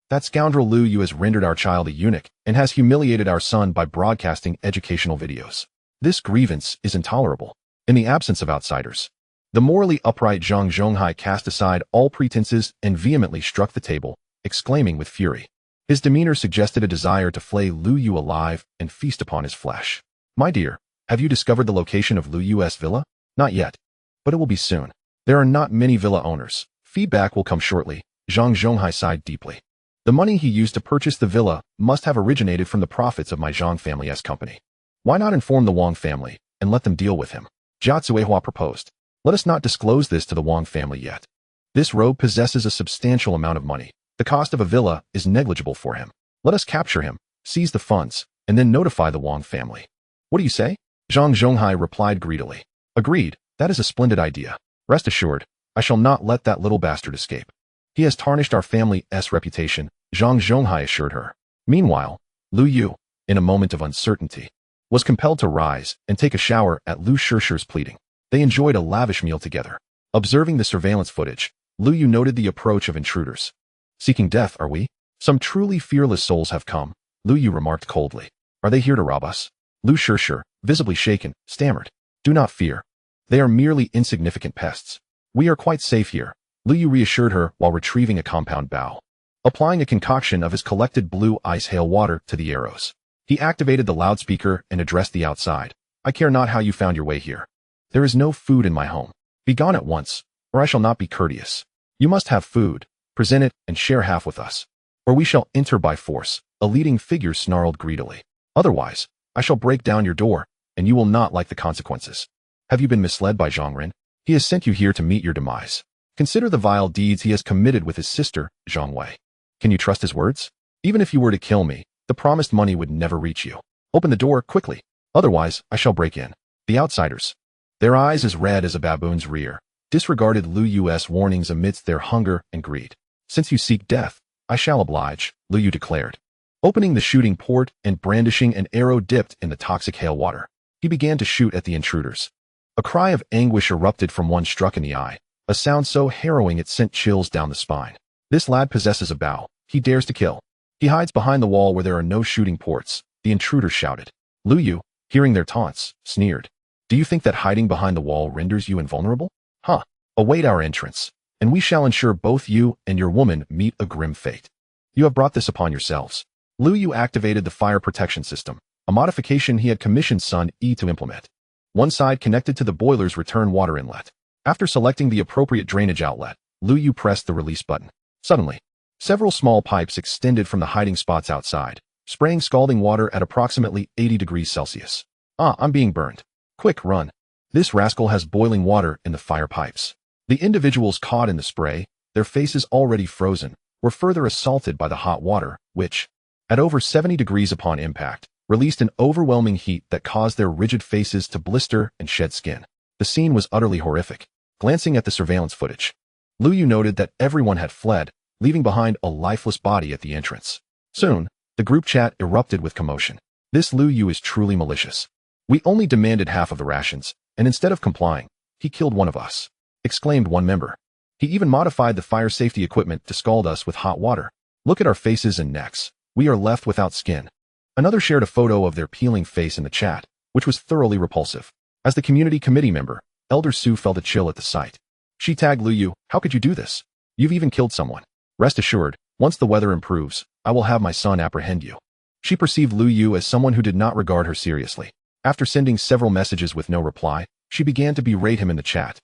"That scoundrel Liu Yu has rendered our child a eunuch and has humiliated our son by broadcasting educational videos. This grievance is intolerable." In the absence of outsiders, the morally upright Zhang Zhonghai cast aside all pretenses and vehemently struck the table, exclaiming with fury. His demeanor suggested a desire to flay Liu Yu alive and feast upon his flesh. "My dear, have you discovered the location of Liu Yu's villa?" "Not yet, but it will be soon. There are not many villa owners. Feedback will come shortly." Zhang Zhonghai sighed deeply. "The money he used to purchase the villa must have originated from the profits of my Zhang family's company. Why not inform the Wang family and let them deal with him?" Jia Cuihua proposed. "Let us not disclose this to the Wang family yet. This rogue possesses a substantial amount of money. The cost of a villa is negligible for him. Let us capture him, seize the funds, and then notify the Wang family." "What do you say?" Zhang Zhonghai replied greedily. "Agreed, that is a splendid idea. Rest assured, I shall not let that little bastard escape. He has tarnished our family's reputation," Zhang Zhonghai assured her. Meanwhile, Liu Yu, in a moment of uncertainty, was compelled to rise and take a shower at Liu Shishir's pleading. They enjoyed a lavish meal together. Observing the surveillance footage, Liu Yu noted the approach of intruders. "Seeking death, are we? Some truly fearless souls have come," Liu Yu remarked coldly. "Are they here to rob us?" Liu Shishir, visibly shaken, stammered. "Do not fear. They are merely insignificant pests. We are quite safe here," Liu Yu reassured her while retrieving a compound bow. Applying a concoction of his collected blue ice hail water to the arrows, he activated the loudspeaker and addressed the outside. "I care not how you found your way here. There is no food in my home. Be gone at once, or I shall not be courteous. You must have food. Present it and share half with us, or we shall enter by force," a leading figure snarled greedily. "Otherwise, I shall break down your door, and you will not like the consequences. Have you been misled by Zhang Ren? He has sent you here to meet your demise. Consider the vile deeds he has committed with his sister, Zhang Wei. Can you trust his words? Even if you were to kill me, the promised money would never reach you. Open the door quickly, otherwise I shall break in." The outsiders, their eyes as red as a baboon's rear, disregarded Liu Yu's warnings amidst their hunger and greed. "Since you seek death, I shall oblige," Liu Yu declared. Opening the shooting port and brandishing an arrow dipped in the toxic hail water, he began to shoot at the intruders. A cry of anguish erupted from one struck in the eye, a sound so harrowing it sent chills down the spine. "This lad possesses a bow. He dares to kill. He hides behind the wall where there are no shooting ports," the intruders shouted. Liu Yu, hearing their taunts, sneered. "Do you think that hiding behind the wall renders you invulnerable? Huh. Await our entrance, and we shall ensure both you and your woman meet a grim fate. You have brought this upon yourselves." Liu Yu activated the fire protection system, a modification he had commissioned Sun E to implement. One side connected to the boiler's return water inlet. After selecting the appropriate drainage outlet, Liu Yu pressed the release button. Suddenly, several small pipes extended from the hiding spots outside, spraying scalding water at approximately 80 degrees Celsius. "Ah, I'm being burned. Quick, run. This rascal has boiling water in the fire pipes." The individuals caught in the spray, their faces already frozen, were further assaulted by the hot water, which, at over 70 degrees upon impact, released an overwhelming heat that caused their rigid faces to blister and shed skin. The scene was utterly horrific. Glancing at the surveillance footage, Liu Yu noted that everyone had fled, leaving behind a lifeless body at the entrance. Soon, the group chat erupted with commotion. "This Liu Yu is truly malicious. We only demanded half of the rations, and instead of complying, he killed one of us," exclaimed one member. "He even modified the fire safety equipment to scald us with hot water. Look at our faces and necks. We are left without skin." Another shared a photo of their peeling face in the chat, which was thoroughly repulsive. As the community committee member, Elder Sue felt a chill at the sight. She tagged Liu Yu, "How could you do this? You've even killed someone. Rest assured, once the weather improves, I will have my son apprehend you." She perceived Liu Yu as someone who did not regard her seriously. After sending several messages with no reply, she began to berate him in the chat.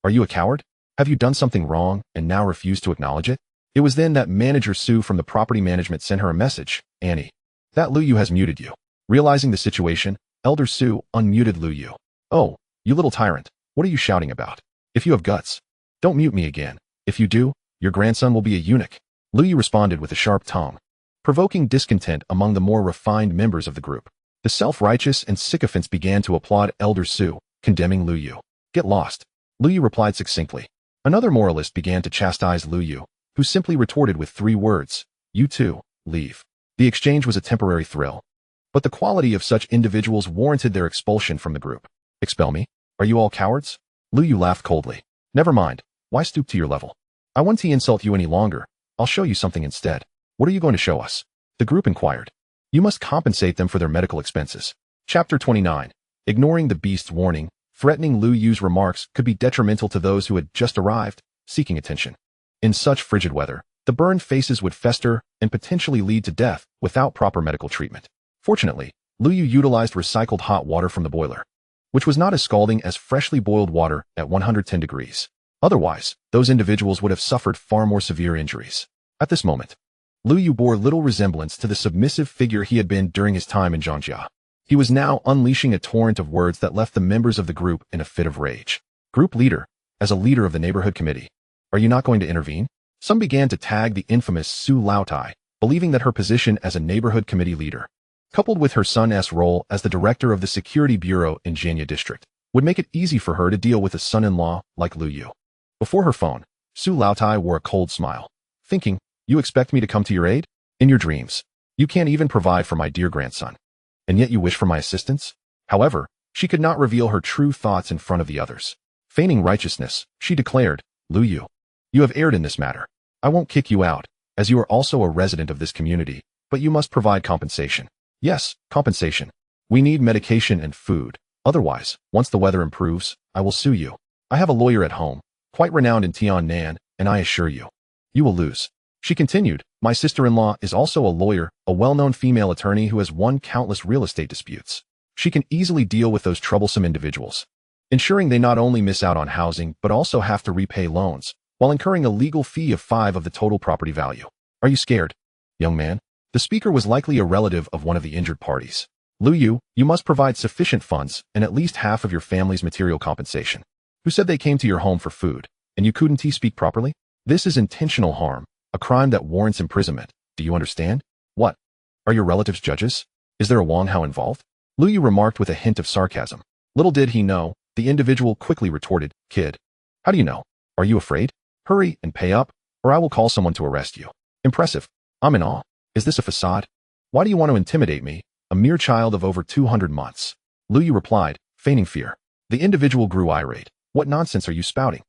"Are you a coward? Have you done something wrong and now refuse to acknowledge it?" It was then that Manager Sue from the property management sent her a message. "Annie, that Liu Yu has muted you." Realizing the situation, Elder Sue unmuted Liu Yu. "Oh, you little tyrant, what are you shouting about? If you have guts, don't mute me again. If you do, your grandson will be a eunuch." Liu Yu responded with a sharp tone, provoking discontent among the more refined members of the group. The self-righteous and sycophants began to applaud Elder Sue, condemning Liu Yu. "Get lost," Liu Yu replied succinctly. Another moralist began to chastise Liu Yu, who simply retorted with 3 words, "You too, leave." The exchange was a temporary thrill, but the quality of such individuals warranted their expulsion from the group. "Expel me? Are you all cowards?" Liu Yu laughed coldly. "Never mind. Why stoop to your level? I won't insult you any longer. I'll show you something instead." "What are you going to show us?" the group inquired. "You must compensate them for their medical expenses." Chapter 29. Ignoring the beast's warning, threatening Liu Yu's remarks could be detrimental to those who had just arrived, seeking attention. In such frigid weather, the burned faces would fester and potentially lead to death without proper medical treatment. Fortunately, Liu Yu utilized recycled hot water from the boiler, which was not as scalding as freshly boiled water at 110 degrees. Otherwise, those individuals would have suffered far more severe injuries. At this moment, Liu Yu bore little resemblance to the submissive figure he had been during his time in Zhangjia. He was now unleashing a torrent of words that left the members of the group in a fit of rage. "Group leader, as a leader of the neighborhood committee, are you not going to intervene?" Some began to tag the infamous Su Laotai, believing that her position as a neighborhood committee leader, coupled with her son's role as the director of the security bureau in Jianya district, would make it easy for her to deal with a son-in-law like Liu Yu. Before her phone, Su Laotai wore a cold smile, thinking, "You expect me to come to your aid? In your dreams. You can't even provide for my dear grandson. And yet you wish for my assistance?" However, she could not reveal her true thoughts in front of the others. Feigning righteousness, she declared, "Liu Yu, you have erred in this matter. I won't kick you out, as you are also a resident of this community, but you must provide compensation." "Yes, compensation. We need medication and food. Otherwise, once the weather improves, I will sue you. I have a lawyer at home, quite renowned in Tiannan, and I assure you, you will lose." She continued, "My sister-in-law is also a lawyer, a well-known female attorney who has won countless real estate disputes. She can easily deal with those troublesome individuals, ensuring they not only miss out on housing but also have to repay loans, while incurring a legal fee of 5 of the total property value. Are you scared, young man?" The speaker was likely a relative of one of the injured parties. "Liu Yu, you must provide sufficient funds and at least half of your family's material compensation. Who said they came to your home for food, and you couldn't speak properly? This is intentional harm, a crime that warrants imprisonment. Do you understand?" "What? Are your relatives judges? Is there a Wang Hao involved?" Liu Yu remarked with a hint of sarcasm. Little did he know, the individual quickly retorted, "Kid, how do you know? Are you afraid? Hurry and pay up, or I will call someone to arrest you." "Impressive. I'm in awe. Is this a facade? Why do you want to intimidate me, a mere child of over 200 months?" Liu Yu replied, feigning fear. The individual grew irate. "What nonsense are you spouting?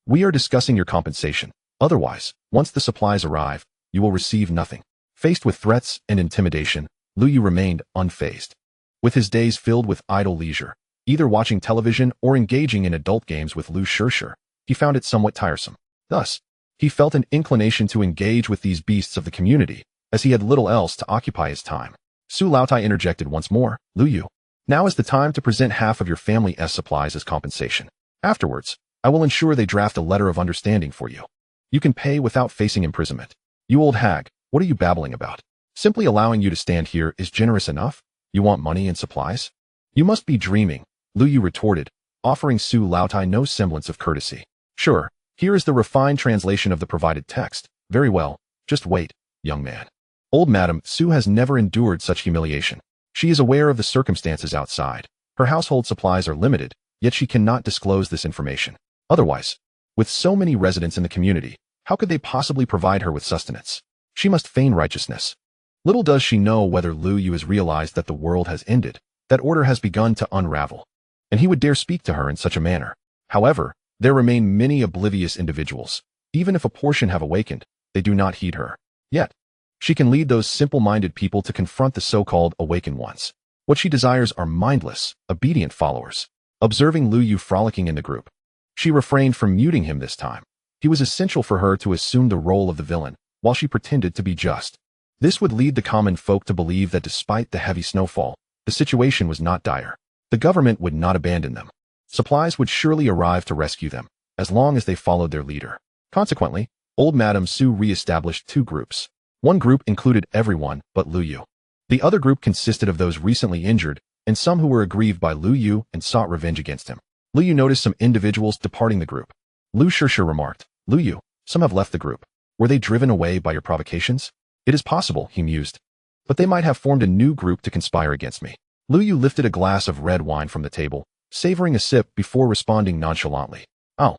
We are discussing your compensation. Otherwise, once the supplies arrive, you will receive nothing." Faced with threats and intimidation, Liu Yu remained unfazed. With his days filled with idle leisure, either watching television or engaging in adult games with Lu Shirshir, he found it somewhat tiresome. Thus, he felt an inclination to engage with these beasts of the community, as he had little else to occupy his time. Su Laotai interjected once more, "Liu Yu, now is the time to present half of your family's supplies as compensation. Afterwards, I will ensure they draft a letter of understanding for you. You can pay without facing imprisonment." "You old hag, what are you babbling about? Simply allowing you to stand here is generous enough. You want money and supplies?" "You must be dreaming," Liu Yu retorted, offering Su Laotai no semblance of courtesy. "Sure, here is the refined translation of the provided text. Very well, just wait, young man." Old Madam Su has never endured such humiliation. She is aware of the circumstances outside. Her household supplies are limited, yet she cannot disclose this information. Otherwise, with so many residents in the community, how could they possibly provide her with sustenance? She must feign righteousness. Little does she know whether Liu Yu has realized that the world has ended, that order has begun to unravel. and he would dare speak to her in such a manner. However, there remain many oblivious individuals. Even if a portion have awakened, they do not heed her. Yet, she can lead those simple-minded people to confront the so-called awakened ones. What she desires are mindless, obedient followers. Observing Liu Yu frolicking in the group, she refrained from muting him this time. He was essential for her to assume the role of the villain, while she pretended to be just. This would lead the common folk to believe that despite the heavy snowfall, the situation was not dire. The government would not abandon them. Supplies would surely arrive to rescue them, as long as they followed their leader. Consequently, old Madame Su re-established two groups. One group included everyone but Liu Yu. The other group consisted of those recently injured, and some who were aggrieved by Liu Yu and sought revenge against him. Liu Yu noticed some individuals departing the group. Liu Shishir remarked, "Liu Yu, some have left the group. Were they driven away by your provocations?" "It is possible," he mused. "But they might have formed a new group to conspire against me." Liu Yu lifted a glass of red wine from the table, savoring a sip before responding nonchalantly. "Oh,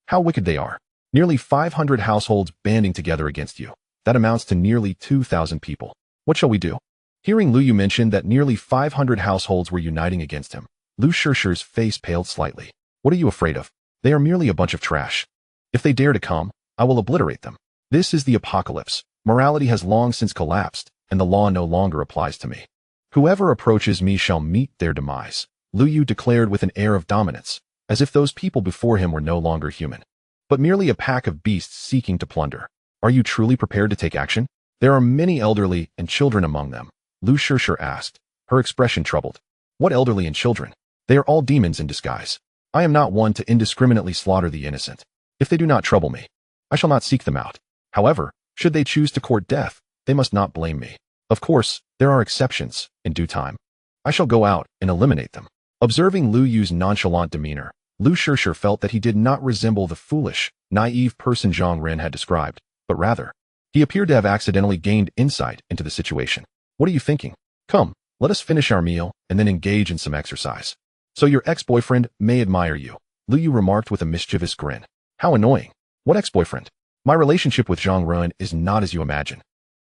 how wicked they are. Nearly 500 households banding together against you. That amounts to nearly 2,000 people. What shall we do?" Hearing Liu Yu mention that nearly 500 households were uniting against him, Liu Shishir's face paled slightly. "What are you afraid of? They are merely a bunch of trash. If they dare to come, I will obliterate them. This is the apocalypse. Morality has long since collapsed, and the law no longer applies to me. Whoever approaches me shall meet their demise," Liu Yu declared with an air of dominance, as if those people before him were no longer human, but merely a pack of beasts seeking to plunder. "Are you truly prepared to take action?" "There are many elderly and children among them," Liu Shishir asked, her expression troubled. "What elderly and children? They are all demons in disguise. I am not one to indiscriminately slaughter the innocent. If they do not trouble me, I shall not seek them out. However, should they choose to court death, they must not blame me. Of course, there are exceptions. In due time, I shall go out and eliminate them." Observing Liu Yu's nonchalant demeanor, Liu Shishir felt that he did not resemble the foolish, naive person Zhang Ren had described, but rather, he appeared to have accidentally gained insight into the situation. "What are you thinking? Come, let us finish our meal and then engage in some exercise. So your ex-boyfriend may admire you," Liu Yu remarked with a mischievous grin. "How annoying. What ex-boyfriend? My relationship with Zhang Ren is not as you imagine.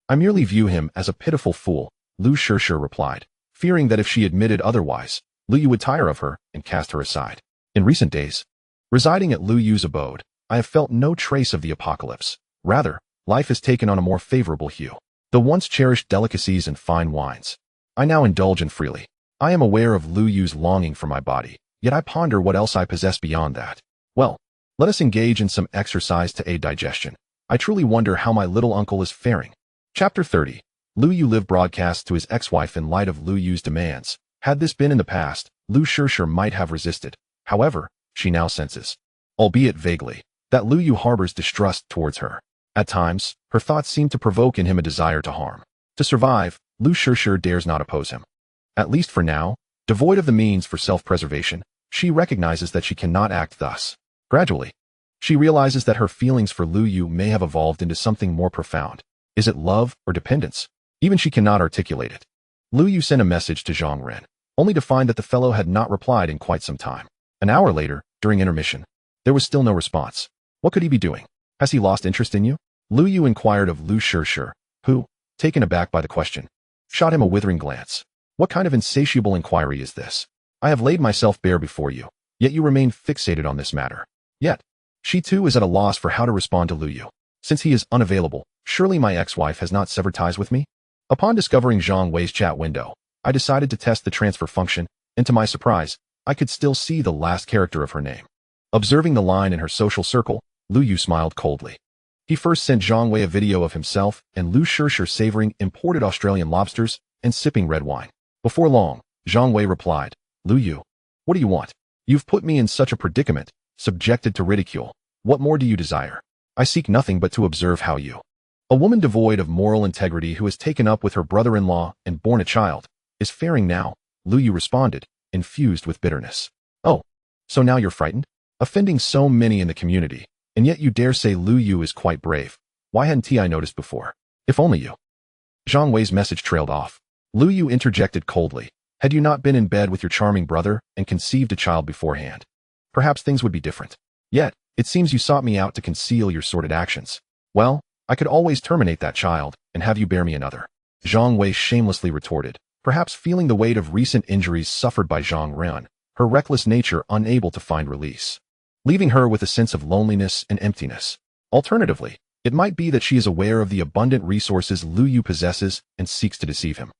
I merely view him as a pitiful fool," Liu Shishir replied, fearing that if she admitted otherwise, Liu Yu would tire of her and cast her aside. "In recent days, residing at Liu Yu's abode, I have felt no trace of the apocalypse. Rather, life has taken on a more favorable hue. The once cherished delicacies and fine wines, I now indulge in freely. I am aware of Liu Yu's longing for my body, yet I ponder what else I possess beyond that. Well, let us engage in some exercise to aid digestion. I truly wonder how my little uncle is faring." Chapter 30. Liu Yu lived broadcast to his ex-wife in light of Liu Yu's demands. Had this been in the past, Liu Shishir might have resisted. However, she now senses, albeit vaguely, that Liu Yu harbors distrust towards her. At times, her thoughts seem to provoke in him a desire to harm. To survive, Liu Shishir dares not oppose him. At least for now, devoid of the means for self-preservation, she recognizes that she cannot act thus. Gradually, she realizes that her feelings for Liu Yu may have evolved into something more profound. Is it love or dependence? Even she cannot articulate it. Liu Yu sent a message to Zhang Ren, only to find that the fellow had not replied in quite some time. An hour later, during intermission, there was still no response. What could he be doing? Has he lost interest in you? Liu Yu inquired of Liu Shishir, who, taken aback by the question, shot him a withering glance. "What kind of insatiable inquiry is this? I have laid myself bare before you, yet you remain fixated on this matter." Yet, she too is at a loss for how to respond to Liu Yu. Since he is unavailable, surely my ex-wife has not severed ties with me? Upon discovering Zhang Wei's chat window, I decided to test the transfer function, and to my surprise, I could still see the last character of her name. Observing the line in her social circle, Liu Yu smiled coldly. He first sent Zhang Wei a video of himself and Liu Shishir savoring imported Australian lobsters and sipping red wine. Before long, Zhang Wei replied, "Liu Yu, what do you want? You've put me in such a predicament, subjected to ridicule. What more do you desire? I seek nothing but to observe how you, a woman devoid of moral integrity who has taken up with her brother-in-law and born a child, is faring now," Liu Yu responded, infused with bitterness. "Oh, so now you're frightened? Offending so many in the community, and yet you dare say Liu Yu is quite brave. Why hadn't I noticed before? If only you." Zhang Wei's message trailed off. Liu Yu interjected coldly, "Had you not been in bed with your charming brother and conceived a child beforehand, perhaps things would be different. Yet, it seems you sought me out to conceal your sordid actions. Well, I could always terminate that child and have you bear me another." Zhang Wei shamelessly retorted, perhaps feeling the weight of recent injuries suffered by Zhang Ren. her reckless nature unable to find release, leaving her with a sense of loneliness and emptiness. Alternatively, it might be that she is aware of the abundant resources Liu Yu possesses and seeks to deceive him,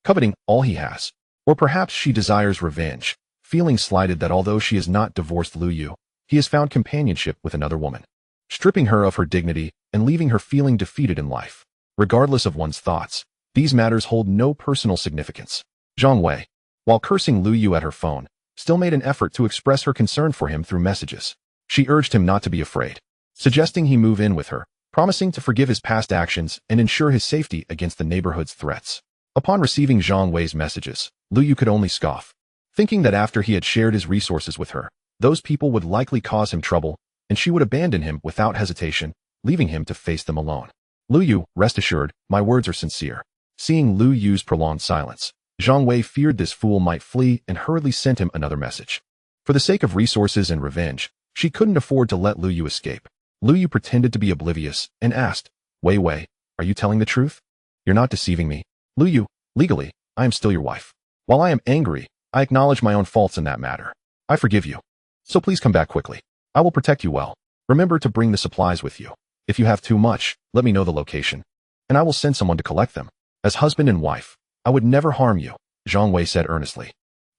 coveting all he has. Or perhaps she desires revenge, feeling slighted that although she has not divorced Liu Yu, he has found companionship with another woman, stripping her of her dignity and leaving her feeling defeated in life. Regardless of one's thoughts, these matters hold no personal significance. Zhang Wei, while cursing Liu Yu at her phone, still made an effort to express her concern for him through messages. She urged him not to be afraid, suggesting he move in with her, promising to forgive his past actions and ensure his safety against the neighborhood's threats. Upon receiving Zhang Wei's messages, Liu Yu could only scoff, thinking that after he had shared his resources with her, those people would likely cause him trouble, and she would abandon him without hesitation, leaving him to face them alone. Liu Yu, rest assured, my words are sincere. Seeing Liu Yu's prolonged silence, Zhang Wei feared this fool might flee and hurriedly sent him another message. For the sake of resources and revenge, she couldn't afford to let Liu Yu escape. Liu Yu pretended to be oblivious and asked, Wei Wei, are you telling the truth? You're not deceiving me. Liu Yu, legally, I am still your wife. While I am angry, I acknowledge my own faults in that matter. I forgive you. So please come back quickly. I will protect you well. Remember to bring the supplies with you. If you have too much, let me know the location, and I will send someone to collect them. As husband and wife, I would never harm you, Zhang Wei said earnestly.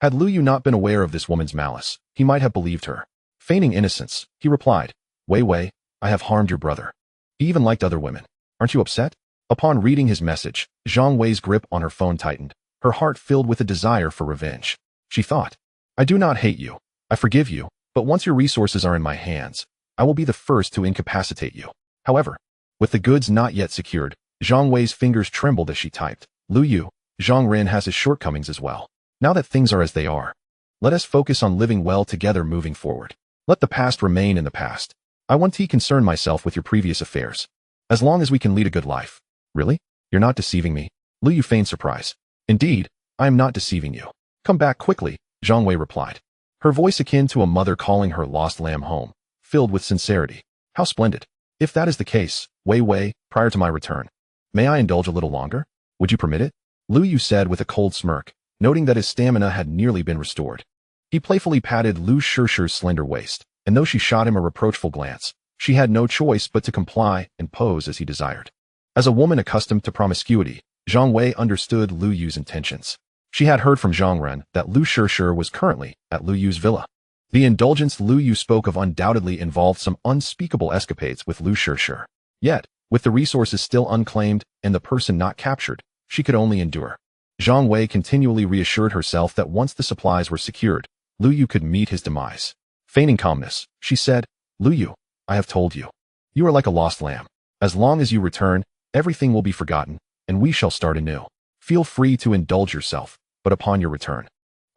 Had Liu Yu not been aware of this woman's malice, he might have believed her. Feigning innocence, he replied, Wei Wei, I have harmed your brother. He even liked other women. Aren't you upset? Upon reading his message, Zhang Wei's grip on her phone tightened, her heart filled with a desire for revenge. She thought, I do not hate you. I forgive you, but once your resources are in my hands, I will be the first to incapacitate you. However, with the goods not yet secured, Zhang Wei's fingers trembled as she typed, Liu Yu, Zhang Ren has his shortcomings as well. Now that things are as they are, let us focus on living well together moving forward. Let the past remain in the past. I want to concern myself with your previous affairs. As long as we can lead a good life. Really? You're not deceiving me? Liu Yu feigned surprise. Indeed, I am not deceiving you. Come back quickly, Zhang Wei replied, her voice akin to a mother calling her lost lamb home, filled with sincerity. How splendid. If that is the case, Wei Wei, prior to my return, may I indulge a little longer? Would you permit it? Liu Yu said with a cold smirk, noting that his stamina had nearly been restored. He playfully patted Lu Shishir's slender waist, and though she shot him a reproachful glance, she had no choice but to comply and pose as he desired. As a woman accustomed to promiscuity, Zhang Wei understood Liu Yu's intentions. She had heard from Zhang Ren that Lu Shishir was currently at Liu Yu's villa. The indulgence Liu Yu spoke of undoubtedly involved some unspeakable escapades with Lu Shishir. Yet, with the resources still unclaimed and the person not captured, she could only endure. Zhang Wei continually reassured herself that once the supplies were secured, Liu Yu could meet his demise. Feigning calmness, she said, Liu Yu, I have told you. You are like a lost lamb. As long as you return, everything will be forgotten, and we shall start anew. Feel free to indulge yourself, but upon your return,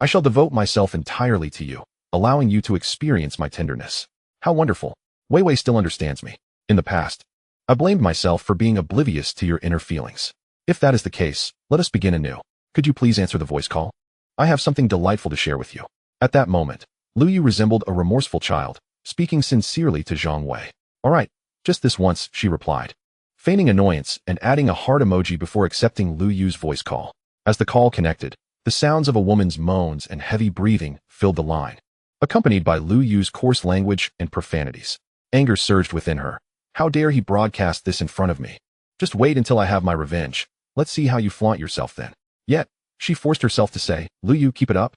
I shall devote myself entirely to you, allowing you to experience my tenderness. How wonderful. Wei Wei still understands me. In the past, I blamed myself for being oblivious to your inner feelings. If that is the case, let us begin anew. Could you please answer the voice call? I have something delightful to share with you. At that moment, Liu Yu resembled a remorseful child, speaking sincerely to Zhang Wei. All right, just this once, she replied, feigning annoyance and adding a heart emoji before accepting Liu Yu's voice call. As the call connected, the sounds of a woman's moans and heavy breathing filled the line, accompanied by Liu Yu's coarse language and profanities. Anger surged within her. How dare he broadcast this in front of me? Just wait until I have my revenge. Let's see how you flaunt yourself then. Yet, she forced herself to say, Liu Yu, keep it up.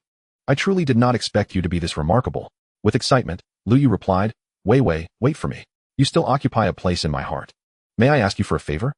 I truly did not expect you to be this remarkable. With excitement, Liu Yu replied, Wei Wei, wait for me. You still occupy a place in my heart. May I ask you for a favor?